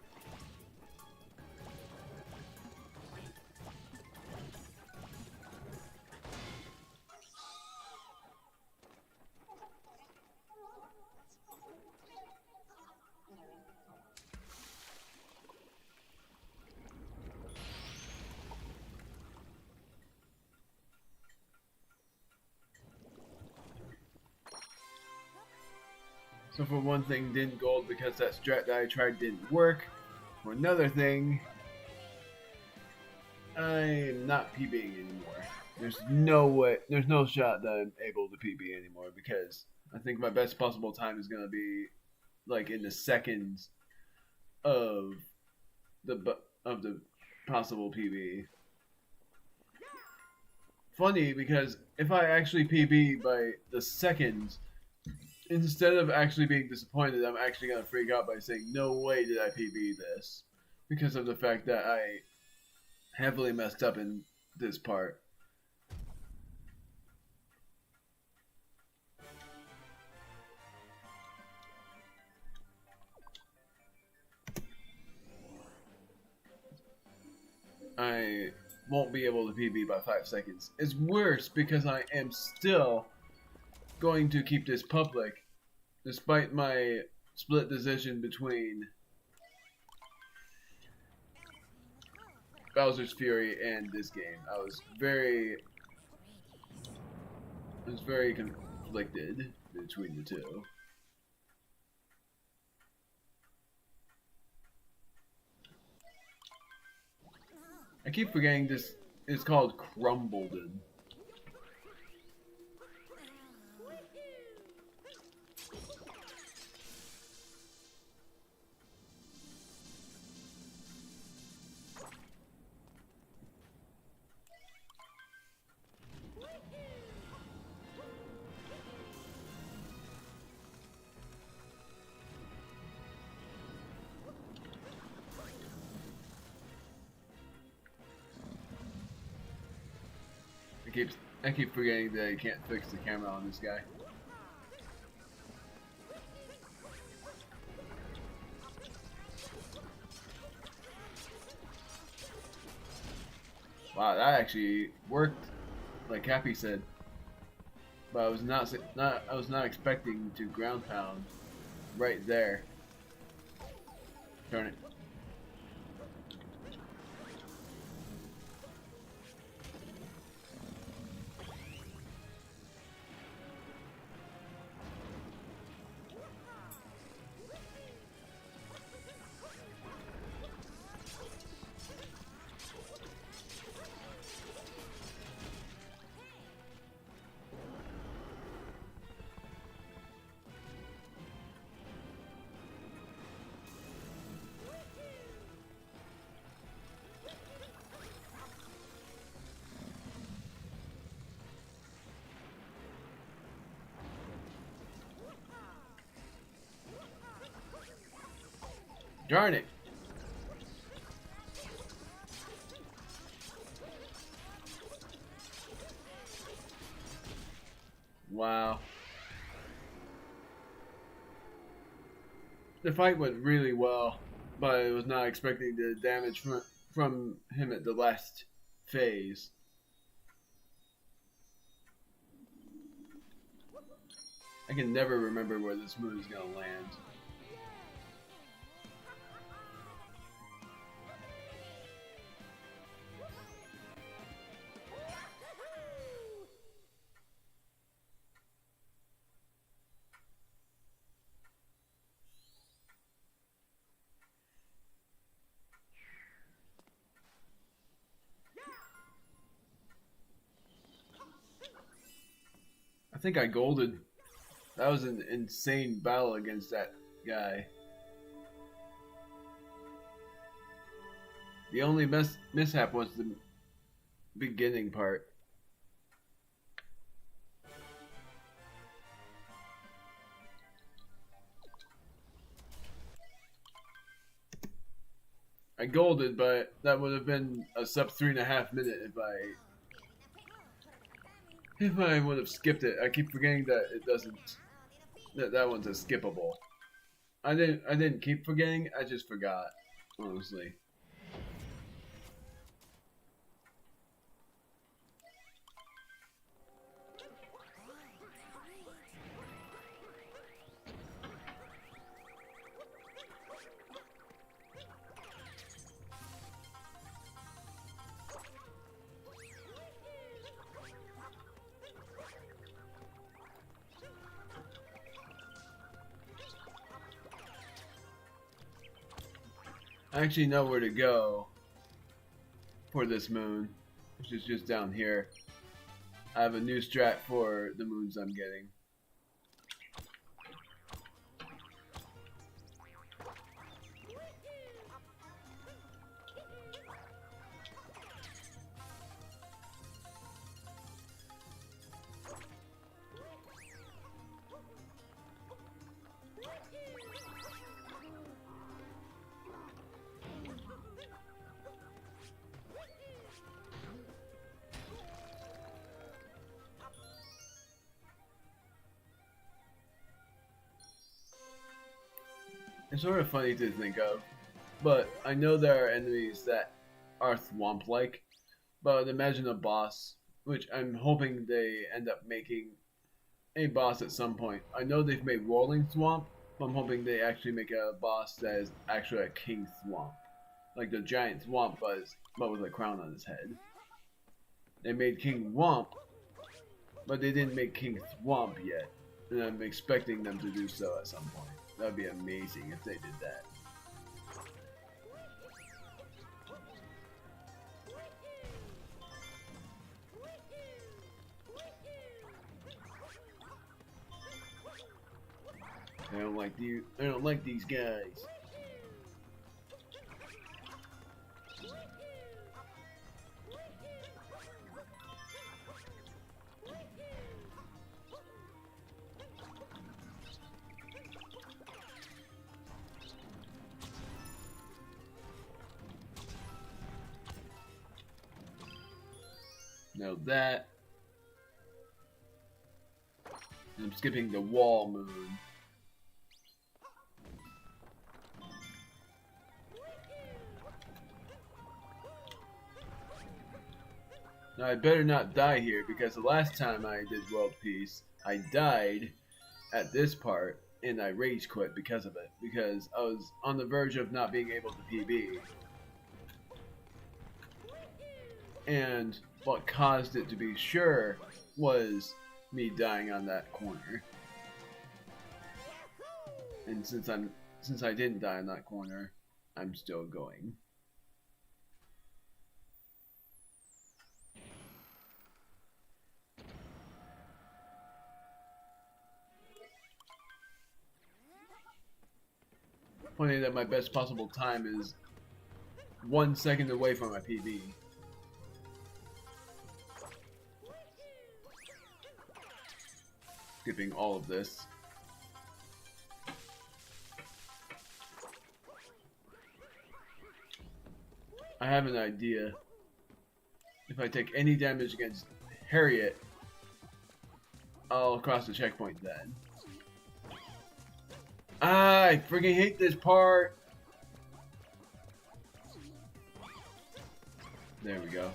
So for one thing, didn't gold because that strat that I tried didn't work. For another thing, I'm not PBing anymore. There's no way, there's no shot that I'm able to PB anymore because I think my best possible time is gonna be like in the seconds of the possible PB. Funny because if I actually PB by the seconds, instead of actually being disappointed, I'm actually gonna freak out by saying, "No way did I PB this," because of the fact that I heavily messed up in this part. I won't be able to PB by 5 seconds. It's worse because I am still going to keep this public, despite my split decision between Bowser's Fury and this game. I was very conflicted between the two. I keep forgetting this is called Crumbledon. I keep forgetting that I can't fix the camera on this guy. Wow, that actually worked, like Happy said. But I was not expecting to ground pound right there. Darn it. Darn it. Wow. The fight went really well, but I was not expecting the damage from him at the last phase. I can never remember where this moon is gonna land. I think I golded. That was an insane battle against that guy. The only mishap was the beginning part. I golded, but that would have been a sub 3.5 minute if I would have skipped it. I keep forgetting that it doesn't. That one's a skippable. I didn't keep forgetting. I just forgot, honestly. I actually know where to go for this moon, which is just down here. I have a new strat for the moons I'm getting. It's sort of funny to think of, but I know there are enemies that are Thwomp-like, but imagine a boss, which I'm hoping they end up making a boss at some point. I know they've made Rolling Thwomp, but I'm hoping they actually make a boss that is actually a King Thwomp. Like the giant Thwomp but with a crown on his head. They made King Womp, but they didn't make King Thwomp yet, and I'm expecting them to do so at some point. That would be amazing if they did that. I don't like these guys. Now that I'm skipping the wall moon. Now I better not die here, because the last time I did World Peace, I died at this part and I rage quit because of it, because I was on the verge of not being able to PB. And what caused it to be sure was me dying on that corner. And since I didn't die on that corner, I'm still going. Funny that my best possible time is 1 second away from my PB. Skipping all of this. I have an idea. If I take any damage against Harriet, I'll cross the checkpoint then. Ah, I freaking hate this part! There we go.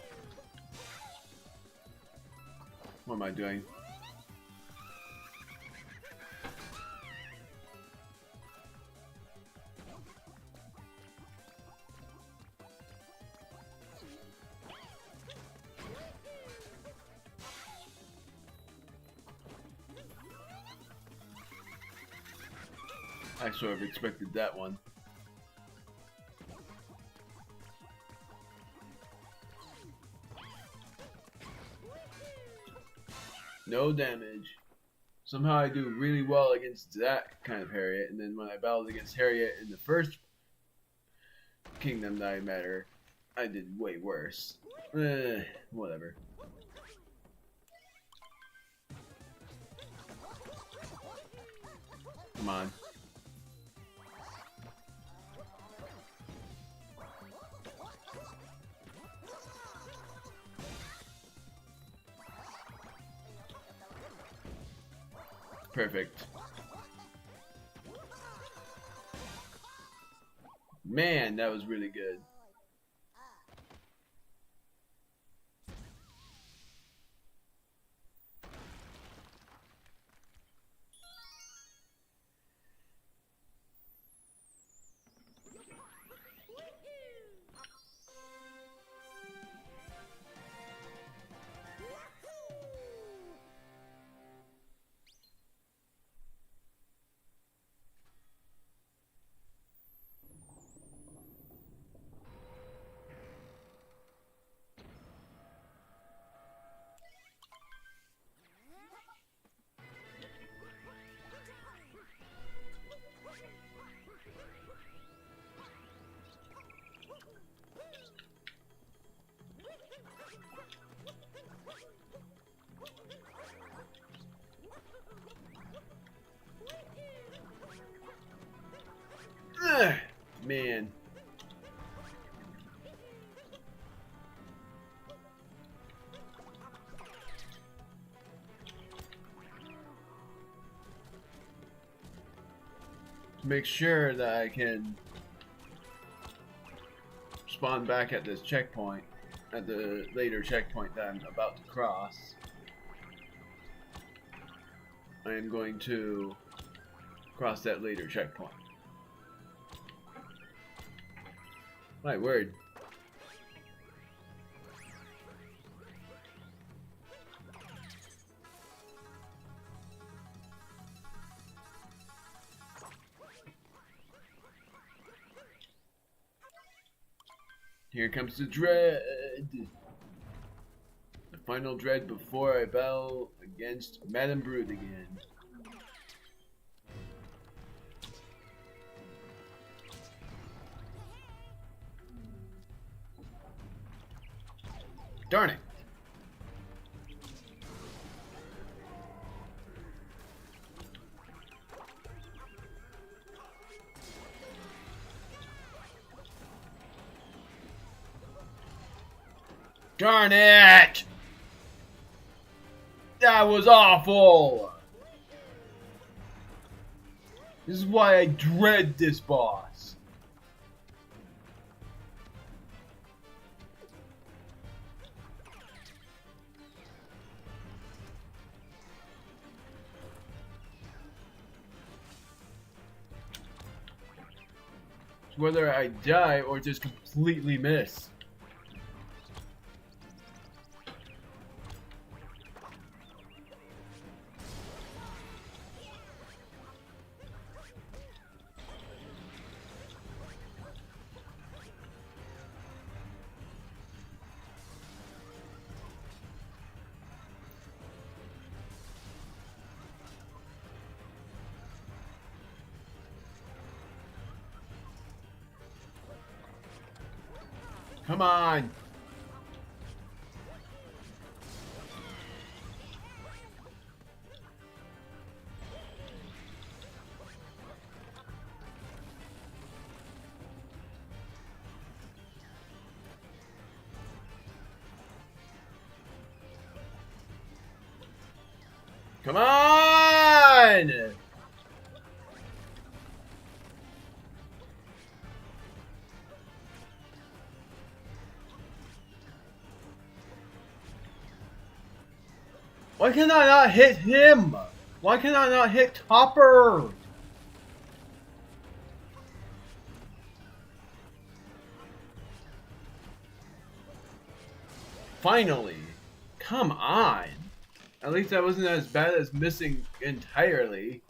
What am I doing? I sort of expected that one. No damage. Somehow I do really well against that kind of Harriet, and then when I battled against Harriet in the first Kingdom that I met her, I did way worse. Whatever. Come on. Perfect. Man, that was really good. Man. To make sure that I can spawn back at this checkpoint, at the later checkpoint that I'm about to cross, I am going to cross that later checkpoint. My word. Here comes the dread. The final dread before I battle against Madame Brood again. Darn it. Darn it! That was awful! This is why I dread this boss. Whether I die or just completely miss. Come on! Come on! Why can I not hit him? Why can I not hit Topper? Finally. Come on. At least that wasn't as bad as missing entirely.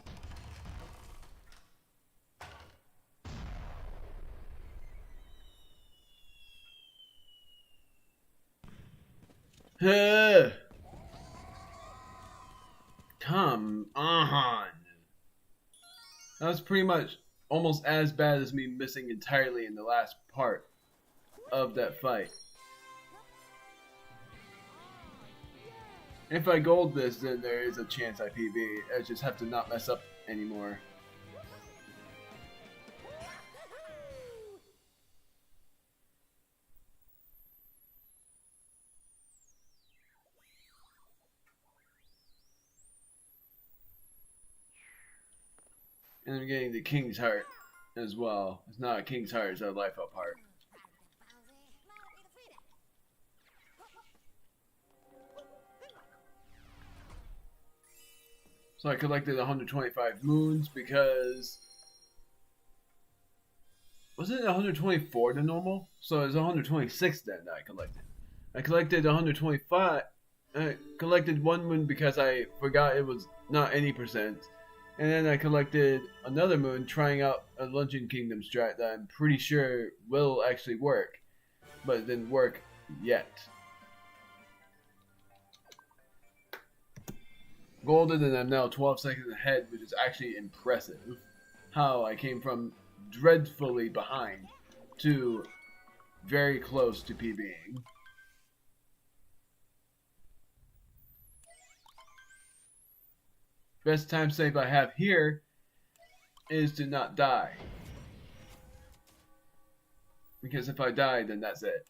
Come on. That was pretty much almost as bad as me missing entirely in the last part of that fight. If I gold this, then there is a chance I PB. I just have to not mess up anymore. And I'm getting the King's Heart as well. It's not a King's Heart, it's a Life Up Heart. So I collected 125 moons because... Wasn't it 124 the normal? So it was 126 then that I collected. I collected 125... I collected one moon because I forgot it was not any percent. And then I collected another moon trying out a Luncheon Kingdom strat that I'm pretty sure will actually work. But it didn't work yet. Golden, and I'm now 12 seconds ahead, which is actually impressive. How I came from dreadfully behind to very close to PBing. Best time save I have here is to not die. Because if I die, then that's it.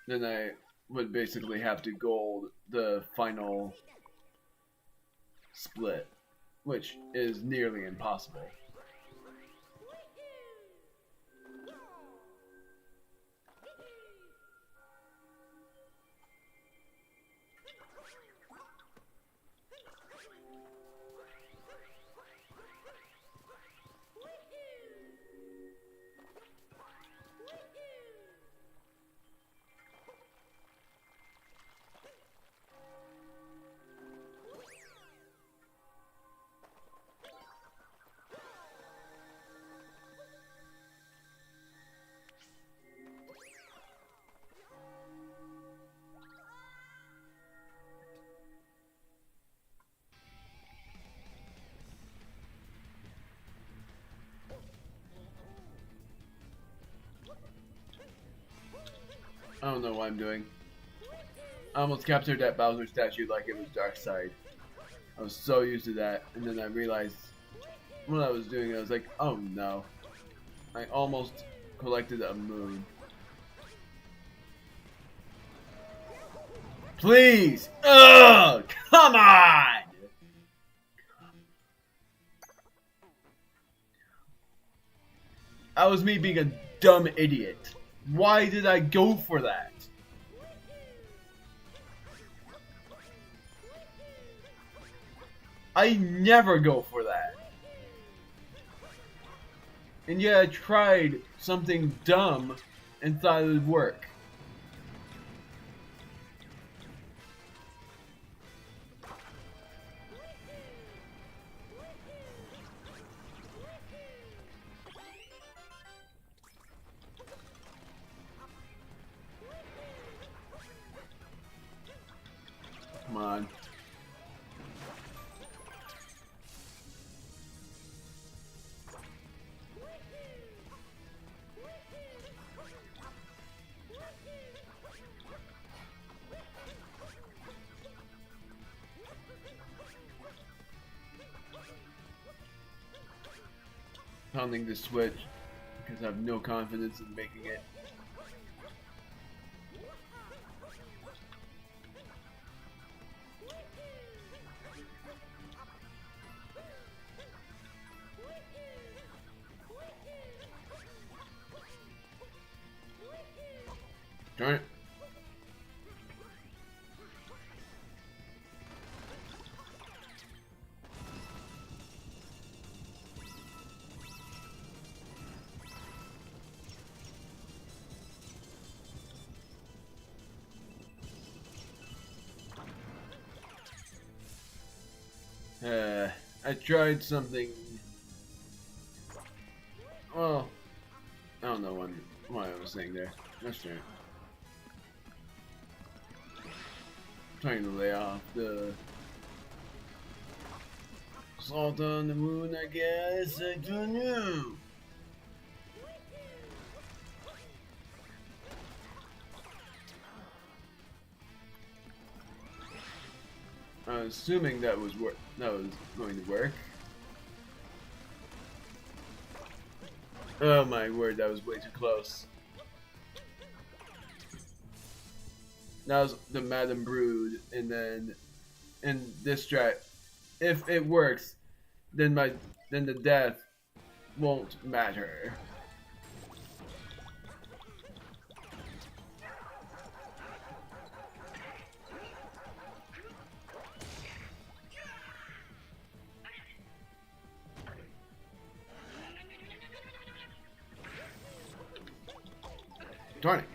Then I would basically have to gold the final split, which is nearly impossible. I don't know what I'm doing. I almost captured that Bowser statue like it was Dark Side. I was so used to that, and then I realized what I was doing. I was like, oh no. I almost collected a moon. Please! Ugh! Come on! That was me being a dumb idiot. Why did I go for that? I never go for that. And yet I tried something dumb and thought it would work. Come on. Pounding the switch because I have no confidence in making it. Darn it. I tried something. Well, I don't know what I was saying there. That's right. trying to lay off the salt on the wound, I guess. I don't know. I'm assuming that was going to work. Oh my word, that was way too close. That was the Madam Brood, and then in this strat, if it works, then the death won't matter. Darn it.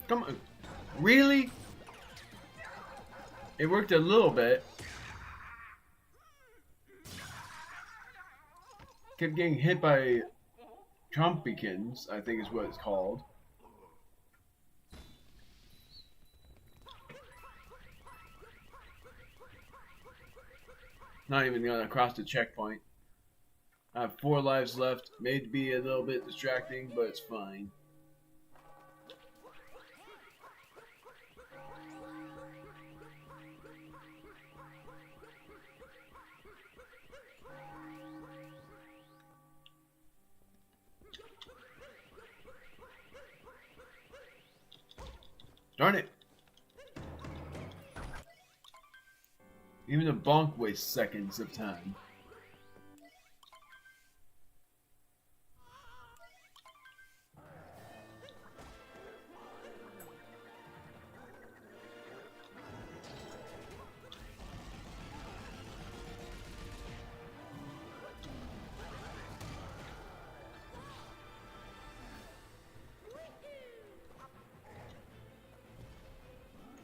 Come on. Really? It worked a little bit. Kept getting hit by Trumpikins, I think is what it's called. Not even gonna cross the checkpoint. I have 4 lives left. May be a little bit distracting, but it's fine. Darn it! Even a bonk wastes seconds of time.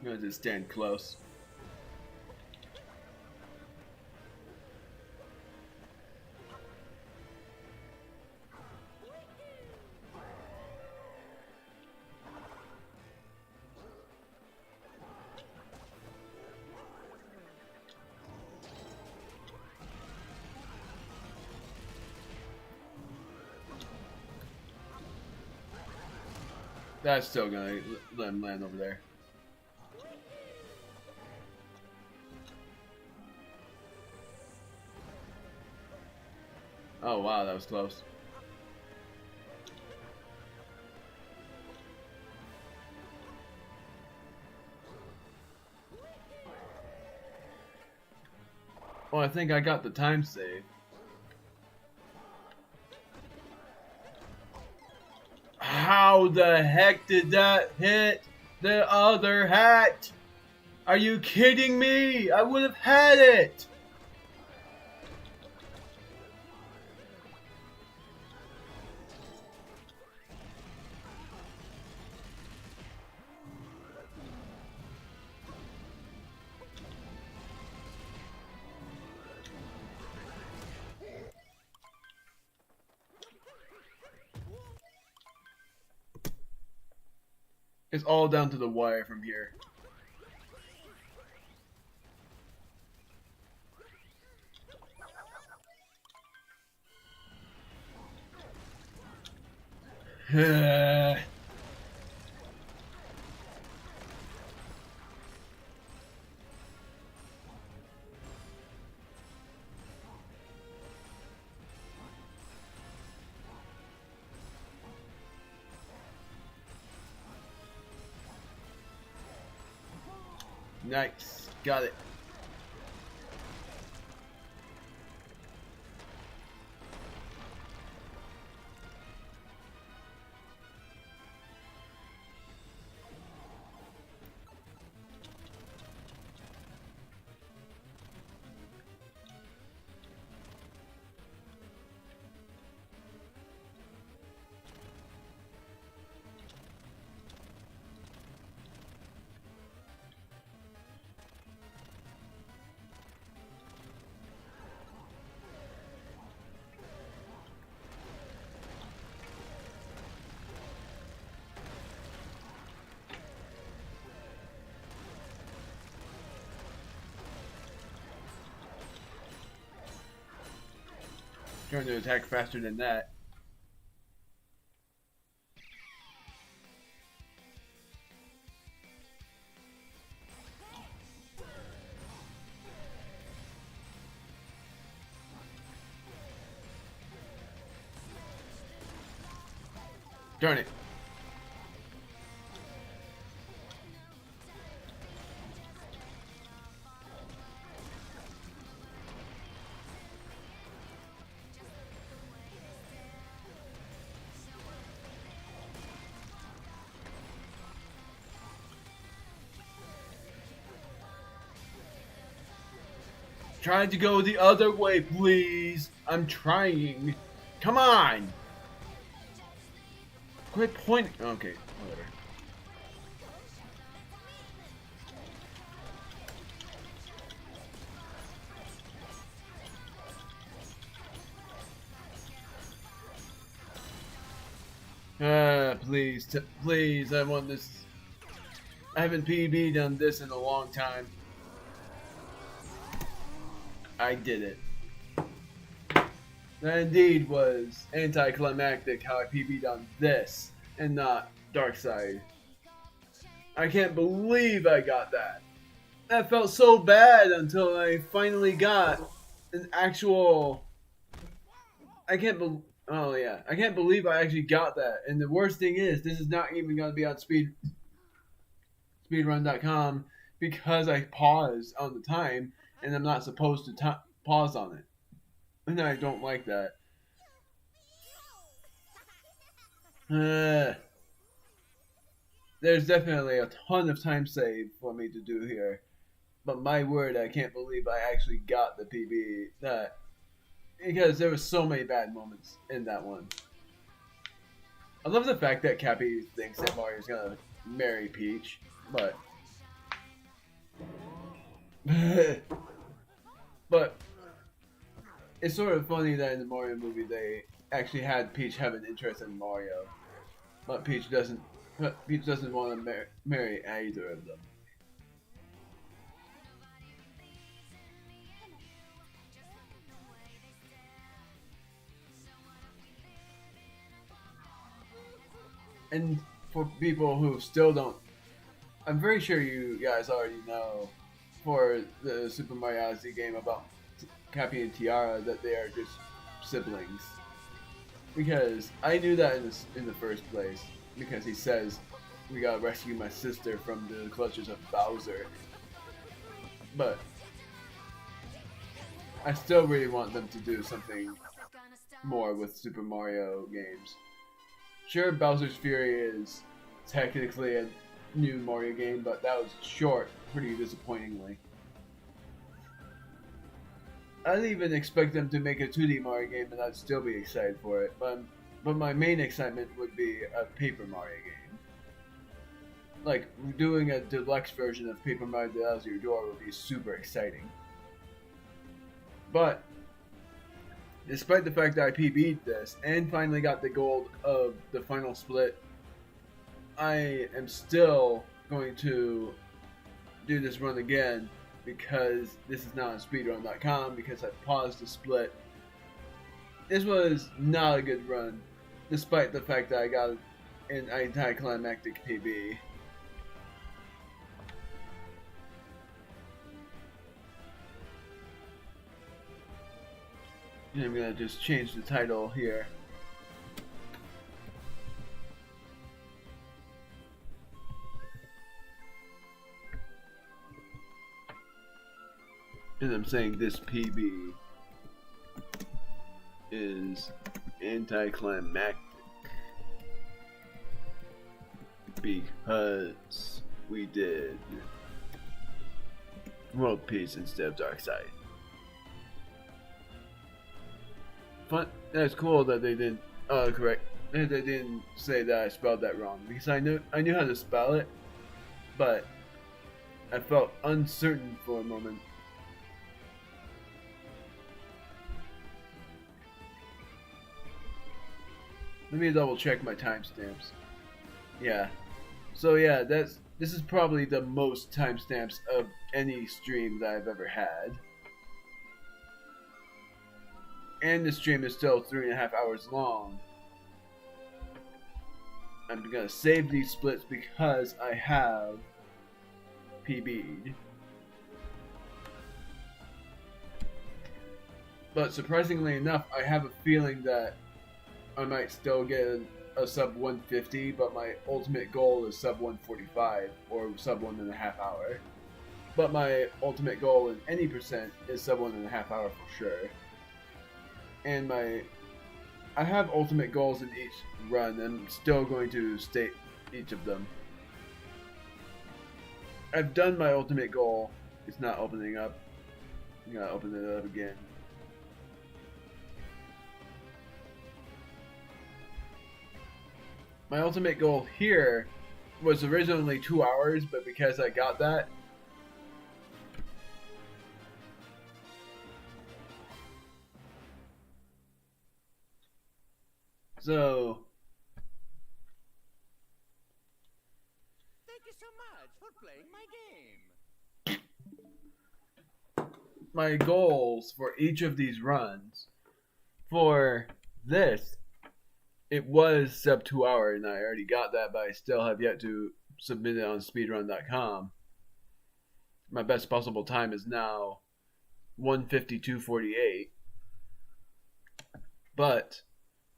I'm gonna just stand close. That's still gonna let him land over there. Oh wow, that was close. Well, I think I got the time save. How the heck did that hit the other hat? Are you kidding me? I would have had it! It's all down to the wire from here. Nice. Got it. Trying to attack faster than that. Darn it. Try to go the other way, please. I'm trying. Come on. Quit pointing. Okay, whatever. Please, please, I want this. I haven't PB'd on this in a long time. I did it. That indeed was anticlimactic how I PB'd on this and not Darkside. I can't believe I got that. That felt so bad until I finally got an actual... I can't believe I actually got that. And the worst thing is, this is not even going to be on speedrun.com because I paused on the time and I'm not supposed to pause on it. And I don't like that. There's definitely a ton of time saved for me to do here. But my word, I can't believe I actually got the PB. Because there were so many bad moments in that one. I love the fact that Cappy thinks that Mario's gonna marry Peach, but... But it's sort of funny that in the Mario movie they actually had Peach have an interest in Mario, but Peach doesn't want to marry either of them. And for people who still don't, I'm very sure you guys already know, for the Super Mario Odyssey game about Cappy and Tiara, that they are just siblings. Because I knew that in the first place, because he says, we gotta rescue my sister from the clutches of Bowser. But I still really want them to do something more with Super Mario games. Sure, Bowser's Fury is technically a new Mario game, but that was short, pretty disappointingly. I'd even expect them to make a 2D Mario game and I'd still be excited for it, but my main excitement would be a Paper Mario game. Like, doing a deluxe version of Paper Mario The Bowser Door would be super exciting. But despite the fact that I PB'd this and finally got the gold of the final split, I am still going to do this run again because this is not on speedrun.com because I paused the split. This was not a good run, despite the fact that I got an anticlimactic PB. And I'm gonna just change the title here. And I'm saying this PB is anticlimactic because we did World Peace instead of Darkside. Fun. That's cool that they didn't. Correct. They didn't say that I spelled that wrong because I knew how to spell it, but I felt uncertain for a moment. Let me double check my timestamps. Yeah. So yeah, this is probably the most timestamps of any stream that I've ever had. and the stream is still 3.5 hours long, I'm gonna save these splits because I have PB'd. But surprisingly enough, I have a feeling that I might still get a sub 150, but my ultimate goal is sub 145 or sub 1.5 hour. But my ultimate goal in any percent is sub 1.5 hour for sure. And I have ultimate goals in each run, and I'm still going to state each of them. I've done my ultimate goal. It's not opening up. I'm gonna open it up again. My ultimate goal here was originally 2 hours, but because I got that, so thank you so much for playing my game. my goals for each of these runs, for this, it was sub 2 hour, and I already got that, but I still have yet to submit it on speedrun.com. My best possible time is now 1:52:48. But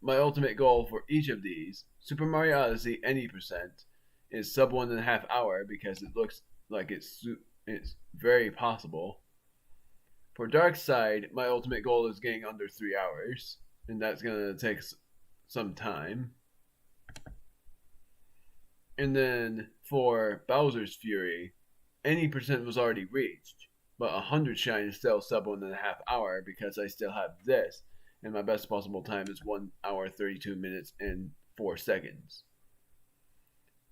my ultimate goal for each of these, Super Mario Odyssey any percent, is sub 1.5 hour because it looks like it's very possible. For Dark Side, my ultimate goal is getting under 3 hours, and that's gonna take some time. And then for Bowser's Fury, any percent was already reached, but 100 shine is still sub 1.5 hour because I still have this, and my best possible time is 1 hour 32 minutes and 4 seconds.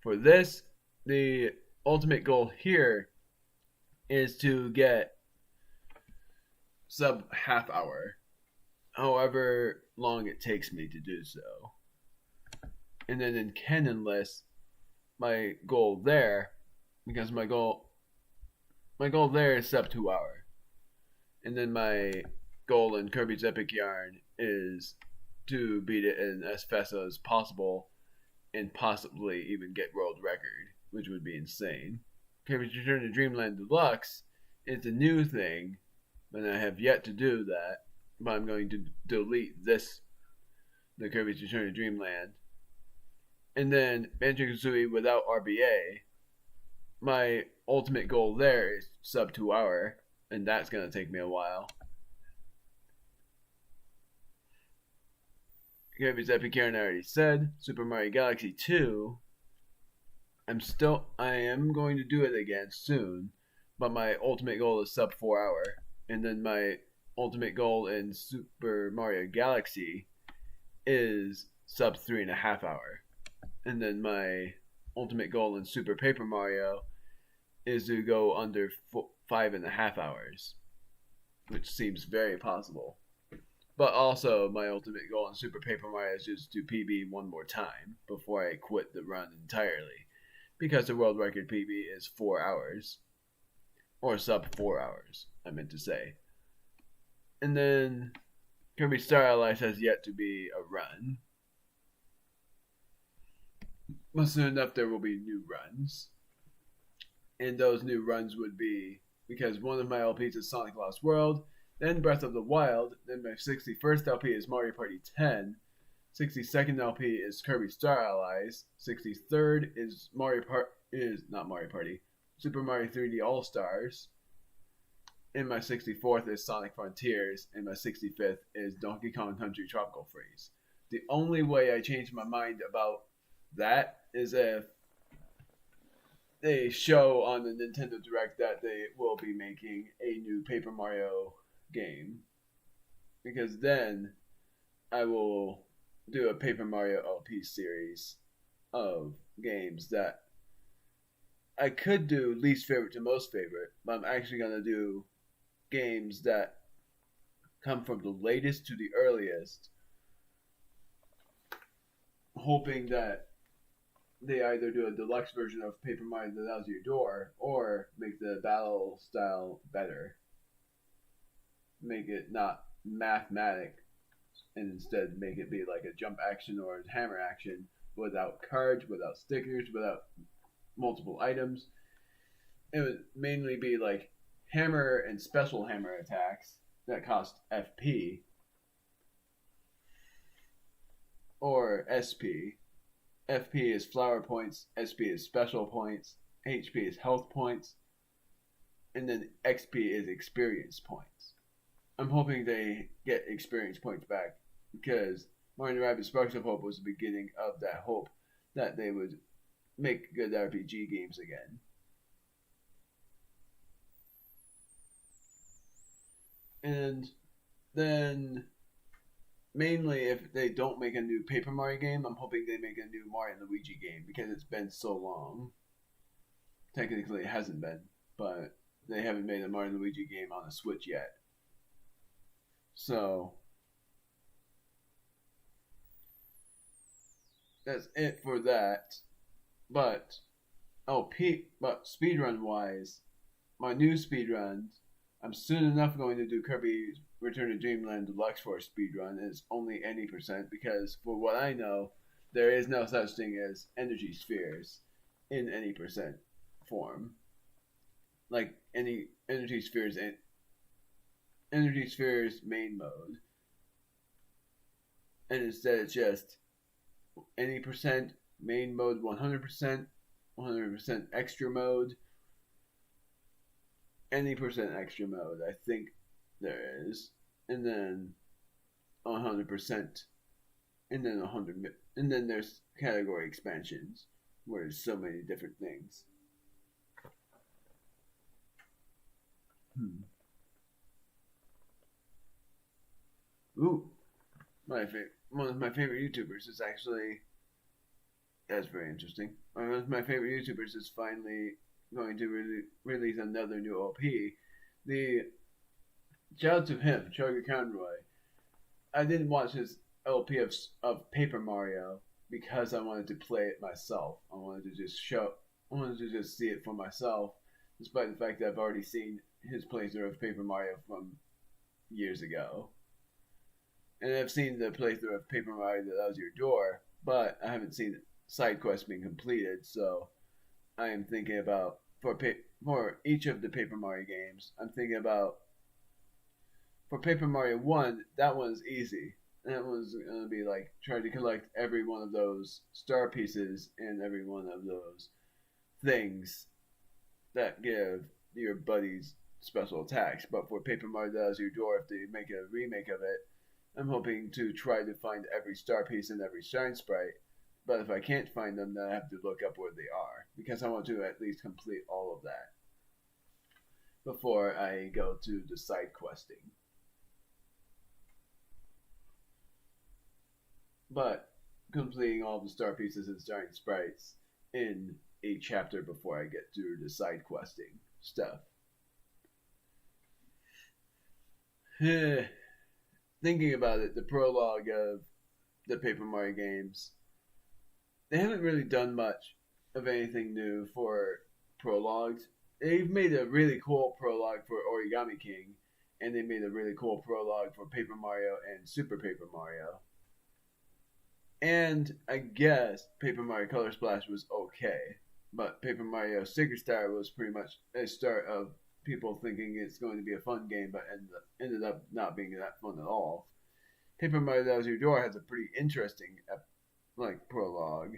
For this, the ultimate goal here is to get sub half hour, however long it takes me to do so. And then in Canonless, my goal there, because my goal there is sub 2 hour. And then my goal in Kirby's Epic Yarn is to beat it in as fast as possible and possibly even get world record, which would be insane. Kirby's Return to Dreamland Deluxe is a new thing, and I have yet to do that, but I'm going to delete the Kirby's Return to Dreamland. And then Banjo-Kazooie without RBA, my ultimate goal there is sub 2 hour, and that's going to take me a while. Kirby's Epic Yarn I already said. Super Mario Galaxy 2, I am going to do it again soon, but my ultimate goal is sub 4 hour. And then my ultimate goal in Super Mario Galaxy is sub 3.5 hour. And then my ultimate goal in Super Paper Mario is to go under 5.5 hours, which seems very possible. But also, my ultimate goal in Super Paper Mario is just to PB one more time before I quit the run entirely, because the world record PB is 4 hours, or sub 4 hours, I meant to say. And then Kirby Star Allies has yet to be a run. But soon enough there will be new runs. And those new runs would be, because one of my LPs is Sonic Lost World, then Breath of the Wild, then my 61st LP is Mario Party 10, 62nd LP is Kirby Star Allies, 63rd is Super Mario 3D All-Stars, and my 64th is Sonic Frontiers, and my 65th is Donkey Kong Country Tropical Freeze. The only way I change my mind about that is if they show on the Nintendo Direct that they will be making a new Paper Mario game, because then I will do a Paper Mario LP series of games that I could do least favorite to most favorite, but I'm actually going to do games that come from the latest to the earliest, hoping that they either do a deluxe version of Paper Mario that allows your door, or make the battle style better. Make it not mathematic, and instead make it be like a jump action or a hammer action without cards, without stickers, without multiple items. It would mainly be like hammer and special hammer attacks that cost FP or SP. FP is flower points, SP is special points, HP is health points, and then XP is experience points. I'm hoping they get experience points back because Mario & Rabbids Sparks of Hope was the beginning of that hope that they would make good RPG games again. And then mainly if they don't make a new Paper Mario game, I'm hoping they make a new Mario and Luigi game because it's been so long. Technically it hasn't been, but they haven't made a Mario and Luigi game on the Switch yet. So that's it for that. But speedrun wise, my new speedruns, I'm soon enough going to do Kirby's Return to Dreamland Deluxe for a speedrun. It's only any percent because for what I know, there is no such thing as energy spheres in any percent form. Like any energy spheres in Energy Sphere's main mode. And instead it's just any percent, main mode 100%, 100% extra mode, any percent extra mode, I think there is, and then 100%, and then 100, and then there's category expansions where there's so many different things. Ooh, one of my favorite YouTubers is actually. That's very interesting. One of my favorite YouTubers is finally going to release another new OP. The shout out to him, Charlie Conroy. I didn't watch his LP of Paper Mario because I wanted to play it myself. I wanted to just see it for myself, despite the fact that I've already seen his playthrough of Paper Mario from years ago. And I've seen the playthrough of Paper Mario That Was Your Door, but I haven't seen side quests being completed, so I am thinking about, for each of the Paper Mario games, I'm thinking about, for Paper Mario 1, that one's easy. That one's going to be like, trying to collect every one of those star pieces and every one of those things that give your buddies special attacks. But for Paper Mario That Was Your Door, if they make a remake of it, I'm hoping to try to find every star piece and every shine sprite. But if I can't find them, then I have to look up where they are, because I want to at least complete all of that before I go to the side questing. But completing all the star pieces and starring sprites in a chapter before I get to the side questing stuff. Thinking about it, the prologue of the Paper Mario games, they haven't really done much of anything new for prologues. They've made a really cool prologue for Origami King, and they made a really cool prologue for Paper Mario and Super Paper Mario. And I guess Paper Mario Color Splash was okay, but Paper Mario Sticker Star was pretty much a start of people thinking it's going to be a fun game, but ended up not being that fun at all. Paper Mario That Was Your Door has a pretty interesting prologue.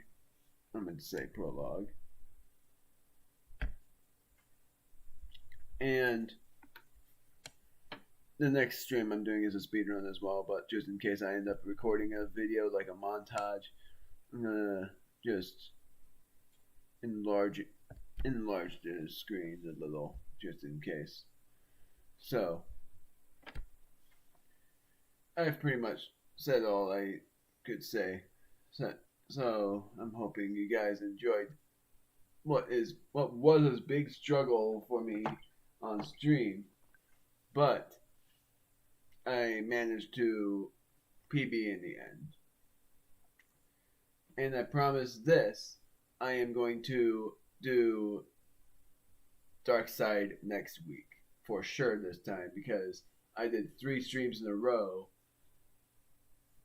I meant to say prologue. And the next stream I'm doing is a speedrun as well, but just in case I end up recording a video like a montage, I'm gonna just enlarge the screen a little, just in case. So I've pretty much said all I could say. So I'm hoping you guys enjoyed what was a big struggle for me on stream, but I managed to PB in the end. And I promise this, I am going to do Dark Side next week for sure this time, because I did 3 streams in a row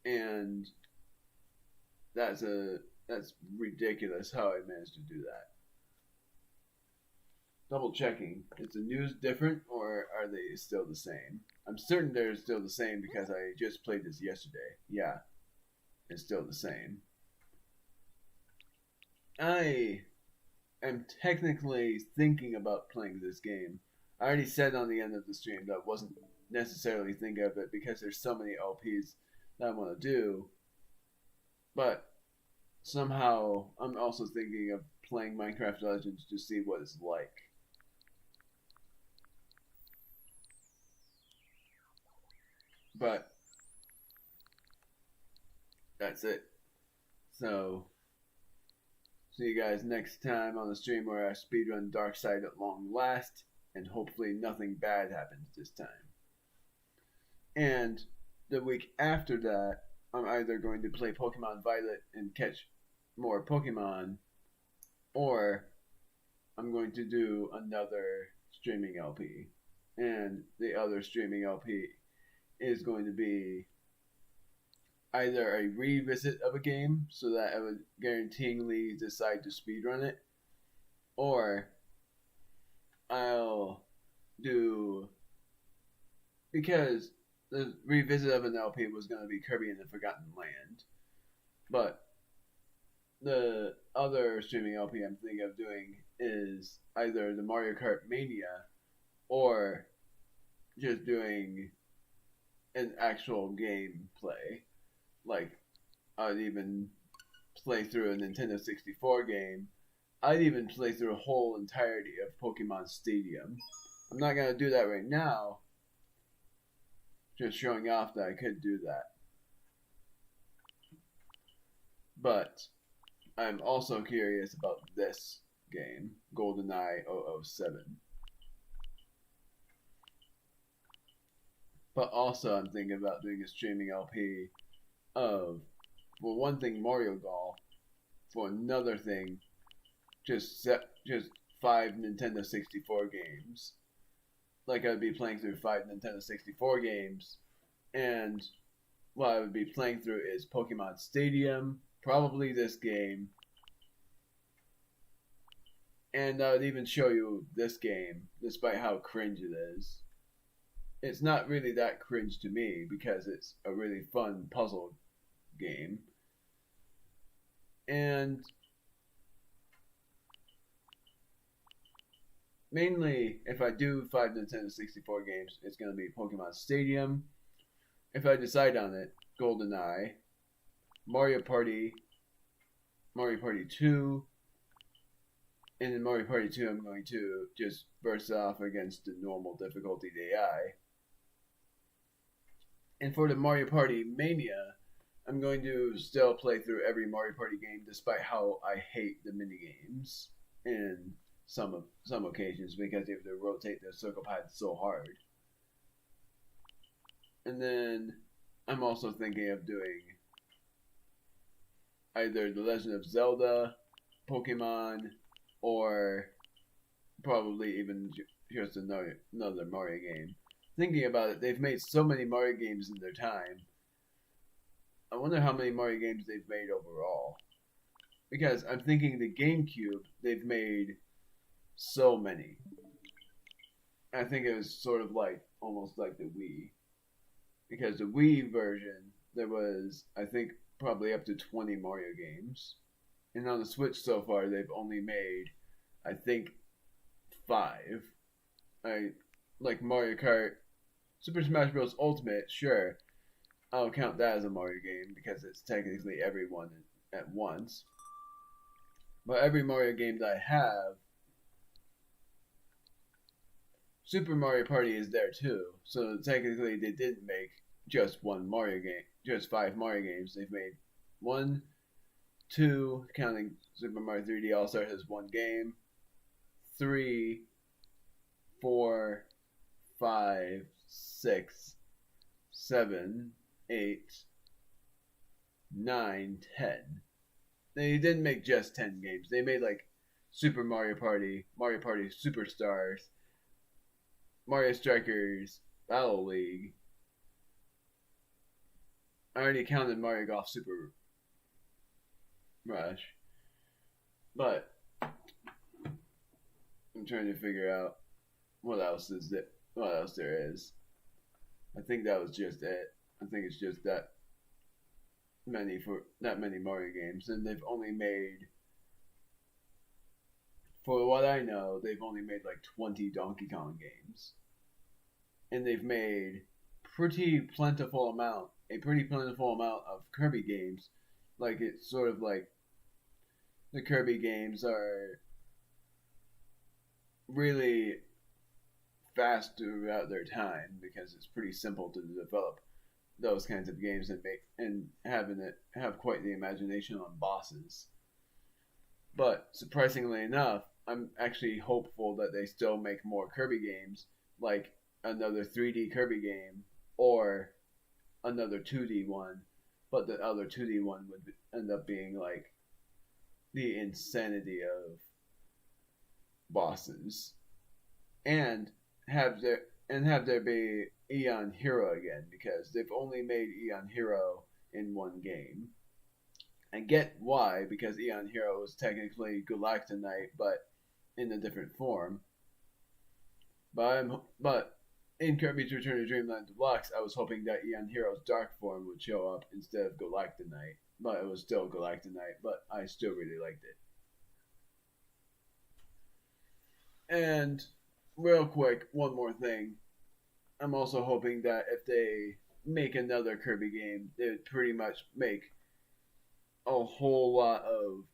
And that's ridiculous how I managed to do that. Double checking. Is the news different or are they still the same? I'm certain they're still the same because I just played this yesterday. Yeah, it's still the same. I am technically thinking about playing this game. I already said on the end of the stream that I wasn't necessarily thinking of it because there's so many LPs that I want to do. But somehow I'm also thinking of playing Minecraft Legends to see what it's like. But that's it. So see you guys next time on the stream where I speedrun Dark Side at long last, and hopefully nothing bad happens this time. And the week after that, I'm either going to play Pokemon Violet and catch more Pokemon, or I'm going to do another streaming LP. And the other streaming LP is going to be either a revisit of a game so that I would guaranteeingly decide to speedrun it, or I'll do, because the revisit of an LP was going to be Kirby and the Forgotten Land, but the other streaming LP I'm thinking of doing is either the Mario Kart Mania or just doing an actual gameplay. Like, I'd even play through a Nintendo 64 game. I'd even play through a whole entirety of Pokemon Stadium. I'm not going to do that right now. Just showing off that I could do that. But I'm also curious about this game, GoldenEye 007. But also I'm thinking about doing a streaming LP of, for one thing, Mario Golf. For another thing, just 5 Nintendo 64 games. Like, I'd be playing through 5 Nintendo 64 games, and what I would be playing through is Pokemon Stadium, probably this game, and I would even show you this game, despite how cringe it is. It's not really that cringe to me, because it's a really fun puzzle game. And mainly, if I do 5 Nintendo 64 games, it's going to be Pokemon Stadium. If I decide on it, GoldenEye, Mario Party 2, and in Mario Party 2 I'm going to just burst off against the normal difficulty AI. And for the Mario Party Mania, I'm going to still play through every Mario Party game despite how I hate the minigames in some occasions because they have to rotate the circle pad so hard. And then I'm also thinking of doing either The Legend of Zelda, Pokemon, or probably even just another Mario game. Thinking about it, they've made so many Mario games in their time. I wonder how many Mario games they've made overall. Because I'm thinking the GameCube, they've made so many. I think it was sort of like, almost like the Wii. Because the Wii version, there was, I think, probably up to 20 Mario games. And on the Switch so far, they've only made, I think, 5. Like Mario Kart, Super Smash Bros. Ultimate, sure. I'll count that as a Mario game because it's technically everyone at once. But every Mario game that I have, Super Mario Party is there too. So technically they didn't make just one Mario game, just 5 Mario games. They've made 1, 2, counting Super Mario 3D All-Stars as one game, 3, 4, 5, 6, 7, 8, 9, 10. They didn't make just 10 games. They made like Super Mario Party, Mario Party Superstars, Mario Strikers, Battle League, I already counted Mario Golf Super Rush, but I'm trying to figure out what else there is. I think that was just it. I think it's just that many Mario games, and they've only made, for what I know, they've only made like 20 Donkey Kong games, and they've made a pretty plentiful amount of Kirby games. Like it's sort of like the Kirby games are really fast throughout their time because it's pretty simple to develop those kinds of games and have quite the imagination on bosses. But surprisingly enough, I'm actually hopeful that they still make more Kirby games, like another 3D Kirby game or another 2D one. But the other 2D one would end up being like the insanity of bosses, and have there be Eon Hero again, because they've only made Eon Hero in one game. I get why, because Eon Hero was technically Galactonite, but in a different form. But in Kirby's Return to Dreamland Deluxe, I was hoping that Eon Hero's dark form would show up instead of Galactonite. But it was still Galactonite, but I still really liked it. And real quick, one more thing. I'm also hoping that if they make another Kirby game, they would pretty much make a whole lot of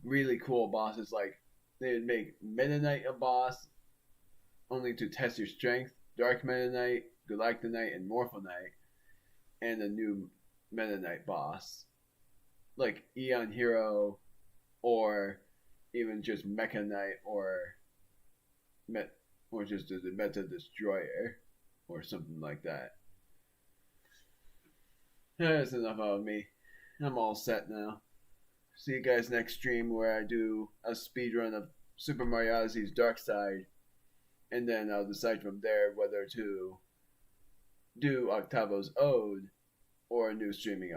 really cool bosses. Like, they would make Meta Knight a boss, only to test your strength, Dark Meta Knight, Galactonite, and Morpho Knight, and a new Meta Knight boss. Like Eon Hero, or even just Mecha Knight, or just the Meta Destroyer, or something like that. That's enough out of me. I'm all set now. See you guys next stream, where I do a speedrun of Super Mario Odyssey's Dark Side, and then I'll decide from there whether to do Octavo's Ode or a new streaming